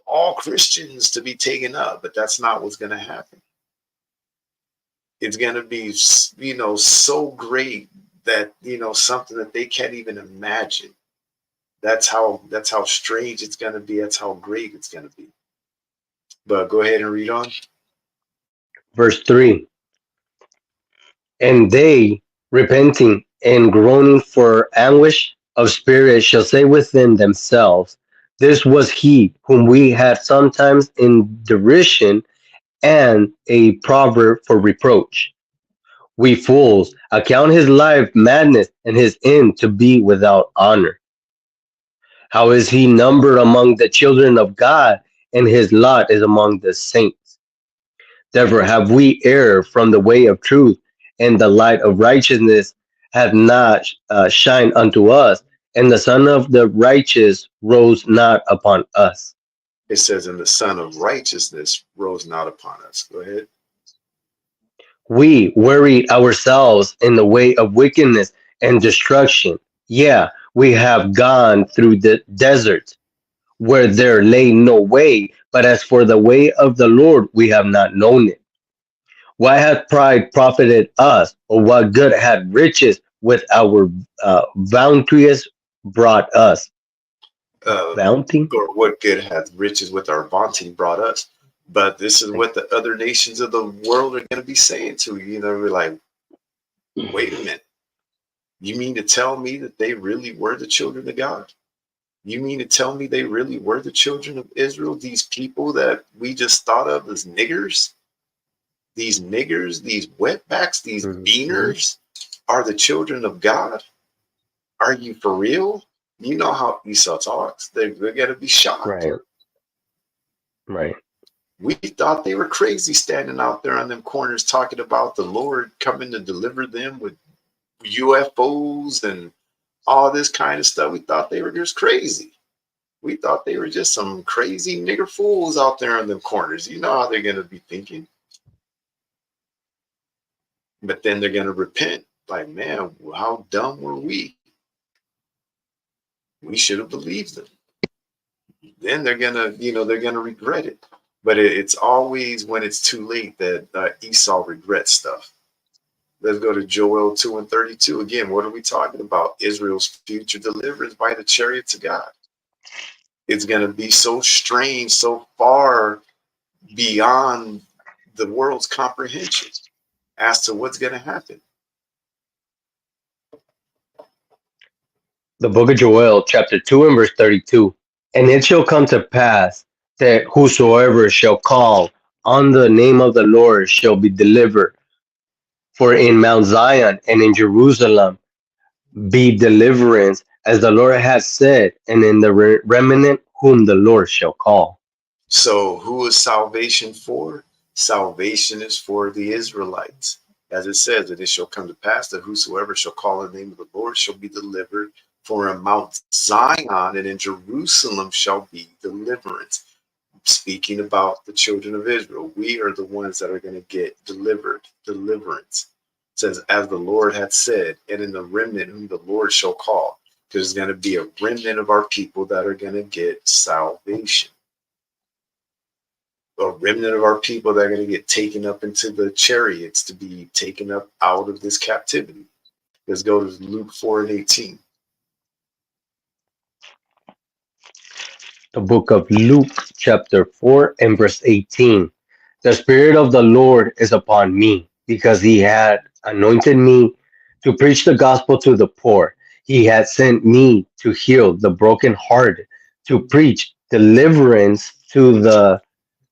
all Christians to be taken up, but that's not what's going to happen. It's going to be, so great that, something that they can't even imagine. That's how strange it's going to be. That's how great it's going to be. But go ahead and read on. Verse 3. And they, repenting and groaning for anguish of spirit, shall say within themselves, this was he whom we had sometimes in derision and a proverb for reproach. We fools account his life madness and his end to be without honor. How is he numbered among the children of God, and his lot is among the saints? Therefore have we erred from the way of truth, and the light of righteousness hath not shined unto us, and the Son of the righteous rose not upon us. It says, and the Son of Righteousness rose not upon us. Go ahead. We worried ourselves in the way of wickedness and destruction. Yeah, we have gone through the desert where there lay no way, but as for the way of the Lord, we have not known it. What hath pride profited us, or what good had riches with our bounteous brought us? Uh, Bounty? or what good hath riches with our vaunting brought us? But this is what the other nations of the world are going to be saying to you. We're like, wait a minute. You mean to tell me that they really were the children of God? You mean to tell me they really were the children of Israel? These people that we just thought of as niggers, these wetbacks, these Mhm. beaners are the children of God? Are you for real? You know how Esau talks. They're going to be shocked. Right, right, We thought they were crazy standing out there on them corners talking about the Lord coming to deliver them with UFOs and all this kind of stuff. We thought they were just crazy. We thought they were just some crazy nigger fools out there on them corners. You know how they're going to be thinking. But then they're going to repent. Like, man, how dumb were we? We should have believed them. Then they're going to, they're going to regret it. But it's always when it's too late that Esau regrets stuff. Let's go to Joel 2 and 32. Again, what are we talking about? Israel's future deliverance by the chariots of God. It's going to be so strange, so far beyond the world's comprehension as to what's going to happen. The book of Joel, chapter 2 and verse 32. And it shall come to pass that whosoever shall call on the name of the Lord shall be delivered. For in Mount Zion and in Jerusalem be deliverance, as the Lord has said, and in the remnant whom the Lord shall call. So who is salvation for? Salvation is for the Israelites. As it says, that it shall come to pass that whosoever shall call on the name of the Lord shall be delivered. For in Mount Zion and in Jerusalem shall be deliverance. Speaking about the children of Israel, we are the ones that are going to get deliverance. It says, as the Lord hath said, and in the remnant whom the Lord shall call. There's going to be a remnant of our people that are going to get salvation. A remnant of our people that are going to get taken up into the chariots to be taken up out of this captivity. Let's go to Luke 4 and 18. The book of Luke, chapter 4 and verse 18. The Spirit of the Lord is upon me, because he had anointed me to preach the gospel to the poor. He had sent me to heal the brokenhearted, to preach deliverance to the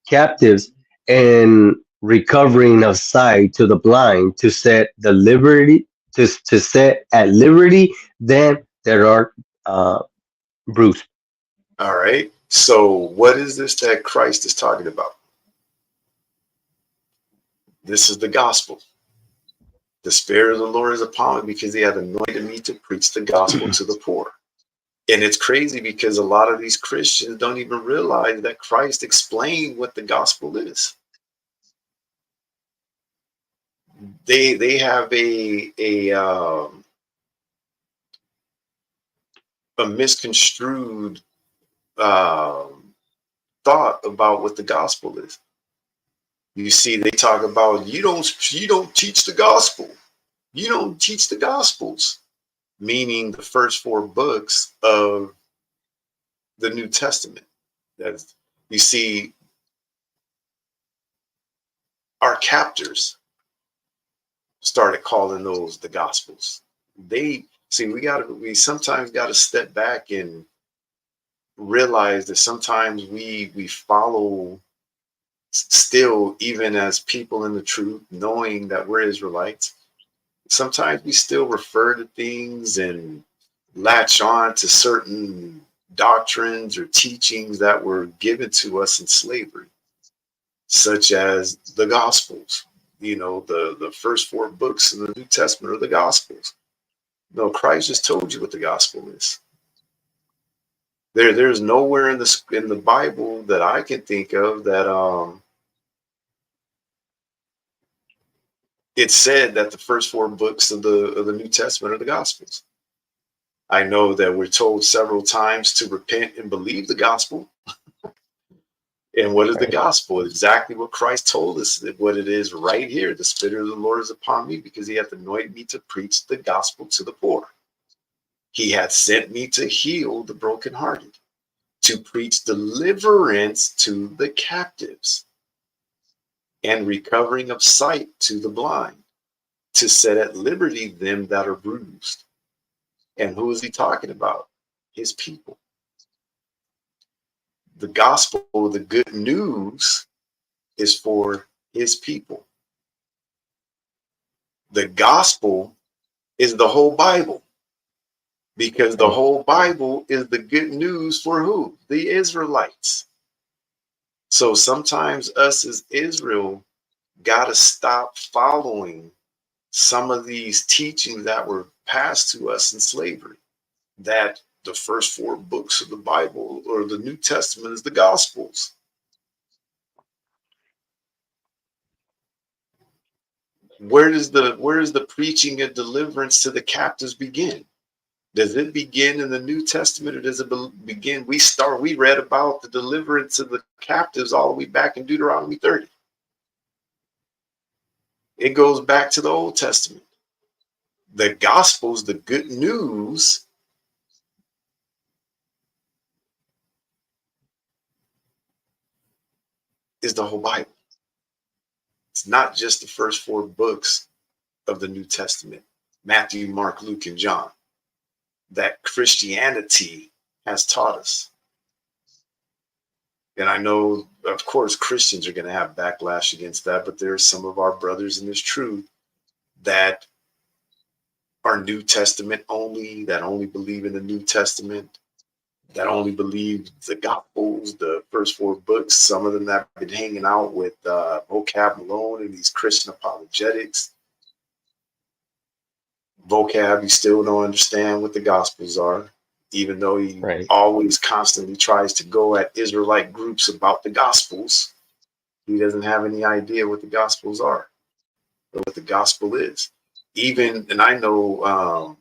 captives, and recovering of sight to the blind, to set the liberty to set at liberty them that are bruised. All right. So what is this that Christ is talking about? This is the gospel. The Spirit of the Lord is upon me because he hath anointed me to preach the gospel to the poor. And it's crazy because a lot of these Christians don't even realize that Christ explained what the gospel is. They have a misconstrued thought about what the gospel is. You see, they talk about you don't teach the gospel. You don't teach the gospels, meaning the first four books of the New Testament. That's, you see, our captors started calling those the gospels. They see we sometimes gotta step back and realize that sometimes we follow still, even as people in the truth, knowing that we're Israelites, sometimes we still refer to things and latch on to certain doctrines or teachings that were given to us in slavery, such as the Gospels. You know, the first four books in the New Testament are the Gospels. No, Christ just told you what the gospel is. There's nowhere in the Bible that I can think of that it said that the first four books of the New Testament are the Gospels. I know that we're told several times to repent and believe the gospel. And what is the Right. gospel? Exactly what Christ told us, what it is right here. The Spirit of the Lord is upon me because he hath anointed me to preach the gospel to the poor. He hath sent me to heal the brokenhearted, to preach deliverance to the captives, and recovering of sight to the blind, to set at liberty them that are bruised. And who is he talking about? His people. The gospel, the good news, is for his people. The gospel is the whole Bible, because the Right. whole Bible is the good news for who? The Israelites. So sometimes us as Israel got to stop following some of these teachings that were passed to us in slavery, that the first four books of the Bible or the New Testament is the Gospels. Where does the preaching and deliverance to the captives begin? Does it begin in the New Testament, or does it begin? We read about the deliverance of the captives all the way back in Deuteronomy 30. It goes back to the Old Testament. The Gospels, the good news, is the whole Bible. It's not just the first four books of the New Testament: Matthew, Mark, Luke, and John. that Christianity has taught us. And I know, of course, Christians are going to have backlash against that, but there are some of our brothers in this truth that are New Testament only, that only believe in the New Testament, that only believe the Gospels, the first 4 books. Some of them that have been hanging out with Vocab Malone and these Christian apologetics. Vocab, you still don't understand what the Gospels are, even though he always constantly tries to go at Israelite groups about the Gospels. He doesn't have any idea what the Gospels are or what the Gospel is. Even, and I know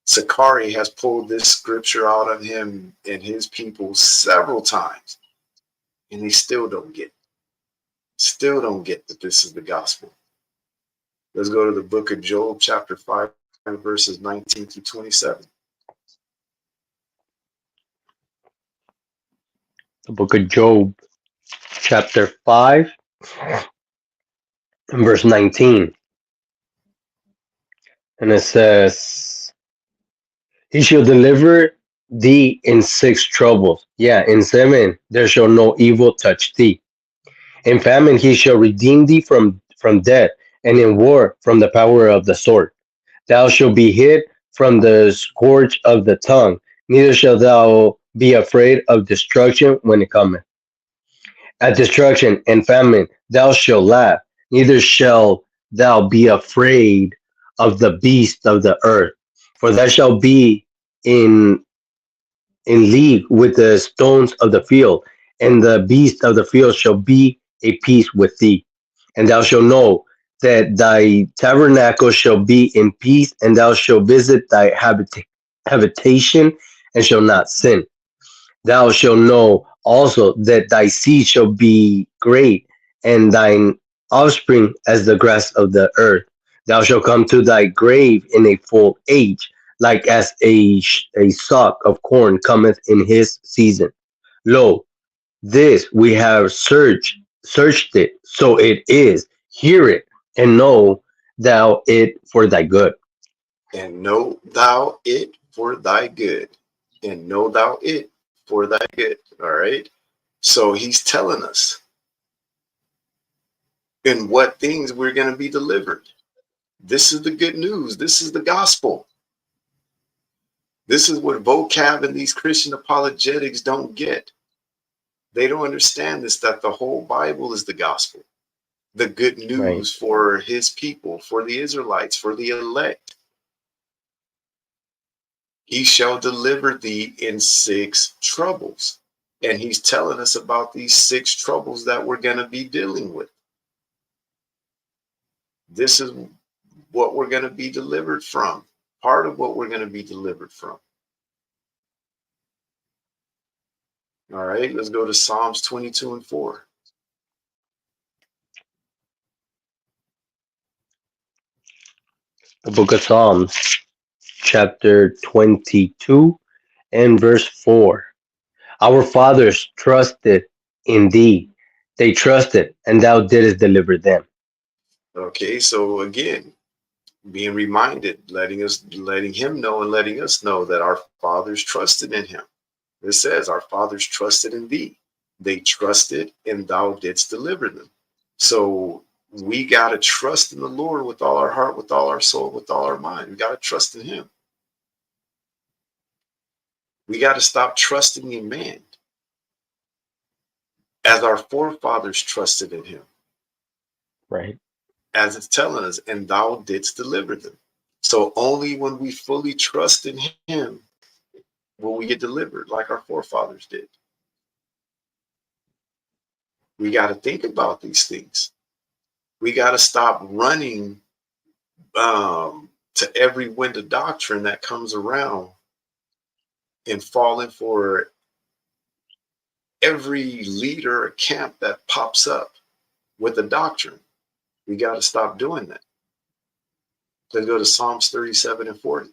Sakari has pulled this scripture out on him and his people several times, and they still don't get that this is the gospel. Let's go to the book of Job, chapter 5, verses 19 through 27. The book of Job, chapter 5, and verse 19. And it says, he shall deliver thee in 6 troubles. Yeah, in 7 there shall no evil touch thee. In famine he shall redeem thee from death, and in war from the power of the sword. Thou shalt be hid from the scourge of the tongue, neither shalt thou be afraid of destruction when it cometh. At destruction and famine thou shalt laugh, neither shalt thou be afraid of the beast of the earth, for thou shalt be in league with the stones of the field, and the beast of the field shall be a peace with thee. And thou shalt know that thy tabernacle shall be in peace, and thou shalt visit thy habitation, and shall not sin. Thou shalt know also that thy seed shall be great, and thine offspring as the grass of the earth. Thou shalt come to thy grave in a full age, like as a stalk of corn cometh in his season. Lo, this we have searched it, so it is. Hear it, and know thou it for thy good. And know thou it for thy good. And know thou it for thy good. All right. So he's telling us in what things we're going to be delivered. This is the good news. This is the gospel. This is what vocab and these Christian apologetics don't get. They don't understand this, that the whole Bible is the gospel, the good news for his people, for the Israelites, for the elect. He shall deliver thee in 6 troubles. And he's telling us about these 6 troubles that we're going to be dealing with. This is what we're going to be delivered from. Part of what we're going to be delivered from. All right, let's go to Psalms 22 and 4. The book of Psalms, chapter 22 and verse 4. Our fathers trusted in thee. They trusted, and thou didst deliver them. Okay, so again, being reminded, letting him know and letting us know that our fathers trusted in him. It says our fathers trusted in thee. They trusted, and thou didst deliver them. So we got to trust in the Lord with all our heart, with all our soul, with all our mind. We got to trust in him. We got to stop trusting in man as our forefathers trusted in him. Right. As it's telling us, and thou didst deliver them. So only when we fully trust in him will we get delivered like our forefathers did. We got to think about these things. We got to stop running to every wind of doctrine that comes around and falling for every leader or camp that pops up with a doctrine. We got to stop doing that. Let's go to Psalms 37 and 40.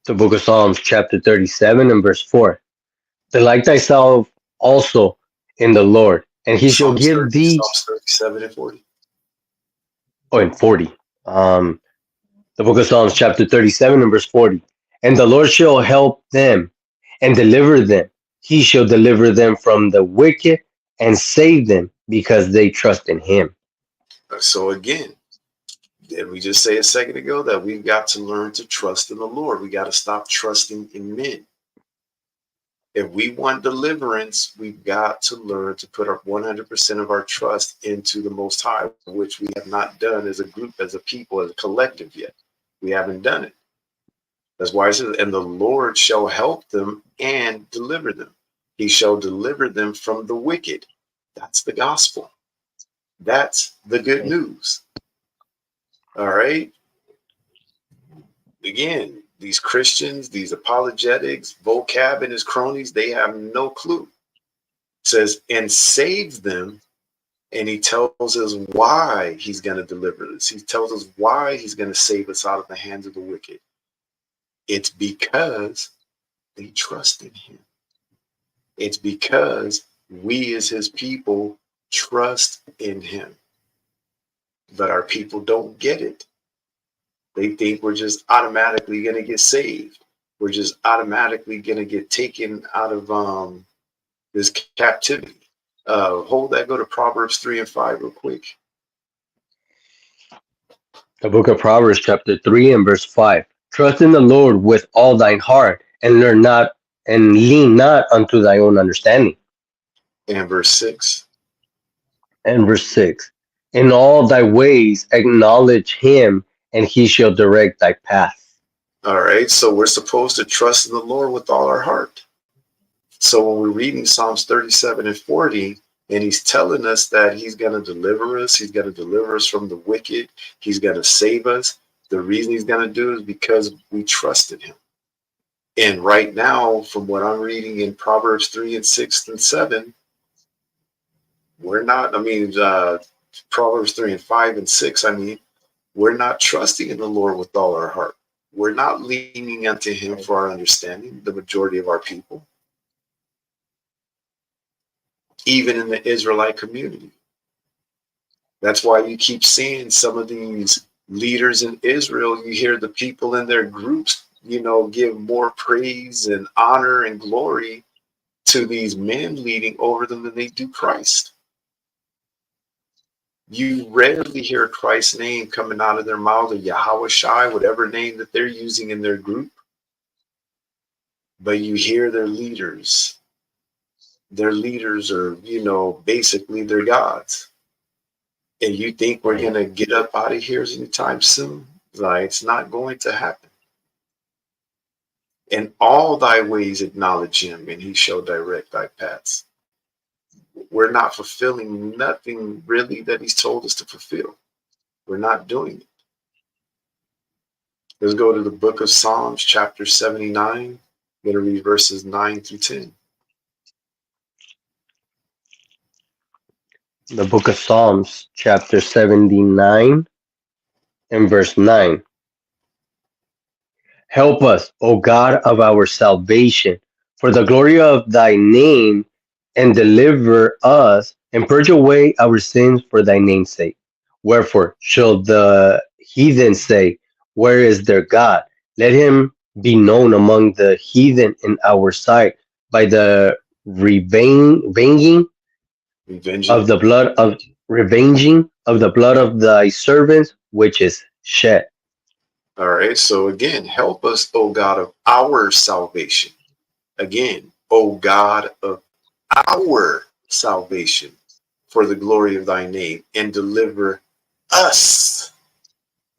The book of Psalms, chapter 37 and verse 4. Delight thyself also in the Lord, and he shall give thee. Psalms 37 and 40. Oh, and 40. The book of Psalms, chapter 37, and verse 40. And the Lord shall help them and deliver them. He shall deliver them from the wicked and save them because they trust in him. So again, did we just say a second ago that we've got to learn to trust in the Lord? We got to stop trusting in men. If we want deliverance, we've got to learn to put up 100% of our trust into the Most High, which we have not done as a group, as a people, as a collective yet. We haven't done it. That's why it says, and the Lord shall help them and deliver them. He shall deliver them from the wicked. That's the gospel. That's the good news. All right. Again, these Christians, these apologetics, vocab and his cronies, they have no clue. It says, and saves them. And he tells us why he's going to deliver us. He tells us why he's going to save us out of the hands of the wicked. It's because they trust in him. It's because we as his people trust in him. But our people don't get it. They think we're just automatically going to get saved. We're just automatically going to get taken out of this captivity. Hold that, go to Proverbs 3 and 5 real quick. The book of Proverbs, chapter 3, and verse 5. Trust in the Lord with all thine heart, and lean not unto thy own understanding. And verse 6. And verse 6. In all thy ways acknowledge him, and he shall direct thy path. All right, so we're supposed to trust in the Lord with all our heart. So when we're reading Psalms 37 and 40, and he's telling us that he's going to deliver us, he's going to deliver us from the wicked, he's going to save us. The reason he's going to do it is because we trusted him. And right now, from what I'm reading in Proverbs 3 and 6 and 7, we're not, Proverbs 3 and 5 and 6, we're not trusting in the Lord with all our heart. We're not leaning unto him for our understanding, the majority of our people, even in the Israelite community. That's why you keep seeing some of these leaders in Israel. You hear the people in their groups, give more praise and honor and glory to these men leading over them than they do Christ. You rarely hear Christ's name coming out of their mouth, or Yahweh Shai, whatever name that they're using in their group. But you hear their leaders. Their leaders are, basically their gods. And you think we're going to get up out of here anytime soon? Like, it's not going to happen. In all thy ways acknowledge him, and he shall direct thy paths. We're not fulfilling nothing really that he's told us to fulfill. We're not doing it. Let's go to the book of Psalms, chapter 79. I'm going to read verses 9 through 10. The book of Psalms, chapter 79, and verse 9. Help us, O God of our salvation, for the glory of thy name, and deliver us, and purge away our sins for thy name's sake. Wherefore shall the heathen say, where is their God? Let him be known among the heathen in our sight by the revenging of the blood of thy servants, which is shed. All right. So again, help us, O God of our salvation. Again, O God of our salvation, for the glory of thy name, and deliver us,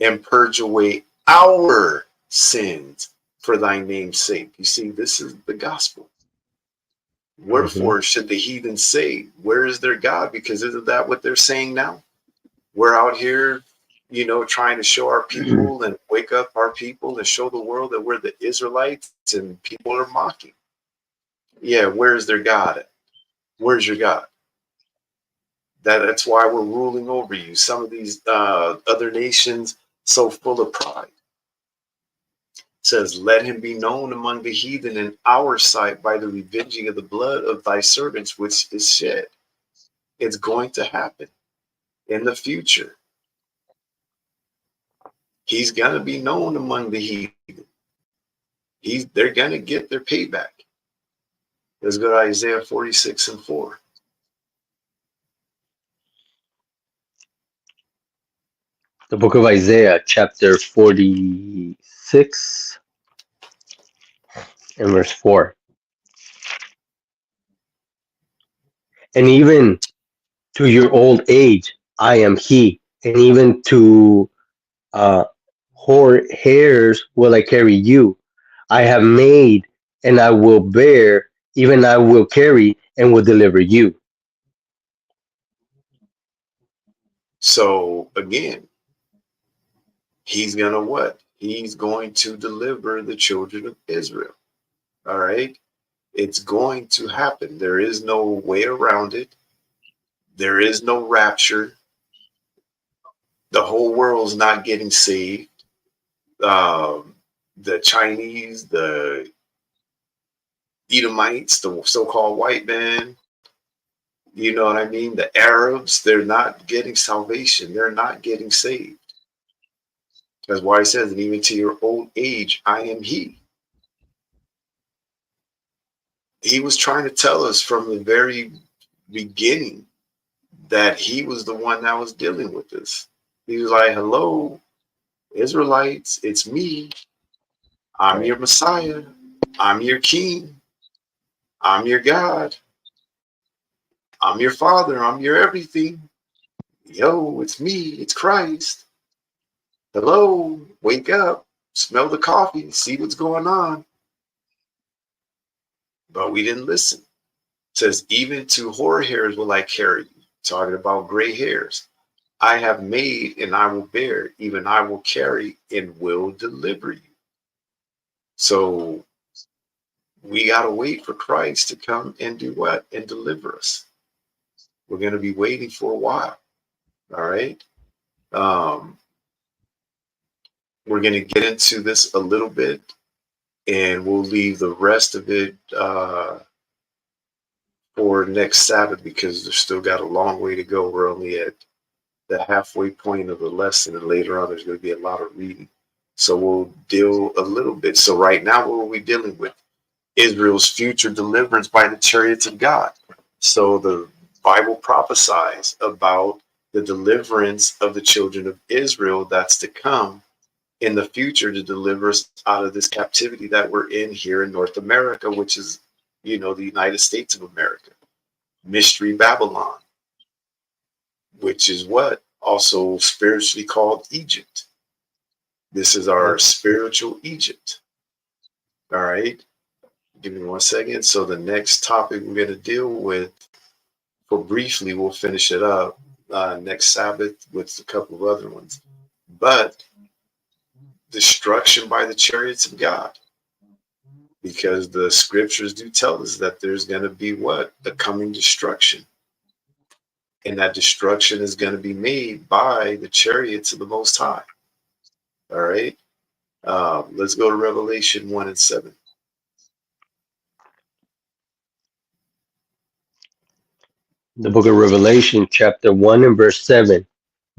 and purge away our sins for thy name's sake. You see, this is the gospel. Wherefore should the heathen say, where is their God? Because isn't that what they're saying now? We're out here, trying to show our people and wake up our people and show the world that we're the Israelites, and people are mocking. Yeah, where's their God? Where's your God? That's why we're ruling over you. Some of these other nations so full of pride. It says, let him be known among the heathen in our sight by the revenging of the blood of thy servants, which is shed. It's going to happen in the future. He's gonna be known among the heathen. They're gonna get their payback. Let's go to Isaiah 46:4. The book of Isaiah, chapter 46 and verse 4. And even to your old age, I am he, and even to uh, hoar hairs will I carry you. I have made, and I will bear, even I will carry, and will deliver you. So again, he's gonna what? He's going to deliver the children of Israel. All right. It's going to happen. There is no way around it. There is no rapture. The whole world's not getting saved. The Chinese, the Edomites, the so-called white man, you know what I mean? The Arabs, they're not getting salvation. They're not getting saved. That's why he says, and even to your old age, I am he. He was trying to tell us from the very beginning that he was the one that was dealing with this. He was like, hello, Israelites, it's me. I'm Right. your Messiah. I'm your King. I'm your God. I'm your Father. I'm your everything. Yo, it's me. It's Christ. Hello, wake up. Smell the coffee. See what's going on. But we didn't listen. It says, even to hoar hairs will I carry you. Talking about gray hairs. I have made and I will bear. Even I will carry and will deliver you. So we got to wait for Christ to come and do what? And deliver us. We're going to be waiting for a while. All right. Um, we're going to get into this a little bit and we'll leave the rest of it for next Sabbath because we've still got a long way to go. We're only at the halfway point of the lesson, and later on, there's going to be a lot of reading. So we'll deal a little bit. So right now, what are we dealing with? Israel's future deliverance by the chariots of God. So the Bible prophesies about the deliverance of the children of Israel that's to come in the future to deliver us out of this captivity that we're in here in North America, which is, you know, the United States of America. Mystery Babylon, which is what? Also spiritually called Egypt. This is our Yep. spiritual Egypt. All right. Give me 1 second. So the next topic we're going to deal with, for briefly, we'll finish it up next Sabbath with a couple of other ones. But destruction by the chariots of God. Because the scriptures do tell us that there's going to be what? A coming destruction. And that destruction is going to be made by the chariots of the Most High. All right. Let's go to Revelation 1:7. The book of Revelation, chapter 1 and verse 7.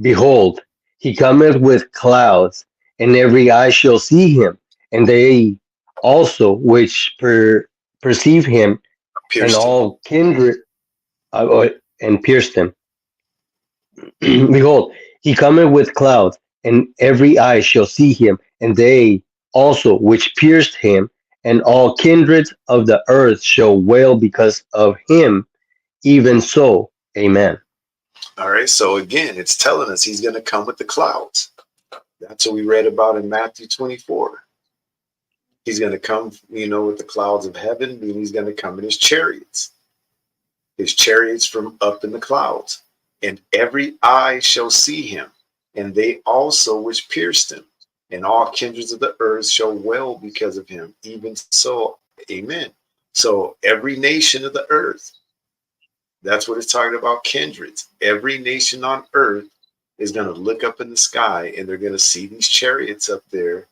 Behold, he cometh with clouds, and every eye shall see him, and they also which perceive him, and Pierced him. all kindred, and pierced him. Behold, he cometh with clouds, and every eye shall see him, and they also which pierced him, and all kindreds of the earth shall wail because of him. Even so, amen. All right. So again, it's telling us he's going to come with the clouds. That's what we read about in Matthew 24. He's going to come, you know, with the clouds of heaven, and he's going to come in his chariots from up in the clouds. And every eye shall see him, and they also which pierced him, and all kindreds of the earth shall wail because of him. Even so, amen. So every nation of the earth, that's what it's talking about, kindreds. Every nation on earth is going to look up in the sky and they're going to see these chariots up there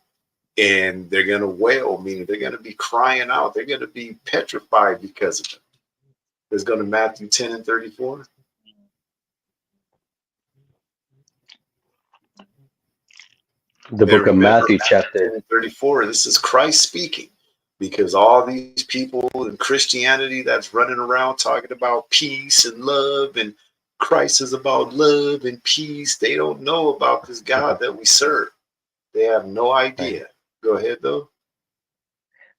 and they're going to wail, meaning they're going to be crying out. They're going to be petrified because of it. Let's go to Matthew 10:34. The And book of remember, Matthew, Matthew chapter 10 and 34, this is Christ speaking. Because all these people in Christianity that's running around talking about peace and love, and Christ is about love and peace, they don't know about this God that we serve. They have no right. idea. Go ahead, though.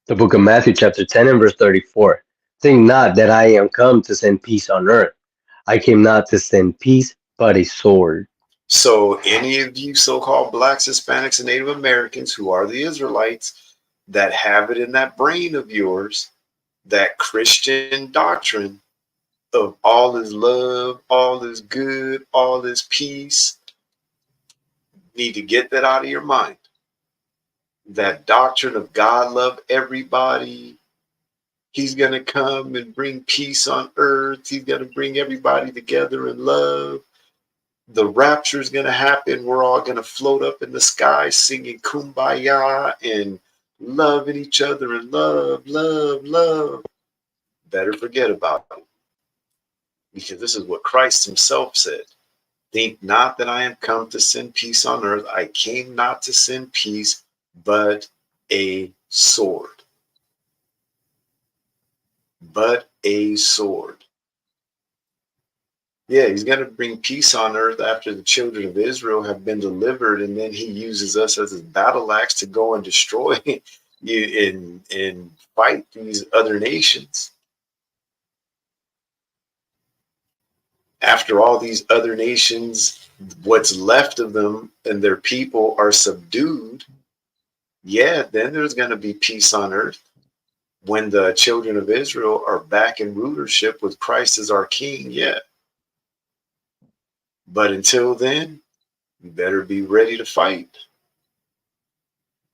The book of Matthew, chapter 10 and verse 34. Think not that I am come to send peace on earth. I came not to send peace, but a sword. So, any of you so called blacks, Hispanics, and Native Americans who are the Israelites that have it in that brain of yours, that Christian doctrine of all is love, all is good, all is peace, need to get that out of your mind. That doctrine of God love everybody. He's going to come and bring peace on earth. He's going to bring everybody together in love. The rapture is going to happen. We're all going to float up in the sky singing kumbaya and loving each other and love, love, love. Better forget about it, because this is what Christ himself said. Think not that I am come to send peace on earth. I came not to send peace, but a sword. But a sword. Yeah, he's going to bring peace on earth after the children of Israel have been delivered, and then he uses us as his battle axe to go and destroy you and fight these other nations. After all these other nations, what's left of them and their people are subdued, yeah, then there's going to be peace on earth when the children of Israel are back in rulership with Christ as our king. Yeah. But until then, you better be ready to fight.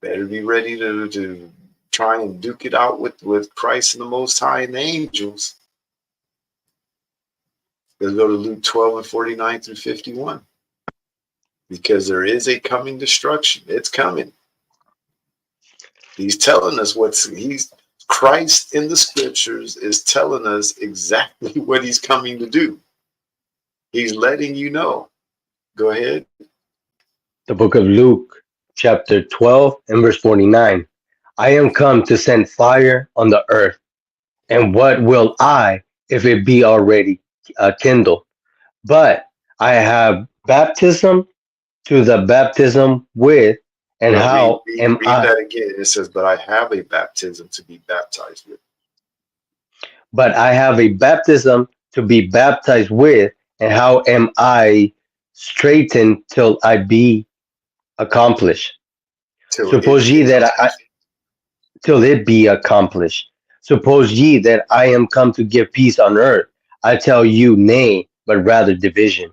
Better be ready to try and duke it out with Christ and the Most High and the angels. Let's go to Luke 12 and 49 through 51. Because there is a coming destruction. It's coming. He's telling us Christ in the scriptures is telling us exactly what he's coming to do. He's letting you know. Go ahead. The book of Luke, chapter 12 and verse 49. I am come to send fire on the earth, and what will I if it be already kindled? But I have baptism to the baptism with, and Well, read, how read, am read I? that again. It says, but I have a baptism to be baptized with. But I have a baptism to be baptized with, and how am I straitened till I be accomplished? Till it Suppose be ye that accomplished. till it be accomplished. Suppose ye that I am come to give peace on earth. I tell you, nay, but rather division.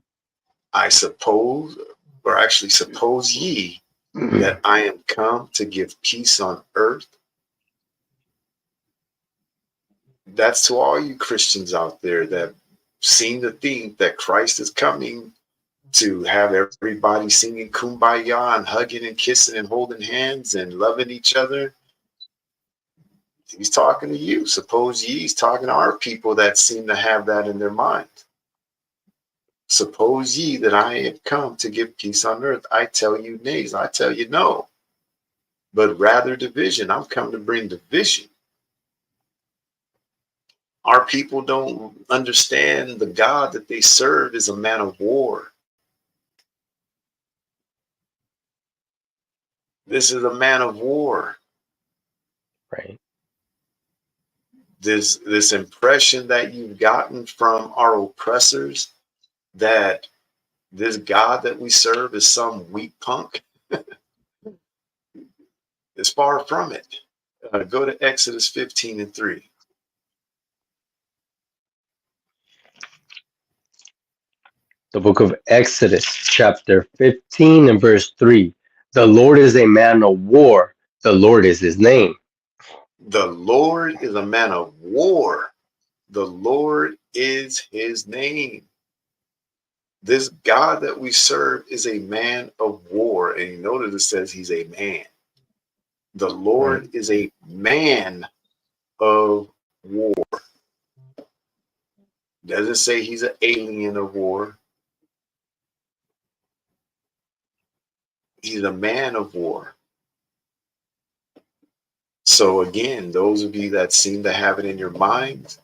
I suppose, or actually suppose ye that I am come to give peace on earth. That's to all you Christians out there that seem to think that Christ is coming to have everybody singing kumbaya and hugging and kissing and holding hands and loving each other. He's talking to you. Suppose he's talking to our people that seem to have that in their mind. Suppose ye that I have come to give peace on earth. I tell you nays, I tell you no, but rather division. I'm come to bring division. Our people don't understand the God that they serve is a man of war. This is a man of war. Right. This impression that you've gotten from our oppressors that this God that we serve is some weak punk is far from it. Go to Exodus 15 and 3. The book of Exodus, chapter 15 and verse 3. The Lord is a man of war. The Lord is his name. The Lord is a man of war. The Lord is his name. This God that we serve is a man of war. And you notice it says he's a man. The Right. Lord is a man of war. Doesn't say he's an alien of war. He's a man of war. So again, those of you that seem to have it in your mind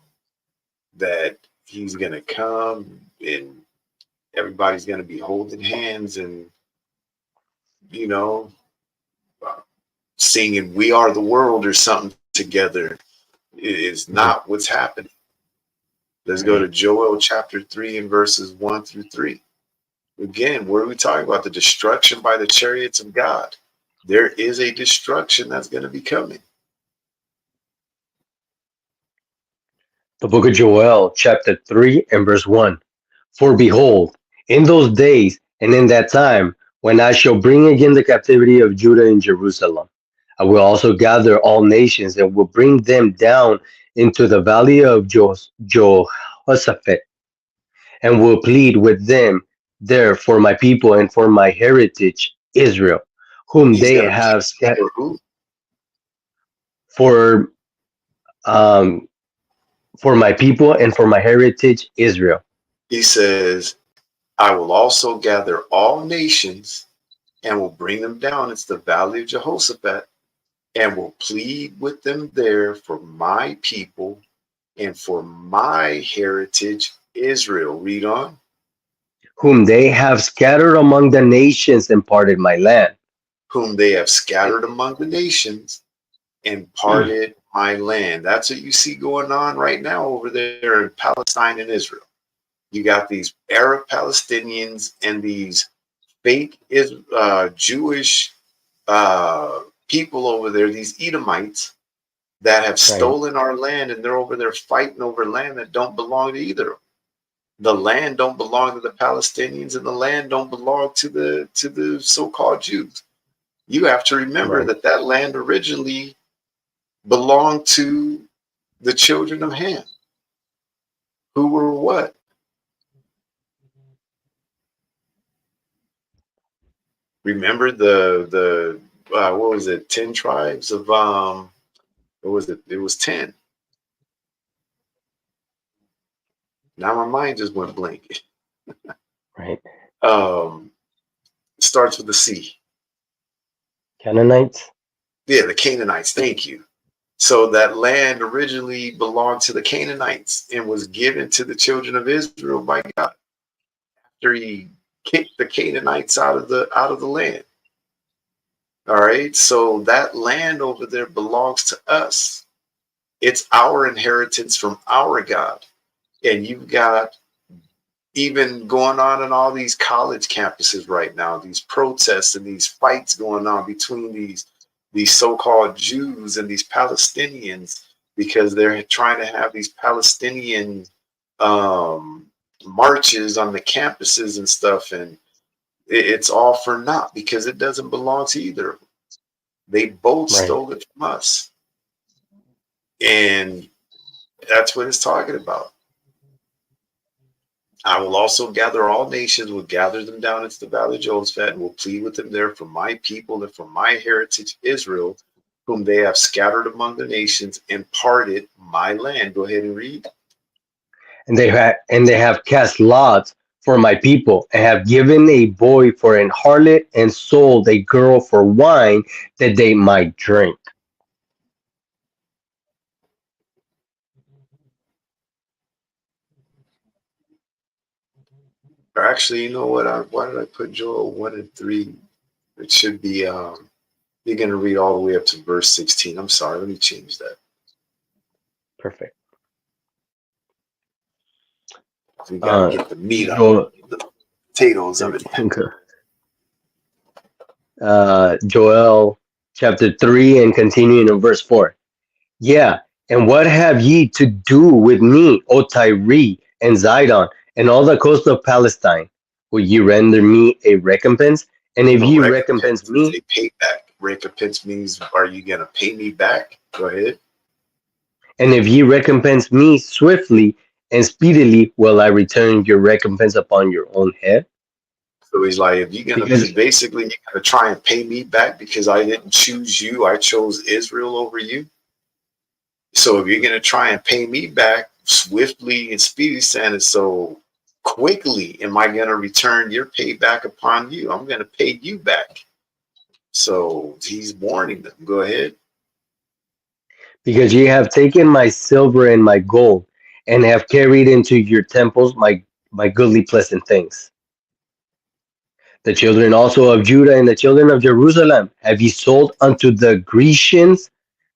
that he's going to come and everybody's going to be holding hands and, you know, singing "We Are the World" or something together is not what's happening. Let's go to Joel chapter 3 and verses 1 through 3. Again, what are we talking about? The destruction by the chariots of God. There is a destruction that's going to be coming. The book of Joel, chapter 3 and verse 1. For behold, in those days and in that time, when I shall bring again the captivity of Judah and Jerusalem, I will also gather all nations and will bring them down into the valley of Jehoshaphat, and will plead with them there for my people and for my heritage Israel, whom He's they going to plead have scattered for who? for um for my people and for my heritage Israel. He says, I will also gather all nations and will bring them down into the valley of Jehoshaphat and will plead with them there for my people and for my heritage Israel. Read on. Whom they have scattered among the nations and parted my land. Whom they have scattered among the nations and parted my land. That's what you see going on right now over there in Palestine and Israel. You got these Arab Palestinians and these fake Jewish people over there, these Edomites that have stolen our land, and they're over there fighting over land that don't belong to either. The land don't belong to the Palestinians, and the land don't belong to the so-called Jews. You have to remember that land originally belonged to the children of Ham, who were what? Remember the what was it? 10 tribes of what was it? It was 10. Now my mind just went blank. Right. Starts with the C. Canaanites. Yeah, the Canaanites. Thank you. So that land originally belonged to the Canaanites and was given to the children of Israel by God after he kicked the Canaanites out of the land. All right. So that land over there belongs to us. It's our inheritance from our God. And you've got even going on in all these college campuses right now, these protests and these fights going on between these so-called Jews and these Palestinians, because they're trying to have these Palestinian marches on the campuses and stuff, and it's all for naught because it doesn't belong to either. They both stole it from us, and that's what it's talking about. I will also gather all nations, will gather them down into the valley of Jehoshaphat, and will plead with them there for my people and for my heritage Israel, whom they have scattered among the nations and parted my land. Go ahead and read. And they have cast lots for my people, and have given a boy for an harlot, and sold a girl for wine that they might drink. Or actually, you know what? Why did I put Joel 1 and 3? It should be, you're going to read all the way up to verse 16. I'm sorry. Let me change that. Perfect. We got to get the meat out, the potatoes of it. Joel chapter 3 and continuing in verse 4. Yeah, and what have ye to do with me, O Tyre and Zidon, and all the coast of Palestine? Will ye render me a recompense? And if ye recompense me, pay back. Recompense means, are you going to pay me back? Go ahead. And if ye recompense me swiftly and speedily, will I return your recompense upon your own head? So he's like, if you're going to basically, you're going to try and pay me back because I didn't choose you, I chose Israel over you. So if you're going to try and pay me back swiftly and speedily, saying it so quickly, am I going to return your payback upon you? I'm going to pay you back. So he's warning them. Go ahead. Because ye have taken my silver and my gold, and have carried into your temples my goodly pleasant things. The children also of Judah and the children of Jerusalem have ye sold unto the Grecians,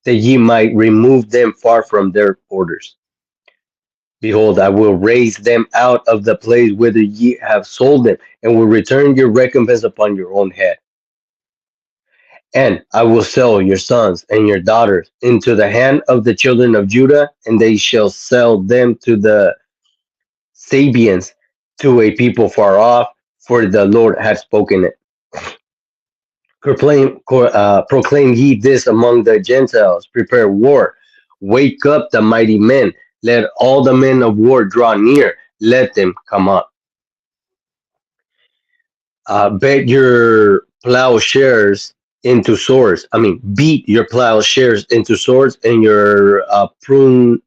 that ye might remove them far from their borders. Behold, I will raise them out of the place whither ye have sold them, and will return your recompense upon your own head. And I will sell your sons and your daughters into the hand of the children of Judah, and they shall sell them to the Sabians, to a people far off, for the Lord hath spoken it. Proclaim ye this among the Gentiles, prepare war, wake up the mighty men, let all the men of war draw near, let them come up. Bet your plowshares into swords. Beat your plowshares into swords, and your prune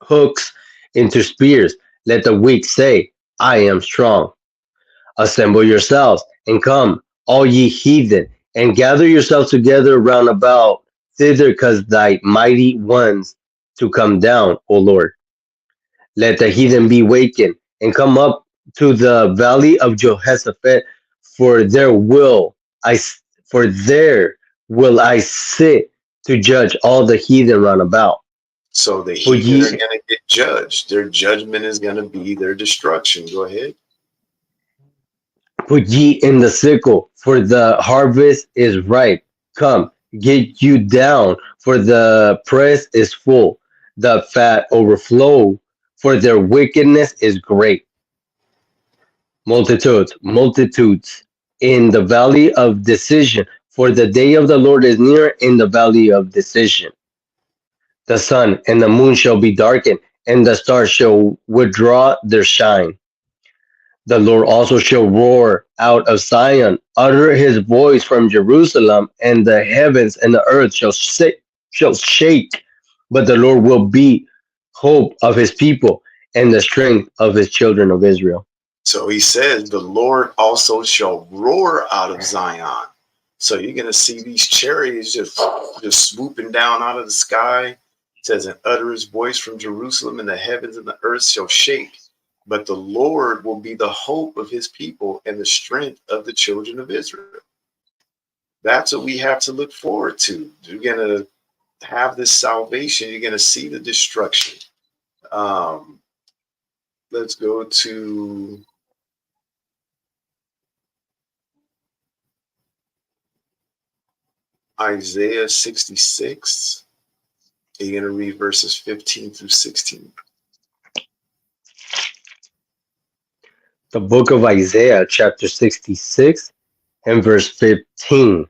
hooks into spears. Let the weak say, I am strong. Assemble yourselves and come, all ye heathen, and gather yourselves together round about thither, cause thy mighty ones to come down, O Lord. Let the heathen be wakened and come up to the valley of Jehoshaphat, for there will I for there will I sit to judge all the heathen round about. So the Put heathen are ye going to get judged. Their judgment is going to be their destruction. Go ahead. Put ye in the sickle, for the harvest is ripe. Come, get you down, for the press is full. The fat overflow, for their wickedness is great. Multitudes, multitudes, in the valley of decision, for the day of the Lord is near in the valley of decision. The sun and the moon shall be darkened, and the stars shall withdraw their shine. The Lord also shall roar out of Zion, utter his voice from Jerusalem, and the heavens and the earth shall shake. But the Lord will be hope of his people and the strength of his children of Israel. So he says, the Lord also shall roar out of Zion. So you're going to see these chariots just swooping down out of the sky. It says, and utter his voice from Jerusalem, and the heavens and the earth shall shake. But the Lord will be the hope of his people and the strength of the children of Israel. That's what we have to look forward to. You're going to have this salvation. You're going to see the destruction. Let's go to Isaiah 66. You're going to read verses 15 through 16. The book of Isaiah, chapter 66, and verse 15.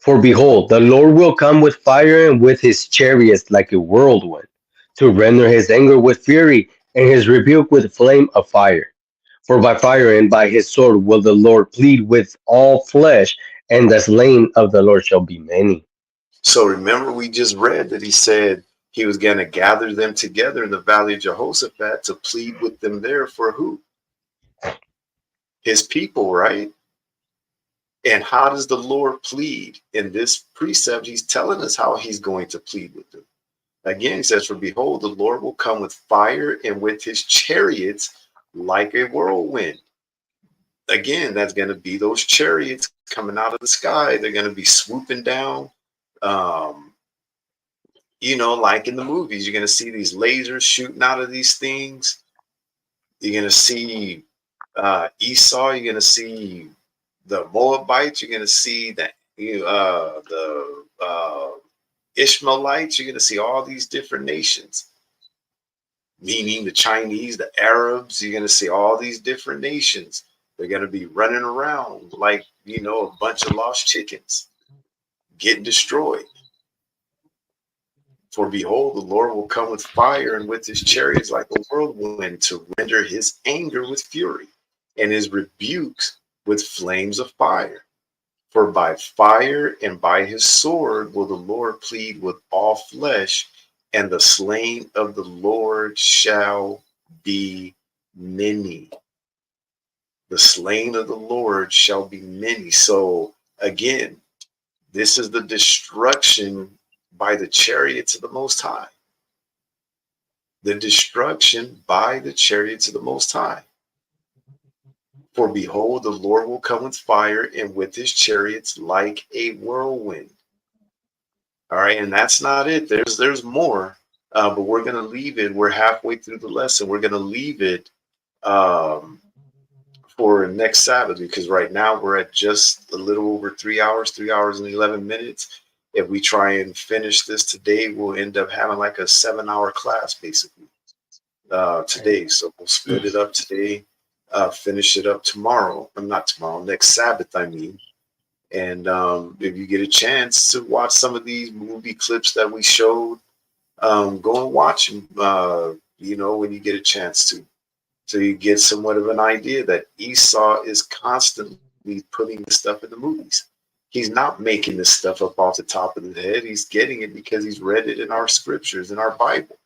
For behold, the Lord will come with fire, and with his chariots like a whirlwind, to render his anger with fury, and his rebuke with flame of fire. For by fire and by his sword will the Lord plead with all flesh, and the slain of the Lord shall be many. So remember, we just read that he said he was going to gather them together in the valley of Jehoshaphat to plead with them there for who? His people, right? And how does the Lord plead? In this precept, he's telling us how he's going to plead with them. Again, he says, for behold, the Lord will come with fire and with his chariots like a whirlwind. Again, that's going to be those chariots coming out of the sky. They're going to be swooping down. Like in the movies, you're going to see these lasers shooting out of these things. You're going to see Esau. You're going to see the Moabites. You're going to see the Ishmaelites. You're going to see all these different nations, meaning the Chinese, the Arabs. You're going to see all these different nations. They're going to be running around like, a bunch of lost chickens getting destroyed. For behold, the Lord will come with fire, and with his chariots like a whirlwind, to render his anger with fury, and his rebukes with flames of fire. For by fire and by his sword will the Lord plead with all flesh, and the slain of the Lord shall be many. The slain of the Lord shall be many. So again, This is the destruction by the chariots of the Most High. The destruction by the chariots of the Most High. For behold, the Lord will come with fire and with his chariots like a whirlwind. All right, and that's not it. There's more, but we're going to leave it. We're halfway through the lesson. We're going to leave it for next Sabbath, because right now we're at just a little over 3 hours, 3 hours and 11 minutes. If we try and finish this today, we'll end up having like a 7-hour class basically today. So we'll split it up today, finish it up tomorrow. Not tomorrow, next Sabbath, I mean. And if you get a chance to watch some of these movie clips that we showed, go and watch them, when you get a chance to. So you get somewhat of an idea that Esau is constantly putting this stuff in the movies. He's not making this stuff up off the top of the head. He's getting it because he's read it in our scriptures, in our Bible.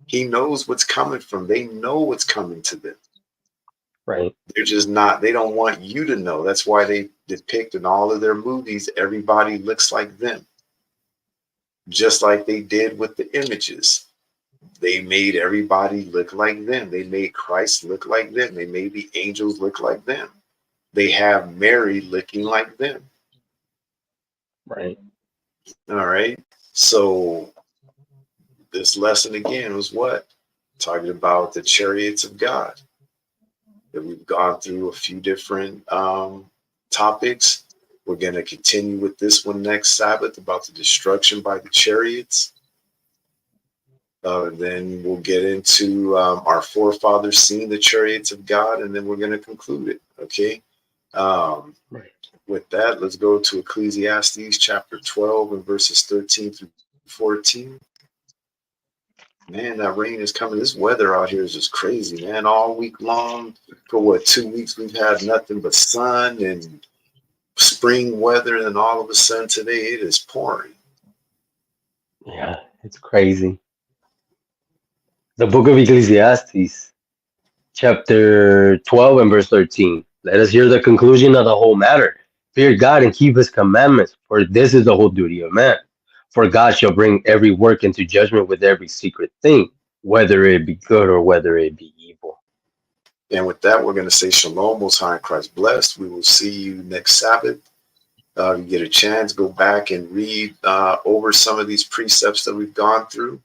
He knows what's coming from. They know what's coming to them. Right. They're just not, they don't want you to know. That's why they depict in all of their movies, everybody looks like them. Just like they did with the images. They made everybody look like them. They made Christ look like them. They made the angels look like them. They have Mary looking like them. Right. All right. So this lesson again was what? Talking about the chariots of God. That we've gone through a few different topics. We're going to continue with this one next Sabbath about the destruction by the chariots. Then we'll get into our forefathers seeing the chariots of God, and then we're going to conclude it. Okay. Right. With that, let's go to Ecclesiastes chapter 12 and verses 13 through 14. Man, that rain is coming. This weather out here is just crazy, man. All week long, for what, 2 weeks, we've had nothing but sun and spring weather, and then all of a sudden today it is pouring. Yeah, it's crazy. The book of Ecclesiastes, chapter 12 and verse 13. Let us hear the conclusion of the whole matter. Fear God and keep his commandments, for this is the whole duty of man. For God shall bring every work into judgment with every secret thing, whether it be good or whether it be evil. And with that, we're going to say shalom, Most High and Christ blessed. We will see you next Sabbath. You get a chance, go back and read over some of these precepts that we've gone through.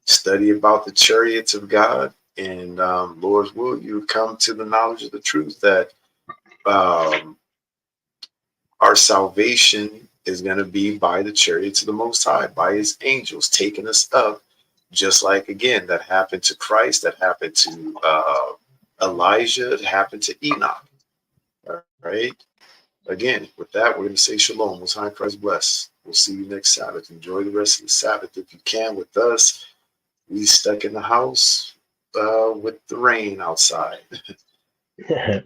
Study about the chariots of God, and Lord's will, you come to the knowledge of the truth that our salvation is going to be by the chariots of the Most High, by his angels taking us up, just like, again, that happened to Christ, that happened to Elijah, it happened to Enoch. All right. Again, with that, we're going to say shalom. Most High Christ bless. We'll see you next Sabbath. Enjoy the rest of the Sabbath if you can with us. We stuck in the house with the rain outside. Right.